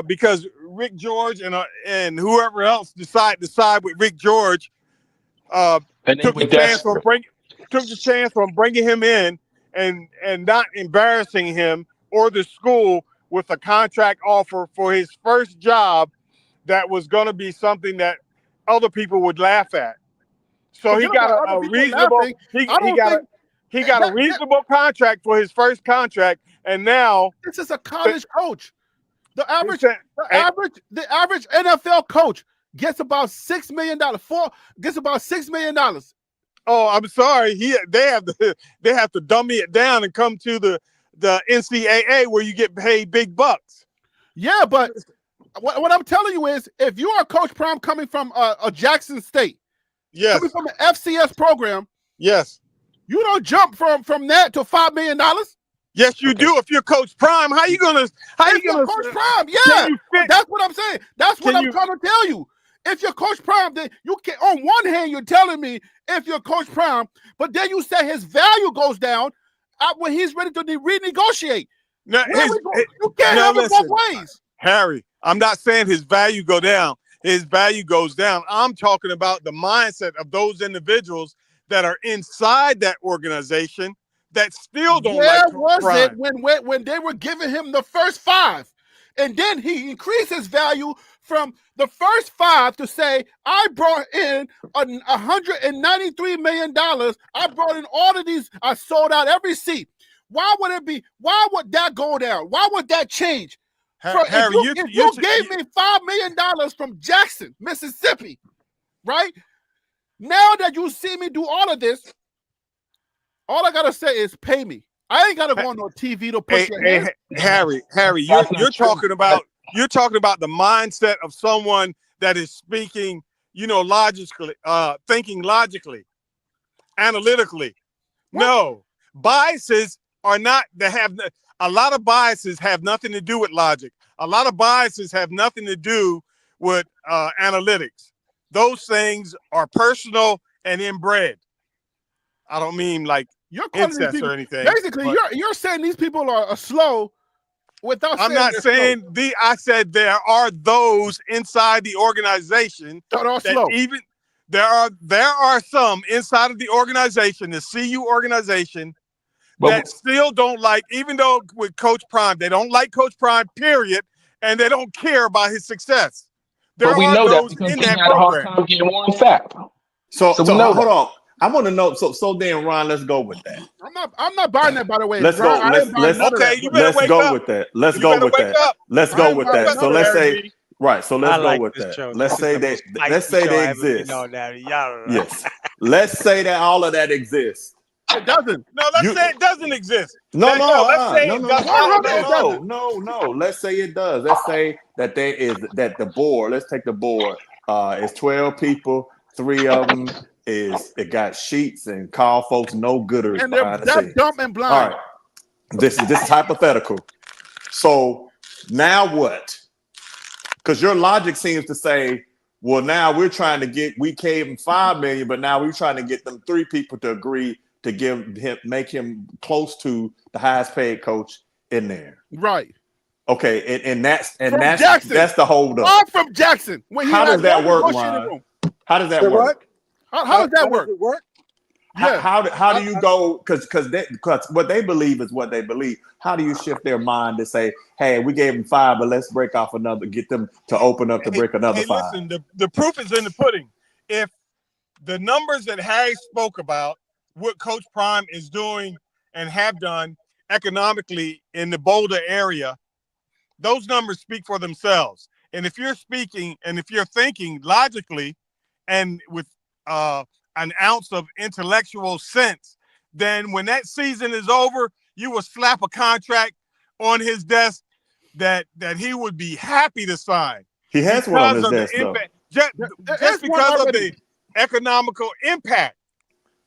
because Rick George and whoever else decide with Rick George And they took were the chance desperate. on bringing him in and not embarrassing him or the school with a contract offer for his first job that was going to be something that other people would laugh at. So he Forget got about other a people reasonable laughing. I don't think he got a that reasonable contract for his first contract, and now this is a college coach. The average NFL coach gets about $6 million. Gets about $6 million. Oh, I'm sorry. They have to dummy it down and come to the NCAA where you get paid big bucks. Yeah, but what I'm telling you is, if you are Coach Prime coming from a Jackson State, yes, coming from an FCS program, yes, you don't jump from that to $5 million. yes, you do. If you're Coach Prime, how you gonna Coach Prime? Yeah, that's what I'm saying. That's what I'm trying to tell you. If you're Coach Prime, then you can. On one hand, you're telling me if you're Coach Prime, but then you say his value goes down when he's ready to renegotiate. Now, you can't have it both ways. Harry, I'm not saying his value go down. His value goes down. I'm talking about the mindset of those individuals that are inside that organization that still don't like Coach Prime. When they were giving him the first 5, and then he increased his value from the first 5 to say, I brought in $193 million. I brought in all of these. I sold out every seat. Why would that go down? Why would that change? Harry, if you gave me $5 million from Jackson, Mississippi, right? Now that you see me do all of this, all I gotta say is pay me. I ain't gotta go on no TV to push your hand. Harry, you're talking about the mindset of someone that is speaking, logically, thinking logically, analytically. What? No, biases are not. A lot of biases have nothing to do with logic. A lot of biases have nothing to do with analytics. Those things are personal and inbred. I don't mean like incest or anything. Basically, you're saying these people are slow without saying. I'm not saying I said there are those inside the organization that are slow. Even there are some inside of the organization, the CU organization, that still don't like, even though with Coach Prime, they don't like Coach Prime, period, and they don't care about his success. But we know that because he had a hard time getting Warren Sapp. So hold on. I want to know. So then, Ron, let's go with that. I'm not buying that. By the way, let's go. Let's you better wake go up. with that. Let's go with that. Let's go with that. So let's say right. So let's go with that. Let's say that. Let's say they exist. Yes. Let's say that all of that exists. It doesn't. No, let's say it doesn't exist. No. No. Let's say it does. Let's say that there is that the board. Let's take the board It's 12 people. 3 of them it got sheets and call folks no gooders And they're behind the deaf, scenes. dumb, and blind. All right. This is hypothetical. So now what? Because your logic seems to say, well, now we gave him $5 million, but now we're trying to get them 3 people to agree to make him close to the highest paid coach in there. Right. Okay, and that's Jackson. That's the holdup. All from Jackson. When How does that work, Ron? Ron? How does that work? How does that work? Does it work? Yeah. How do you go? Because what they believe is what they believe. How do you shift their mind to say, hey, we gave them 5, but let's break off another, get them to open up to break another 5? Listen, the proof is in the pudding. If the numbers that Harry spoke about, what Coach Prime is doing and have done economically in the Boulder area, those numbers speak for themselves. And if you're speaking and if you're thinking logically and with an ounce of intellectual sense, then when that season is over, you will slap a contract on his desk that he would be happy to sign. He has one on his desk, though. Just because of the economical impact.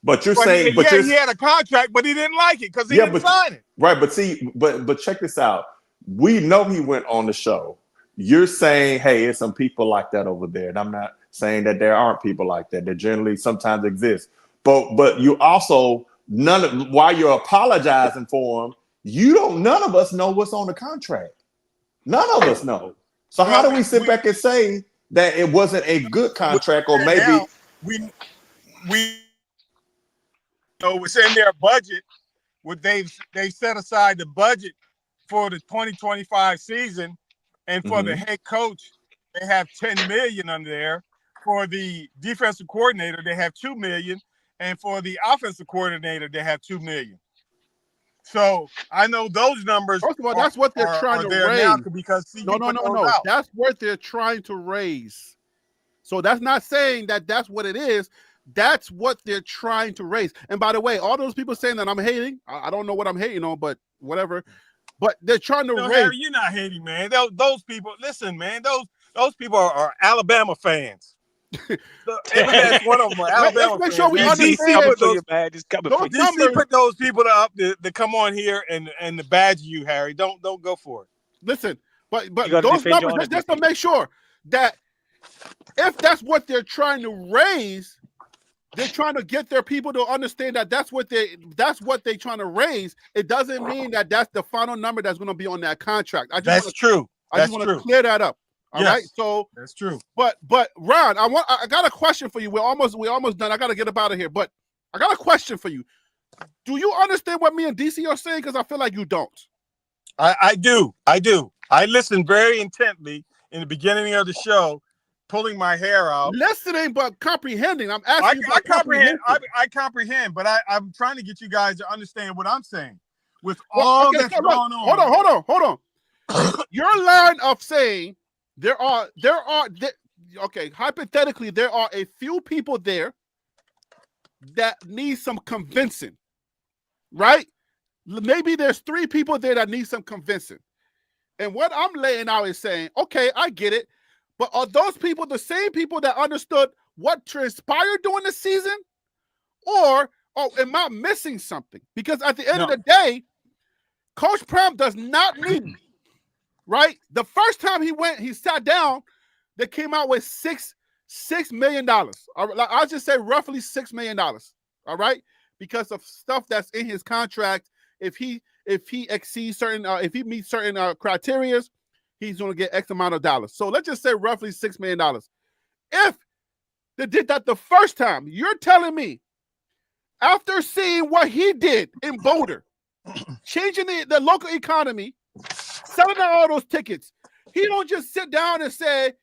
But you're saying, he had a contract, but he didn't like it because he didn't sign it. Right, but see, but check this out. We know he went on the show. You're saying, hey, there's some people like that over there, and I'm not saying that there aren't people like that. That generally sometimes exist. But you also while you're apologizing for him, none of us know what's on the contract. None of us know. So how do we sit back and say that it wasn't a good contract, or maybe now, we it's in their budget. What they set aside the budget for the 2025 season, and for the head coach, they have $10 million under there. For the defensive coordinator, they have $2 million, and for the offensive coordinator, they have $2 million. So I know those numbers. First of all, that's what they're trying to raise. Because no. That's what they're trying to raise. So that's not saying that that's what it is. That's what they're trying to raise. And by the way, all those people saying that I'm hating, I don't know what I'm hating on, but whatever. But they're trying to raise. Harry, you're not hating, man. Those people, listen, man. Those people are Alabama fans. Every last one of them are Alabama Let's make fans. sure we understand DC put those people up to come on here and to badge you, Harry. Don't go for it. Listen, but those numbers, just to make sure that if that's what they're trying to raise, they're trying to get their people to understand that that's what they're trying to raise. It doesn't mean that that's the final number that's going to be on that contract. I just want to clear that up. All right, so that's true. But Ron, I got a question for you. We're almost done. I got to get up out of here. But I got a question for you. Do you understand what me and DC are saying? Because I feel like you don't. I do. I listened very intently in the beginning of the show, pulling my hair out. Listening, but comprehending. I'm asking you. I comprehend, but I'm trying to get you guys to understand what I'm saying. With all that's going on. Hold on. Your line of saying okay, hypothetically, there are a few people there that need some convincing, right? Maybe there's 3 people there that need some convincing. And what I'm laying out is saying, okay, I get it. But are those people the same people that understood what transpired during the season? Or am I missing something? Because at the end of the day, Coach Prime does not need, right? The first time he sat down, they came out with $6 million. I'll just say roughly $6 million. All right, because of stuff that's in his contract. If he exceeds certain, if he meets certain criteria, he's going to get X amount of dollars. So let's just say roughly $6 million. If they did that the first time, you're telling me after seeing what he did in Boulder, changing the local economy, selling out all those tickets, he don't just sit down and say,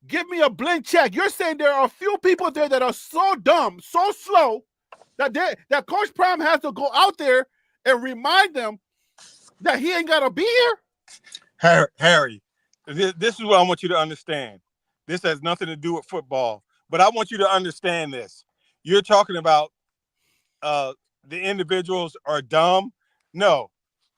give me a blank check. You're saying there are a few people there that are so dumb, so slow, that Coach Prime has to go out there and remind them that he ain't got to be here? Harry, this is what I want you to understand. This has nothing to do with football, but I want you to understand this. You're talking about the individuals are dumb. No,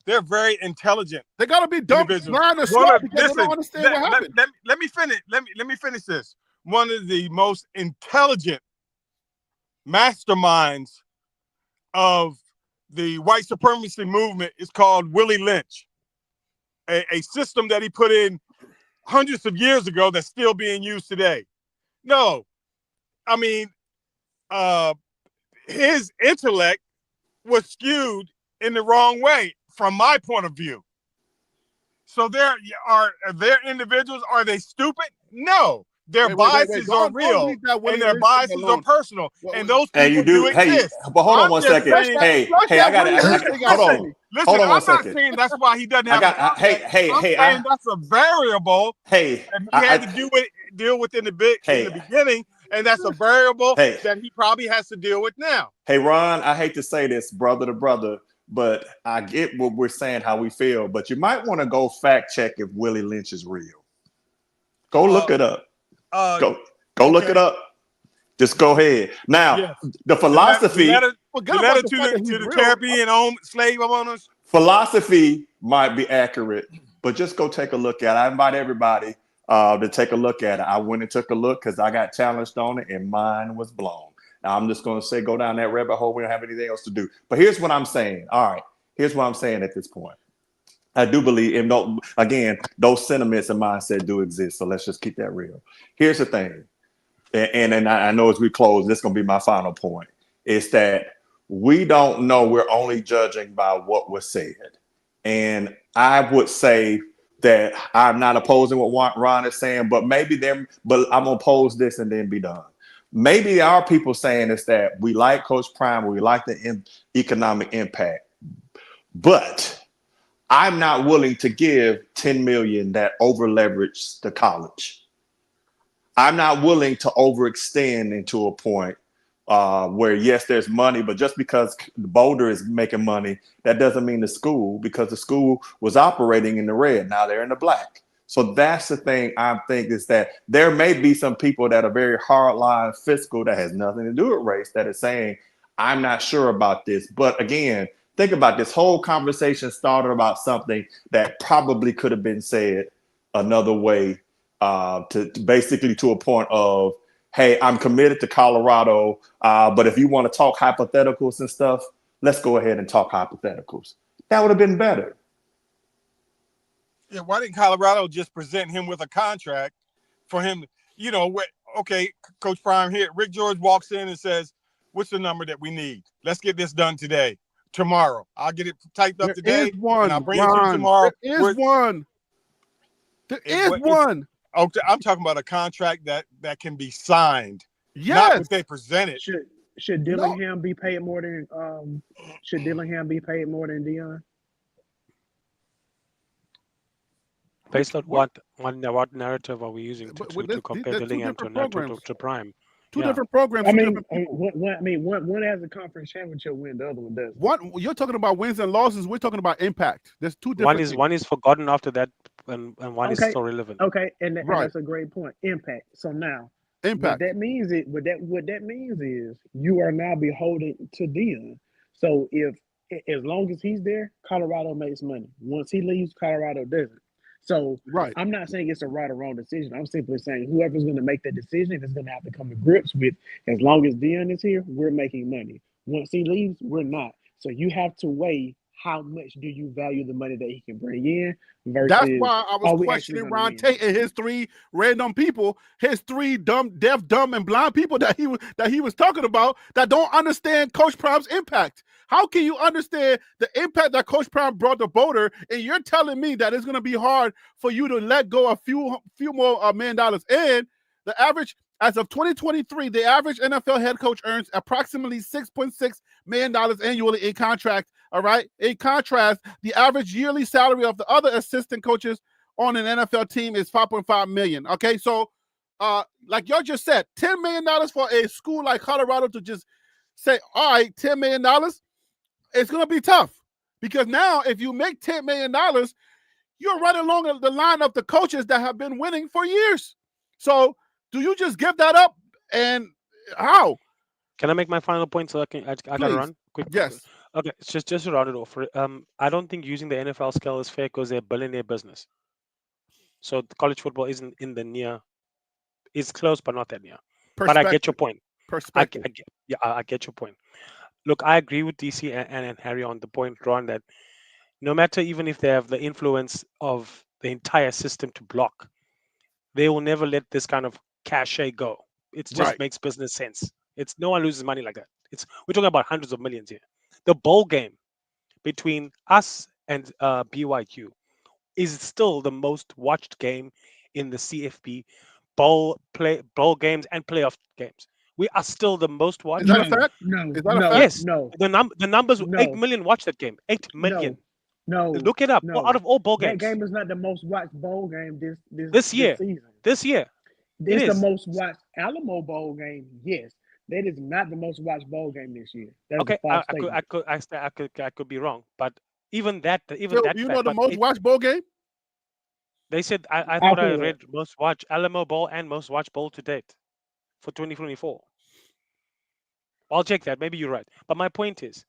they're very intelligent. They got to be dumb, blind, or smart because they don't understand what happened. Let me finish. Let me finish this. one of the most intelligent masterminds of the white supremacy movement is called Willie Lynch, a system that he put in hundreds of years ago that's still being used today. No, I mean, his intellect was skewed in the wrong way from my point of view. So there individuals, are they stupid? No. Their biases are real and their biases are personal. And those people do exist. But hold on one second. Hey, I got to hold on. Listen, hold on one I'm not second. saying that's why he doesn't have a saying that's a variable that he had to deal with in the beginning, and that's a variable that he probably has to deal with now. Hey, Ron, I hate to say this, brother to brother, but I get what we're saying, how we feel, but you might want to go fact check if Willie Lynch is real. Go look it up. Go look it up. Just go ahead. Now, the philosophy. The letter to the Caribbean slave owners. Philosophy might be accurate, but just go take a look at it. I invite everybody to take a look at it. I went and took a look because I got challenged on it and mine was blown. Now, I'm just going to say go down that rabbit hole. We don't have anything else to do. But here's what I'm saying. All right. Here's what I'm saying at this point. I do believe, and again, those sentiments and mindset do exist. So let's just keep that real. Here's the thing. And I know as we close, this is going to be my final point, is that we don't know. We're only judging by what was said. And I would say that I'm not opposing what Ron is saying, but I'm going to oppose this and then be done. Maybe there are people saying is that we like Coach Prime, we like the economic impact, but I'm not willing to give $10 million that over leverage the college. I'm not willing to overextend into a point where, yes, there's money, but just because Boulder is making money, that doesn't mean the school, because the school was operating in the red. Now they're in the black. So that's the thing I think, is that there may be some people that are very hardline fiscal that has nothing to do with race that is saying, I'm not sure about this. But again, think about this whole conversation started about something that probably could have been said another way, to basically to a point of, hey, I'm committed to Colorado, but if you want to talk hypotheticals and stuff, let's go ahead and talk hypotheticals. That would have been better. Yeah, why didn't Colorado just present him with a contract for him? Okay, Coach Prime here. Rick George walks in and says, what's the number that we need? Let's get this done today. Tomorrow. I'll get it typed up today. And I'll bring it to you tomorrow. There is one. Okay, I'm talking about a contract that can be signed. Yes. Not what they presented. Should Dillingham be paid more than Dion? Based on what narrative are we using to compare Dillingham to Prime? Two different programs. One has a conference championship win, the other one doesn't. You're talking about wins and losses. We're talking about impact. There's two different. One is forgotten after that, and one is still relevant. Okay, and that's a great point. Impact. So now, impact. What that means is you are now beholden to Dion. So as long as he's there, Colorado makes money. Once he leaves, Colorado doesn't. So I'm not saying it's a right or wrong decision. I'm simply saying whoever's going to make that decision is going to have to come to grips with, as long as Dion is here, we're making money. Once he leaves, we're not. So you have to weigh how much do you value the money that he can bring in versus. That's why I was questioning Ron Tate and his three random people, his three deaf, dumb, and blind people that he was talking about that don't understand Coach Prime's impact. How can you understand the impact that Coach Prime brought to Boulder, and you're telling me that it's going to be hard for you to let go a few more $1 million? And the average, as of 2023, the average NFL head coach earns approximately $6.6 million annually in contract. All right. In contrast, the average yearly salary of the other assistant coaches on an NFL team is $5.5 million. Okay. So, like y'all just said, $10 million for a school like Colorado to just say, all right, $10 million, it's going to be tough, because now if you make $10 million, you're right along the line of the coaches that have been winning for years. So do you just give that up? And how? Can I make my final point so I gotta run quick? Yes. Okay, just to round it off. I don't think using the NFL scale is fair because they're a billionaire business. So the college football isn't in the near It's close, but not that near. But I get your point. Perspective. I get your point. Look, I agree with DC and Harry on the point, Ron, that no matter even if they have the influence of the entire system to block, they will never let this kind of cachet go. It just Right. makes business sense. It's no one loses money like that. We're talking about hundreds of millions here. The bowl game between us and BYQ is still the most watched game in the CFP bowl games and playoff games. We are still the most watched. Is that a fact? No, Is that a no, fact? Yes. no, The numbers. 8 no, million watched that game. 8 million. no, Look it up. no. Out of all bowl That games game is not the most watched bowl game this year. season. This year, it It's the is. most watched Alamo Bowl game. Yes, that is not the most watched bowl game this year. That's Okay. a false I could be wrong, but even that Phil, that you fact, know the but most watched bowl game? they said I I'll thought I pull it read up. most watched Alamo Bowl and most watched bowl to date for 2024. I'll check that. Maybe you're right. But my point is,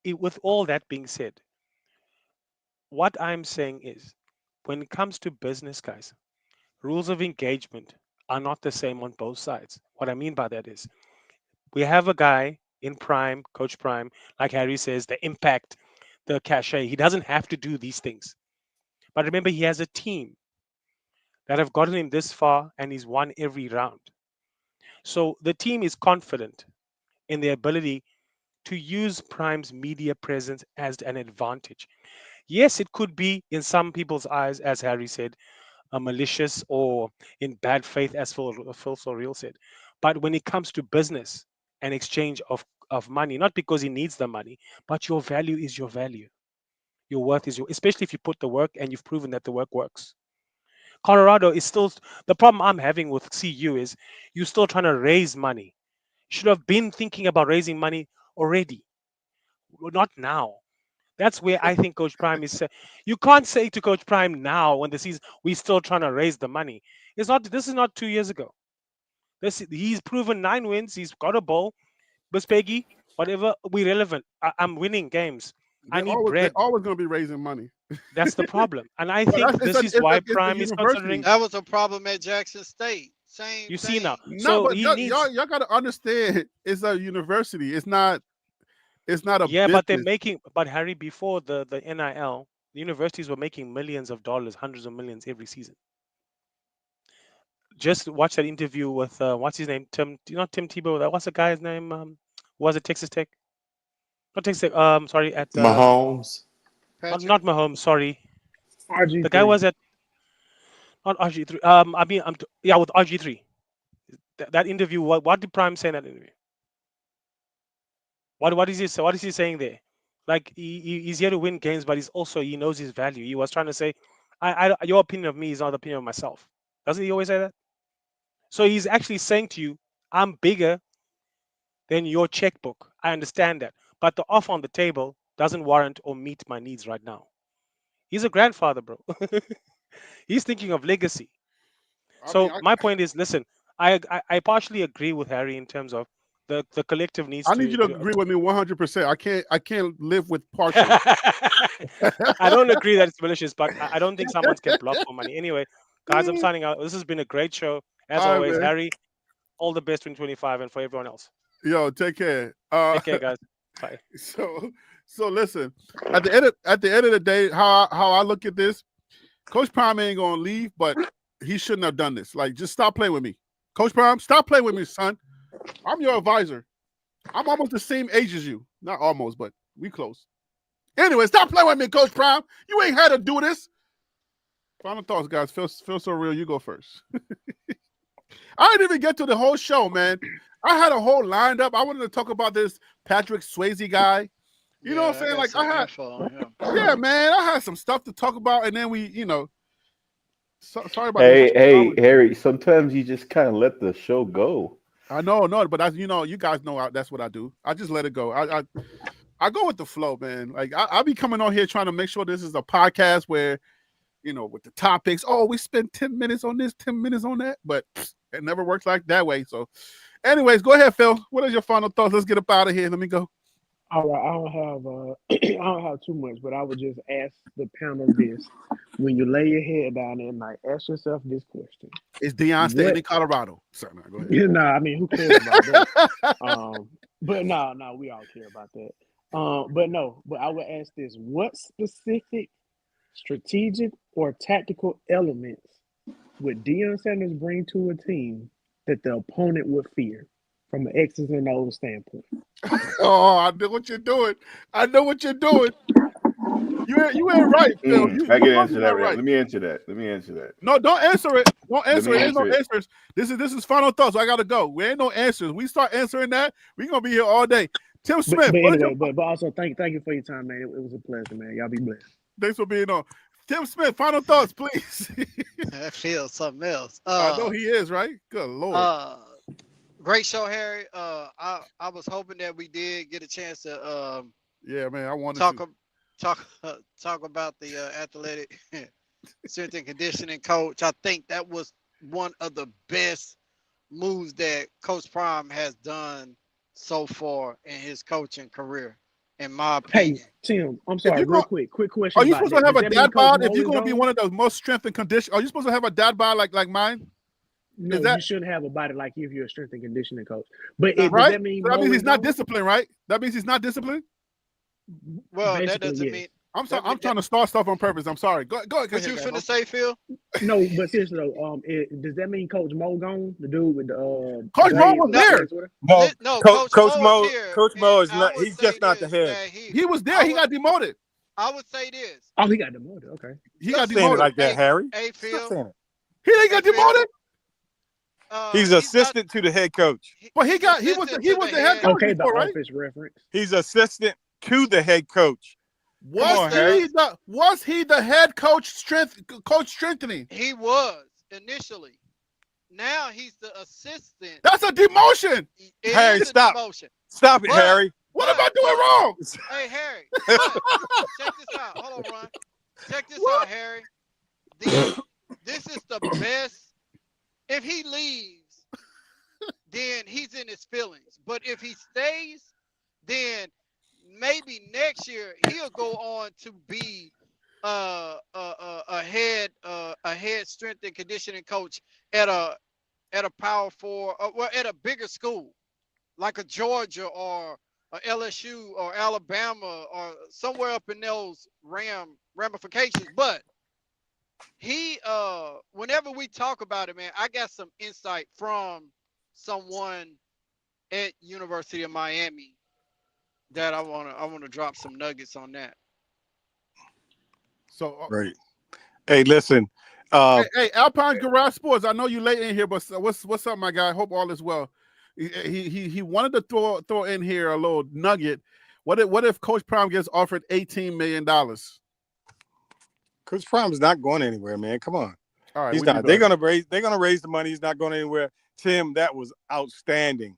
with all that being said, what I'm saying is, when it comes to business, guys, rules of engagement are not the same on both sides. What I mean by that is, we have a guy in Prime, Coach Prime, like Harry says, the impact, the cachet. He doesn't have to do these things. But remember, he has a team that have gotten him this far and he's won every round. So the team is confident in their ability to use Prime's media presence as an advantage. Yes, it could be in some people's eyes, as Harry said, malicious or in bad faith, as Phil Surreal said. But when it comes to business and exchange of money, not because he needs the money, but your value is your value. Your worth is especially if you put the work and you've proven that the work works. Colorado is still, the problem I'm having with CU is you're still trying to raise money. You should have been thinking about raising money already, not now. That's where I think Coach Prime is. You can't say to Coach Prime now when the season we're still trying to raise the money. It's not. This is not 2 years ago. He's proven 9 wins. He's got a bowl. Bispeggy, whatever. We relevant. I'm winning games. I need They're bread. always going to be raising money. That's the problem. And I But think it's this a, is it's why a, it's a Prime is university. considering. That was a problem at Jackson State. Same You see now. thing. No, So but he y'all, needs. y'all got to understand. It's a university. It's not a Yeah, but they're business. making. But Harry, before the NIL, the universities were making millions of dollars, hundreds of millions every season. Just watch that interview with what's his name? Not Tim Tebow. What's the guy's name? Was it Texas Tech? Not Texas Tech. Sorry, at Mahomes. not Patrick, Mahomes. Sorry, the guy RG3. was at not RG3. I mean, yeah, with RG3. That interview. What did Prime say in that interview? What is he say? What is he saying there? Like he's here to win games, but he knows his value. He was trying to say, your opinion of me is not the opinion of myself. Doesn't he always say that? So he's actually saying to you, I'm bigger than your checkbook. I understand that. But the offer on the table doesn't warrant or meet my needs right now. He's a grandfather, bro. He's thinking of legacy. I mean, So my point is, listen, I partially agree with Harry in terms of the collective needs I need you to to. agree with me 100%. I can't live with partial. I don't agree that it's malicious, but I don't think someone can block for money. Anyway, guys, I'm signing out. This has been a great show. As All right, always, man. Harry, all the best in 25 and for everyone else. Yo, take care. Take care, guys. Bye. So listen. At the end of the day, how I look at this, Coach Prime ain't gonna leave, but he shouldn't have done this. Like, just stop playing with me, Coach Prime. Stop playing with me, son. I'm your advisor. I'm almost the same age as you. Not almost, but we close. Anyway, stop playing with me, Coach Prime. You ain't had to do this. Final thoughts, guys. Feel so real. You go first. I didn't even get to the whole show, man. I had a whole lined up. I wanted to talk about this Patrick Swayze guy. You know what I'm saying? Like yeah, man. I had some stuff to talk about, and then we, sorry about this. Hey, Harry. Sometimes you just kind of let the show go. I know, but you guys know that's what I do. I just let it go. I go with the flow, man. Like I be coming on here trying to make sure this is a podcast where, with the topics. Oh, we spend 10 minutes on this, 10 minutes on that, but it never works like that way. So, anyways, go ahead, Phil. What is your final thoughts? Let's get up out of here. Let me go. All right, I don't have I don't have too much, but I would just ask the panel this: when you lay your head down at night, ask yourself this question: Is Deion staying What? in Colorado? Sorry, man, go ahead. You know, I mean, who cares about that? But no, we all care about that. But I would ask this: what specific strategic or tactical elements would Deion Sanders bring to a team that the opponent would fear from an X's and O's standpoint? Oh, I know what you're doing. I know what you're doing. You ain't right, Phil. I can know answer you're that. not right. Let me answer that. No, don't answer it. Don't answer it. me There's no answer it. answers. This is final thoughts. So I gotta go. We ain't no answers. We start answering that, we're gonna be here all day. Tim Smith. But anyway, but also thank you for your time, man. It was a pleasure, man. Y'all be blessed. Thanks for being on. Tim Smith, final thoughts, please. That feels something else. I know he is, right? Good Lord. Great show, Harry. I was hoping that we did get a chance to yeah, man. I wanted talk to talk about the athletic strength and conditioning coach. I think that was one of the best moves that Coach Prime has done so far in his coaching career, in my opinion. Hey, Tim, I'm sorry, quick question. Are you supposed to have a dad bod if you're going to be one of the most strength and condition? Are you supposed to have a dad bod like mine? No, you shouldn't have a body like you if you're a strength and conditioning coach. But right? Does that mean so that means he's not disciplined, right? That means he's not disciplined? Well, basically, that doesn't yes. mean. I'm sorry. I'm trying to start stuff on purpose. I'm sorry. Go ahead. What you finna say, Phil? No, but seriously though, does that mean Coach Mo gone? The dude with the Coach Mo was there. No, Coach Mo. is here, Coach Mo is and not. I would He's say just not the this, head. man, He was there. He got demoted. I would say this. Oh, he got demoted. Okay. He got Saying it demoted. like that, Harry. Hey, Stop Phil. saying it. He didn't get demoted. He's assistant to the head coach. But he was the head coach Okay, the before, right? office reference. He's assistant to the head coach. Was he the head coach strengthening? He was initially. Now he's the assistant. That's a demotion. Harry, stop. Demotion. Stop it, Harry. What am I doing wrong? Hey, Harry. Check this out. Hold on, Ron. Check this out, Harry. This is the best. If he leaves, then he's in his feelings. But if he stays, then maybe next year he'll go on to be a head strength and conditioning coach at a Power 4, well, at a bigger school like a Georgia or a LSU or Alabama or somewhere up in those ramifications. But he whenever we talk about it, man, I got some insight from someone at University of Miami that I wanna drop some nuggets on that. So right. Hey, listen. Hey, Alpine Garage Sports. I know you late in here, but what's up, my guy? Hope all is well. He wanted to throw in here a little nugget. What if Coach Prime gets offered $18 million? Coach Prime is not going anywhere, man. Come on. All right, he's not. They're gonna raise the money. He's not going anywhere. Tim, that was outstanding.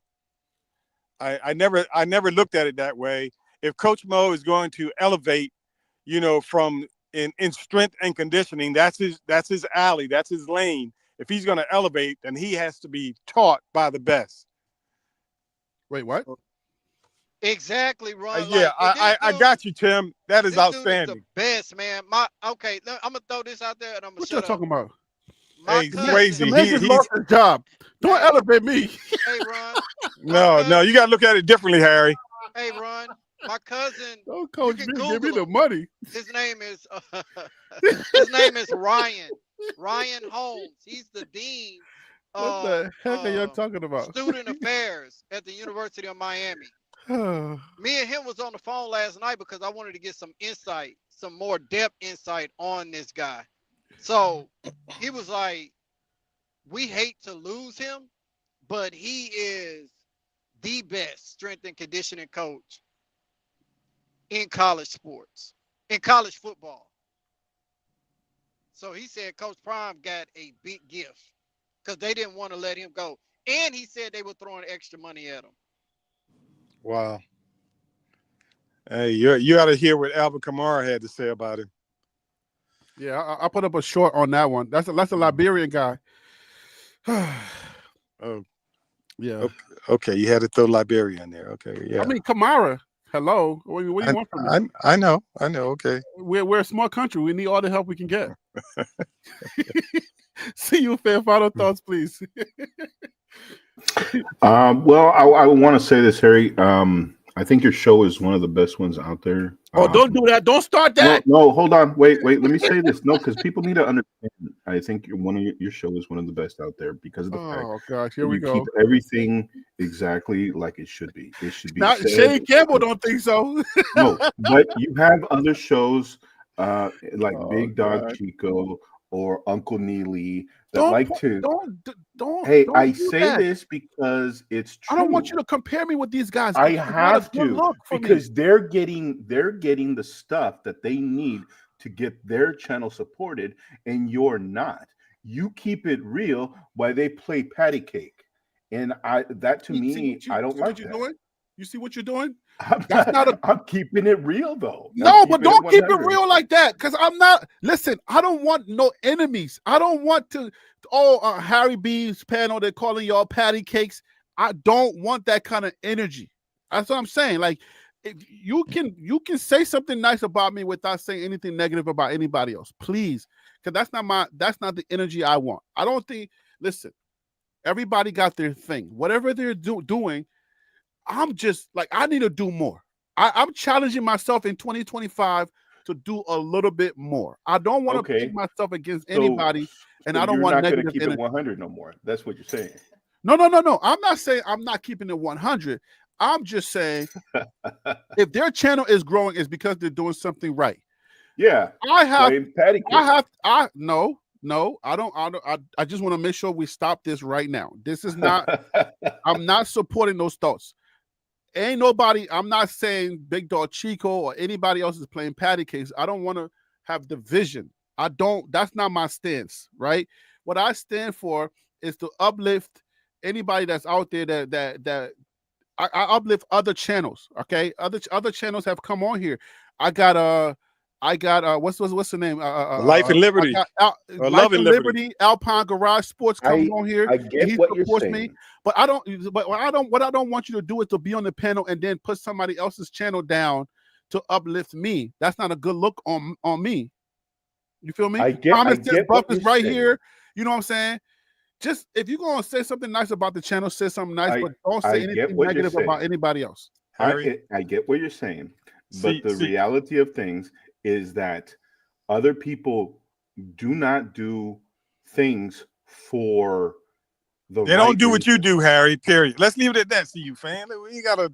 I never looked at it that way. If Coach Mo is going to elevate, from in strength and conditioning, that's his alley, that's his lane. If he's going to elevate, then he has to be taught by the best. Wait, what? Exactly, Ron. Yeah, I got you, Tim. That is outstanding. Dude is the best, man. I'm gonna throw this out there, and I'm gonna what shut you talking about? Hey, crazy. He's lost his job. Don't elevate me. Hey, Ron. No, you gotta look at it differently, Harry. Hey, Ron. My cousin. Don't coach me. Give me the money. His name is Ryan. Ryan Holmes. He's the dean. What the heck are you talking about? Student affairs at the University of Miami. Me and him was on the phone last night because I wanted to get some insight, some more depth insight on this guy. So he was like, we hate to lose him, but he is the best strength and conditioning coach in college sports, in college football. So he said Coach Prime got a big gift because they didn't want to let him go. And he said they were throwing extra money at him. Wow. Hey, you ought to hear what Alvin Kamara had to say about him. Yeah, I put up a short on that one. That's a Liberian guy. Oh, yeah. Okay, you had to throw Liberia in there. Okay, yeah. I mean, Kamara Hello, what do you want from me? I know. Okay. We're a small country. We need all the help we can get. See you, fan. Final thoughts, please. Well, I want to say this, Harry. I think your show is one of the best ones out there. Oh, don't do that. Don't start that. No, hold on. Wait. Let me say this. No, because people need to understand. I think your show is one of the best out there because of the fact. Oh gosh, here that we you go. keep everything exactly like it should be. It should be. Not said. Shane Campbell don't think so. No, but you have other shows like Big Dog God. Chico or Uncle Neely that Don't like put- to. don't. Hey, don't I do say that. this because it's true. I don't want you to compare me with these guys. I It's not a have good to look for because me. they're getting the stuff that they need to get their channel supported, and you're not. You keep it real while they play patty cake, and I don't like that. Doing? You see what you're doing? I'm keeping it real though. No, but don't keep it real like that. Because I'm not. Listen, I don't want no enemies. I don't want to. Harry B's panel, they're calling y'all patty cakes. I don't want that kind of energy. That's what I'm saying. Like, you can say something nice about me without saying anything negative about anybody else, please. Because that's not the energy I want. I don't think. Listen, everybody got their thing. Whatever they're doing. I'm just like, I need to do more. I'm challenging myself in 2025 to do a little bit more. I don't want to pit myself against anybody, and I don't want negative to keep energy. it 100 no more. That's what you're saying. No. I'm not saying I'm not keeping it 100. I'm just saying if their channel is growing, it's because they're doing something right. Yeah, No, I don't. I just want to make sure we stop this right now. This is not. I'm not supporting those thoughts. Ain't nobody. I'm not saying Big Dog Chico or anybody else is playing patty cakes. I don't want to have division. I don't. That's not my stance, right? What I stand for is to uplift anybody that's out there that I uplift other channels. Okay, other channels have come on here. I got what's the name? Life and Liberty. Life and Liberty. Alpine Garage Sports comes on here. I get what you're saying. Me, but I don't. But what I don't want you to do is to be on the panel and then put somebody else's channel down to uplift me. That's not a good look on me. You feel me? I get Buff what is right saying. here. You know what I'm saying? Just if you're gonna say something nice about the channel, say something nice, but don't say anything negative about anybody else. I get what you're saying, but the reality of things is that other people do not do things for the. They don't do what you do, Harry. Period. Let's leave it at that. See you, fan. We gotta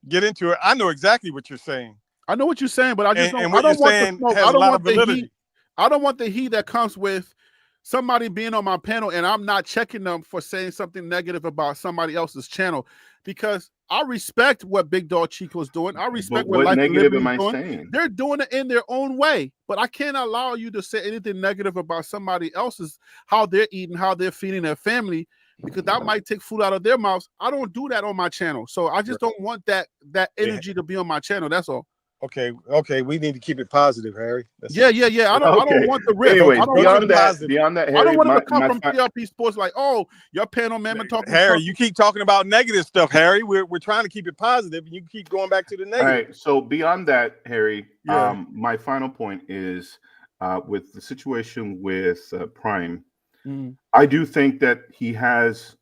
get into it. I know exactly what you're saying. I know what you're saying, but I just don't want the smoke. I don't want the heat. I don't want the heat that comes with somebody being on my panel and I'm not checking them for saying something negative about somebody else's channel, because I respect what Big Dog Chico's doing. I respect what Life and Liberty is doing. Saying? They're doing it in their own way, but I can't allow you to say anything negative about somebody else's, how they're eating, how they're feeding their family, because that might take food out of their mouths. I don't do that on my channel, so I just don't want that energy to be on my channel. That's all. Okay. We need to keep it positive, Harry. Yeah. I don't want the risk. Anyways, beyond that, Harry, I don't want it to come from TRP Sports like, oh, your panel member talking. Harry, you keep talking about negative stuff, Harry. We're trying to keep it positive, and you keep going back to the negative. All right. So beyond that, Harry, my final point is with the situation with Prime. I do think that he has.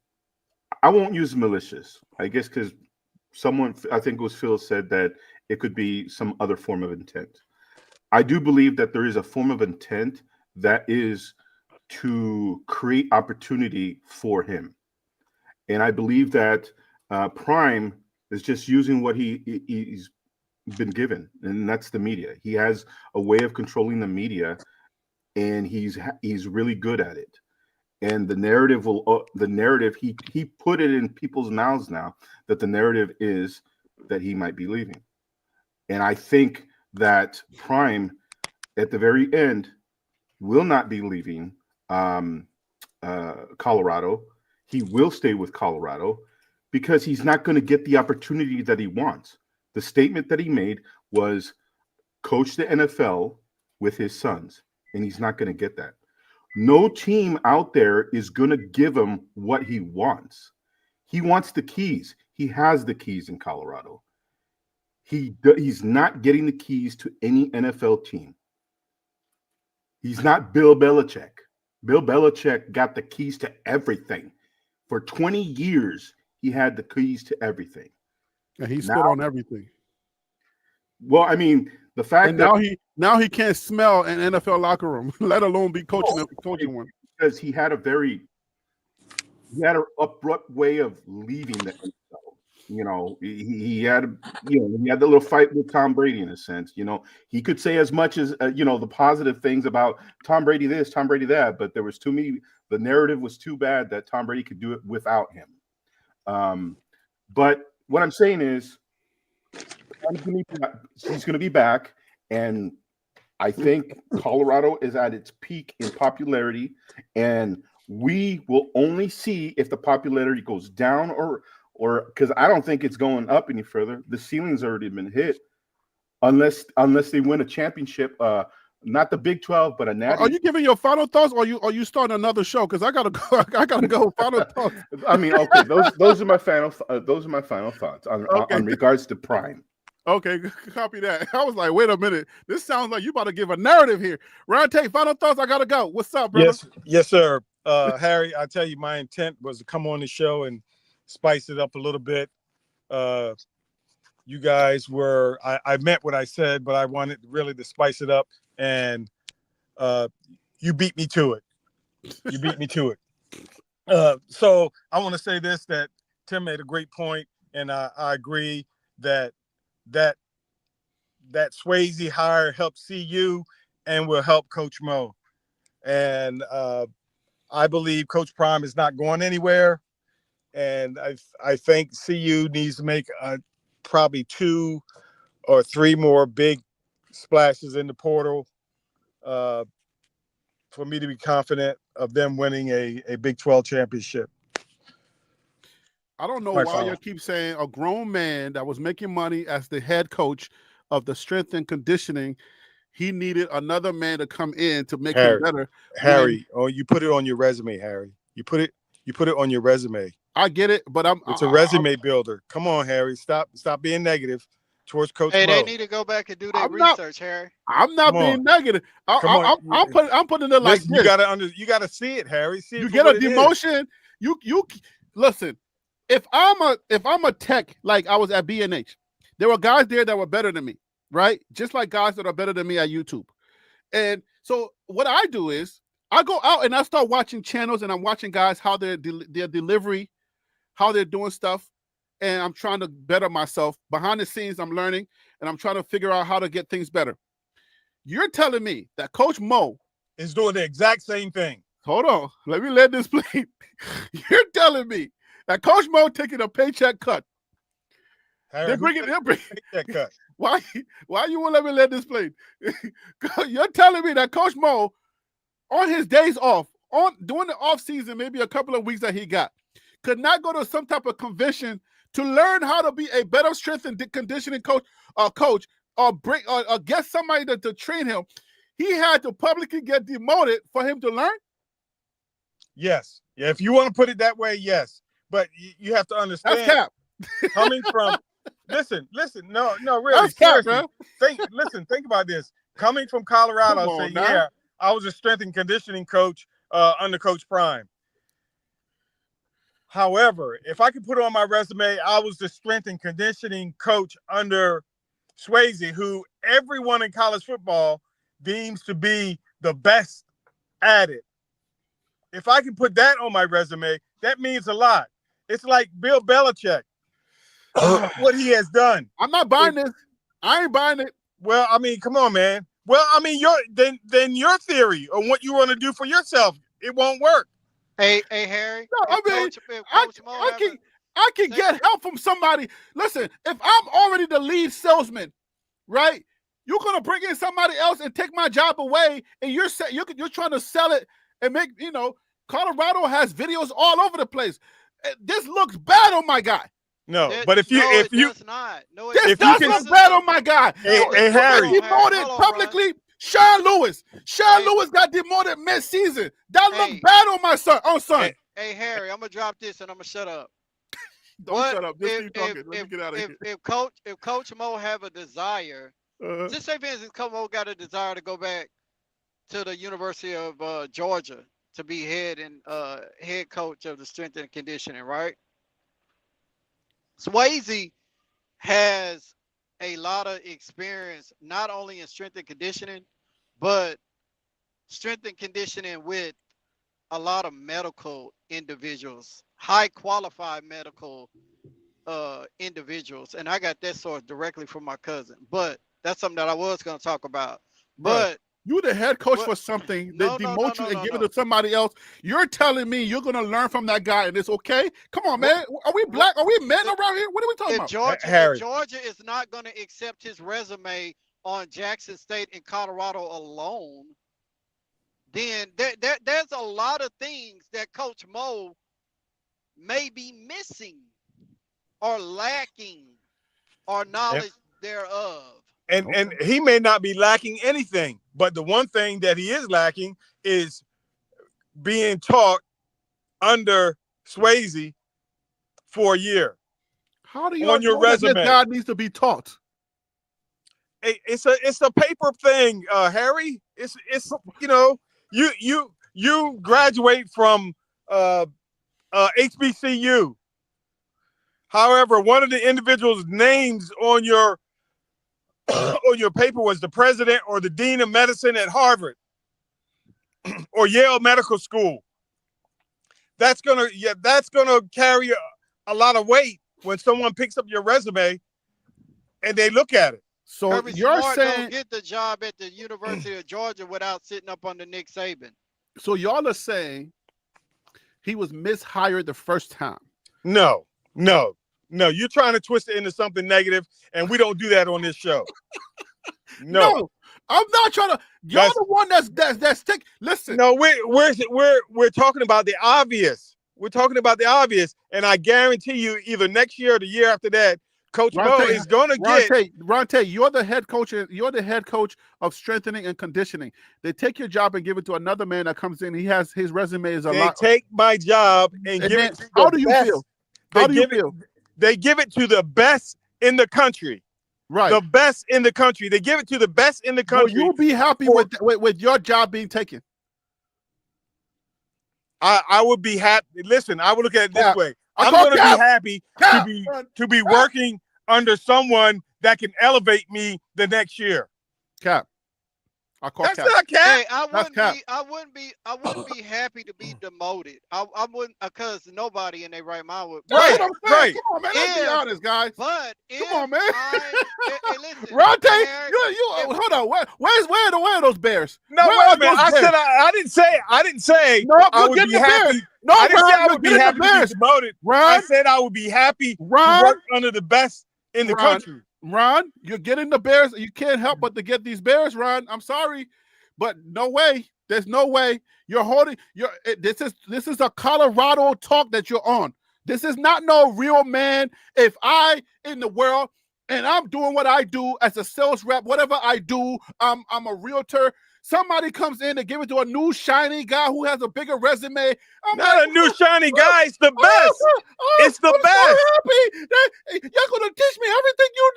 I won't use malicious, I guess, because someone, I think it was Phil, said that it could be some other form of intent. I do believe that there is a form of intent that is to create opportunity for him. And I believe that Prime is just using what he's been given, and that's the media. He has a way of controlling the media, and he's really good at it. And the narrative he put it in people's mouths now that the narrative is that he might be leaving. And I think that Prime, at the very end, will not be leaving Colorado. He will stay with Colorado because he's not going to get the opportunity that he wants. The statement that he made was coach the NFL with his sons, and he's not going to get that. No team out there is going to give him what he wants. He wants the keys. He has the keys in Colorado. He's not getting the keys to any NFL team. He's not Bill Belichick. Bill Belichick got the keys to everything. For 20 years, he had the keys to everything. And he spit on everything. Well, I mean, the fact and that now he can't smell an NFL locker room, let alone be coaching one. Because he had an abrupt way of leaving the NFL. You know, he had the little fight with Tom Brady in a sense. You know, he could say as much as the positive things about Tom Brady this, Tom Brady that, but there was too many. The narrative was too bad that Tom Brady could do it without him. But what I'm saying is, he's going to be back, and I think Colorado is at its peak in popularity, and we will only see if the popularity goes down or because I don't think it's going up any further. The ceiling's already been hit, unless they win a championship. Not the Big 12, but a natty. Are you giving your final thoughts, or you starting another show? Because I gotta go. I gotta go. Final thoughts. I mean, okay, those are my final thoughts on regards to Prime. Okay, copy that. I was like, wait a minute. This sounds like you about to give a narrative here. Rante, final thoughts. I gotta go. What's up, brother? Yes, sir. Harry, I tell you, my intent was to come on the show and spice it up a little bit. You guys were, I meant what I said, but I wanted really to spice it up, and you beat me to it. You beat me to it. So I want to say this, that Tim made a great point, and I agree that Swayze hire helps CU and will help Coach Mo. And I believe Coach Prime is not going anywhere. And I think CU needs to make probably 2 or 3 more big splashes in the portal for me to be confident of them winning a Big 12 championship. I don't know why you keep saying a grown man that was making money as the head coach of the strength and conditioning, he needed another man to come in to make him better. Harry, you put it on your resume, Harry. You put it on your resume. I get it, but it's a resume builder. Come on, Harry. Stop being negative towards Coach Mo. They need to go back and do their research, Harry. I'm not being negative. I'm putting it like this. You gotta see it, Harry. See you get a demotion. You listen. If I'm a tech, like I was at B&H, there were guys there that were better than me, right? Just like guys that are better than me at YouTube. And so what I do is I go out and I start watching channels, and I'm watching guys, how their delivery, how they're doing stuff. And I'm trying to better myself. Behind the scenes, I'm learning, and I'm trying to figure out how to get things better. You're telling me that Coach Mo is doing the exact same thing. Hold on. Let me let this play. You're telling me that Coach Mo taking a paycheck cut. Harry, they're bringing paycheck cut. Why you won't let me let this play? You're telling me that Coach Mo, on his days off, during the off season, maybe a couple of weeks that he got, could not go to some type of convention to learn how to be a better strength and conditioning coach, or get somebody to train him. He had to publicly get demoted for him to learn. Yes, yeah. If you want to put it that way, yes. But you have to understand. That's cap. Coming from, listen. No, really. That's cap, bro. Think about this. Coming from Colorado, yeah, I was a strength and conditioning coach under Coach Prime. However, if I could put it on my resume, I was the strength and conditioning coach under Swayze, who everyone in college football deems to be the best at it. If I can put that on my resume, that means a lot. It's like Bill Belichick, what he has done. I'm not buying this. I ain't buying it. Well, I mean, come on, man. Well, I mean, your theory on what you want to do for yourself, it won't work. Hey, Harry. No, I mean, I can get help from somebody. Listen, if I'm already the lead salesman, right? You're gonna bring in somebody else and take my job away, and you're trying to sell it and make, Colorado has videos all over the place. This looks bad on my guy. No, but if you does not. No, this does look bad on my guy. Hey, Harry, demoted publicly. Sean Lewis got demoted mid-season. That looked bad on my son. Hey, Harry, I'm gonna drop this and I'm gonna shut up. Don't What shut up. Just if keep talking. Let me get out of here. if Coach Mo have a desire, just say for instance, Coach Mo got a desire to go back to the University of Georgia to be head coach of the strength and conditioning, right? Swayze has a lot of experience not only in strength and conditioning, but strength and conditioning with a lot of medical individuals, high qualified medical individuals. And I got that source directly from my cousin. But that's something that I was going to talk about. But you the head coach what, for something, they no, demote you and give it to somebody else. You're telling me you're gonna learn from that guy and it's okay? Come on, man. Are we black? Are we men around here? What are we talking about? If Georgia is not going to accept his resume on Jackson State and Colorado alone, then there's a lot of things that Coach Mo may be missing or lacking or knowledge thereof. And he may not be lacking anything, but the one thing that he is lacking is being taught under Swayze for a year. How do you on your resume? That God needs to be taught. It's a paper thing, Harry. It's you graduate from HBCU. However, one of the individuals' names on your on your paper was the president or the dean of medicine at Harvard or Yale Medical School. That's gonna carry a lot of weight when someone picks up your resume and they look at it. So Kirby you're Smart saying don't get the job at the University of Georgia without sitting up under Nick Saban. So y'all are saying he was mishired the first time? No. You're trying to twist it into something negative, and we don't do that on this show. No, I'm not trying to. You're the one that's taking. Listen. No, we're talking about the obvious. We're talking about the obvious, and I guarantee you, either next year or the year after that, Coach Mo is going to get. Ronte, you're the head coach. You're the head coach of strengthening and conditioning. They take your job and give it to another man that comes in. He has his resume is a lot. They take my job and give it. To how do you feel? How do you feel? They give it to the best in the country. Right. The best in the country. They give it to the best in the country. Will you be happy with your job being taken? I would be happy. Listen, I would look at it this way. I'm going to be happy to be working under someone that can elevate me the next year. Cap. That's not cap. Hey, I wouldn't be happy to be demoted. I wouldn't, because nobody in their right mind would. Right. Come on, man. Let's be honest, guys. But come on, man. Listen, Ronte, hold on. Where are those Bears? No, wait a minute. I didn't say. No, I would be happy. No, I didn't say I would be happy to be demoted. I said I would be happy to work under the best in the country. Ron, you're getting the Bears. You can't help but to get these Bears, Ron. I'm sorry, but no way. There's no way. You're holding. This is a Colorado talk that you're on. This is not no real man. If I in the world and I'm doing what I do as a sales rep, whatever I do, I'm a realtor. Somebody comes in and give it to a new shiny guy who has a bigger resume. Not a new shiny guy. It's the best. It's the best. So happy. You're gonna teach me everything you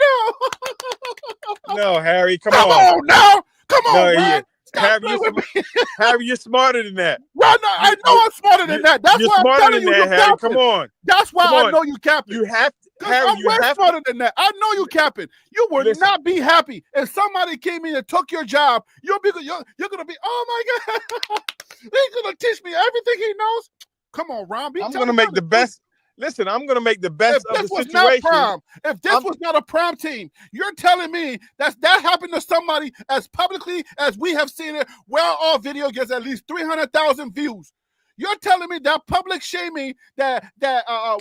know. No, Harry, come on. Come on now. Come on, man. Harry, you're smarter than that. Well, no, I know I'm smarter than that. That's why I'm telling you, you're capping. Come on. That's why I know you capping. You have to. Harry, I'm way smarter than that. I know you capping. You would not be happy if somebody came in and took your job. You're gonna be, oh my God, he's gonna teach me everything he knows. Come on, Ron. I'm gonna make the best. Listen, I'm gonna make the best of the situation. If this was not a prom team, you're telling me that happened to somebody as publicly as we have seen it, where our video gets at least 300,000 views. You're telling me that public shaming that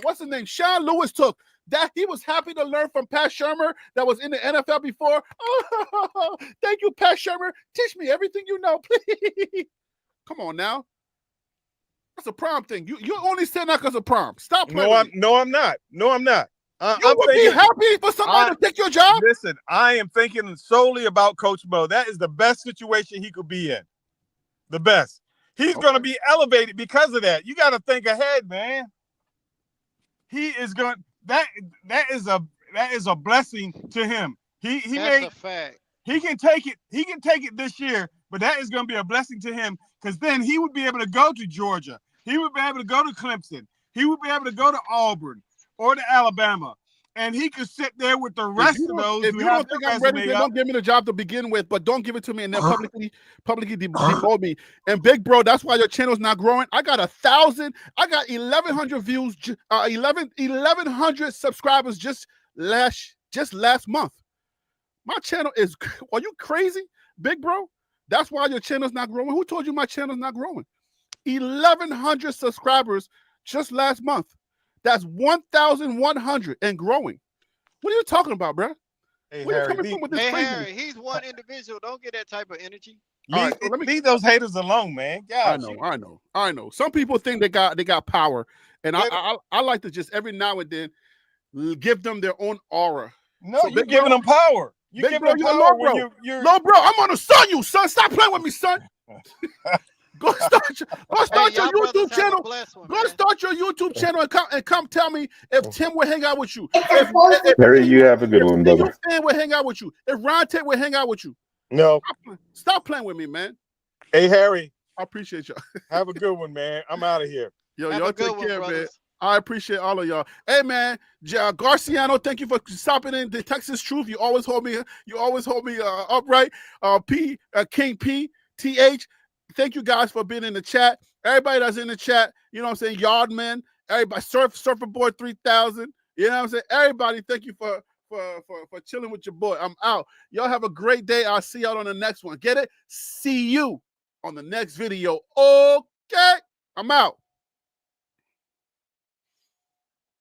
what's his name, Sean Lewis took, that he was happy to learn from Pat Shurmur that was in the NFL before. Oh, thank you, Pat Shurmur. Teach me everything you know, please. Come on now. That's a prom thing. You only said that because of prom. Stop playing. No, I'm not. You would be happy for somebody to take your job? Listen, I am thinking solely about Coach Mo. That is the best situation he could be in. The best. He's going to be elevated because of that. You got to think ahead, man. He is going. that is a blessing to him. That's May a fact. he can take it. He can take it this year, but that is going to be a blessing to him because then he would be able to go to Georgia. He would be able to go to Clemson. He would be able to go to Auburn or to Alabama, and he could sit there with the rest of those. If who you have don't think their I'm ready, resume then up. don't give me the job to begin with. But don't give it to me and then publicly demote me. And big bro, that's why your channel's not growing. I got 1,000. I got 1,100 views. 1,100 subscribers just last month. My channel is. Are you crazy, big bro? That's why your channel's not growing. Who told you my channel's not growing? 1,100 subscribers just last month. That's 1,100 and growing. What are you talking about, bro? Hey, Where Harry, you coming from with this Hey, crazy? Harry, he's one individual. Don't get that type of energy. All right, so let me- leave those haters alone, man. I Gosh, know. Some people think they got power, and I like to just every now and then give them their own aura. no, So, you're big giving bro- them power. You're Big giving bro, them you're a power low when bro. you're No, bro, I'm on the sun, you son. Stop playing with me, son. Go start your y'all brothers YouTube have a channel. blessed one, Go man. start your YouTube channel and come tell me if Tim would hang out with you. If Harry, you have a good one, If brother. fan would hang out with you. If Ron Tate would hang out with you. No. Stop playing with me, man. Hey, Harry, I appreciate y'all. have a good one, man. I'm out of here. Yo, Have y'all a good take one, care, man. brothers. I appreciate all of y'all. Hey, man, Garciano, thank you for stopping in the Texas Truth. You always hold me upright. King P, TH. Thank you guys for being in the chat. Everybody that's in the chat, you know what I'm saying? Yardman, everybody, Surfer Boy 3000. You know what I'm saying? Everybody, thank you for chilling with your boy. I'm out. Y'all have a great day. I'll see y'all on the next one. Get it? See you on the next video. Okay, I'm out.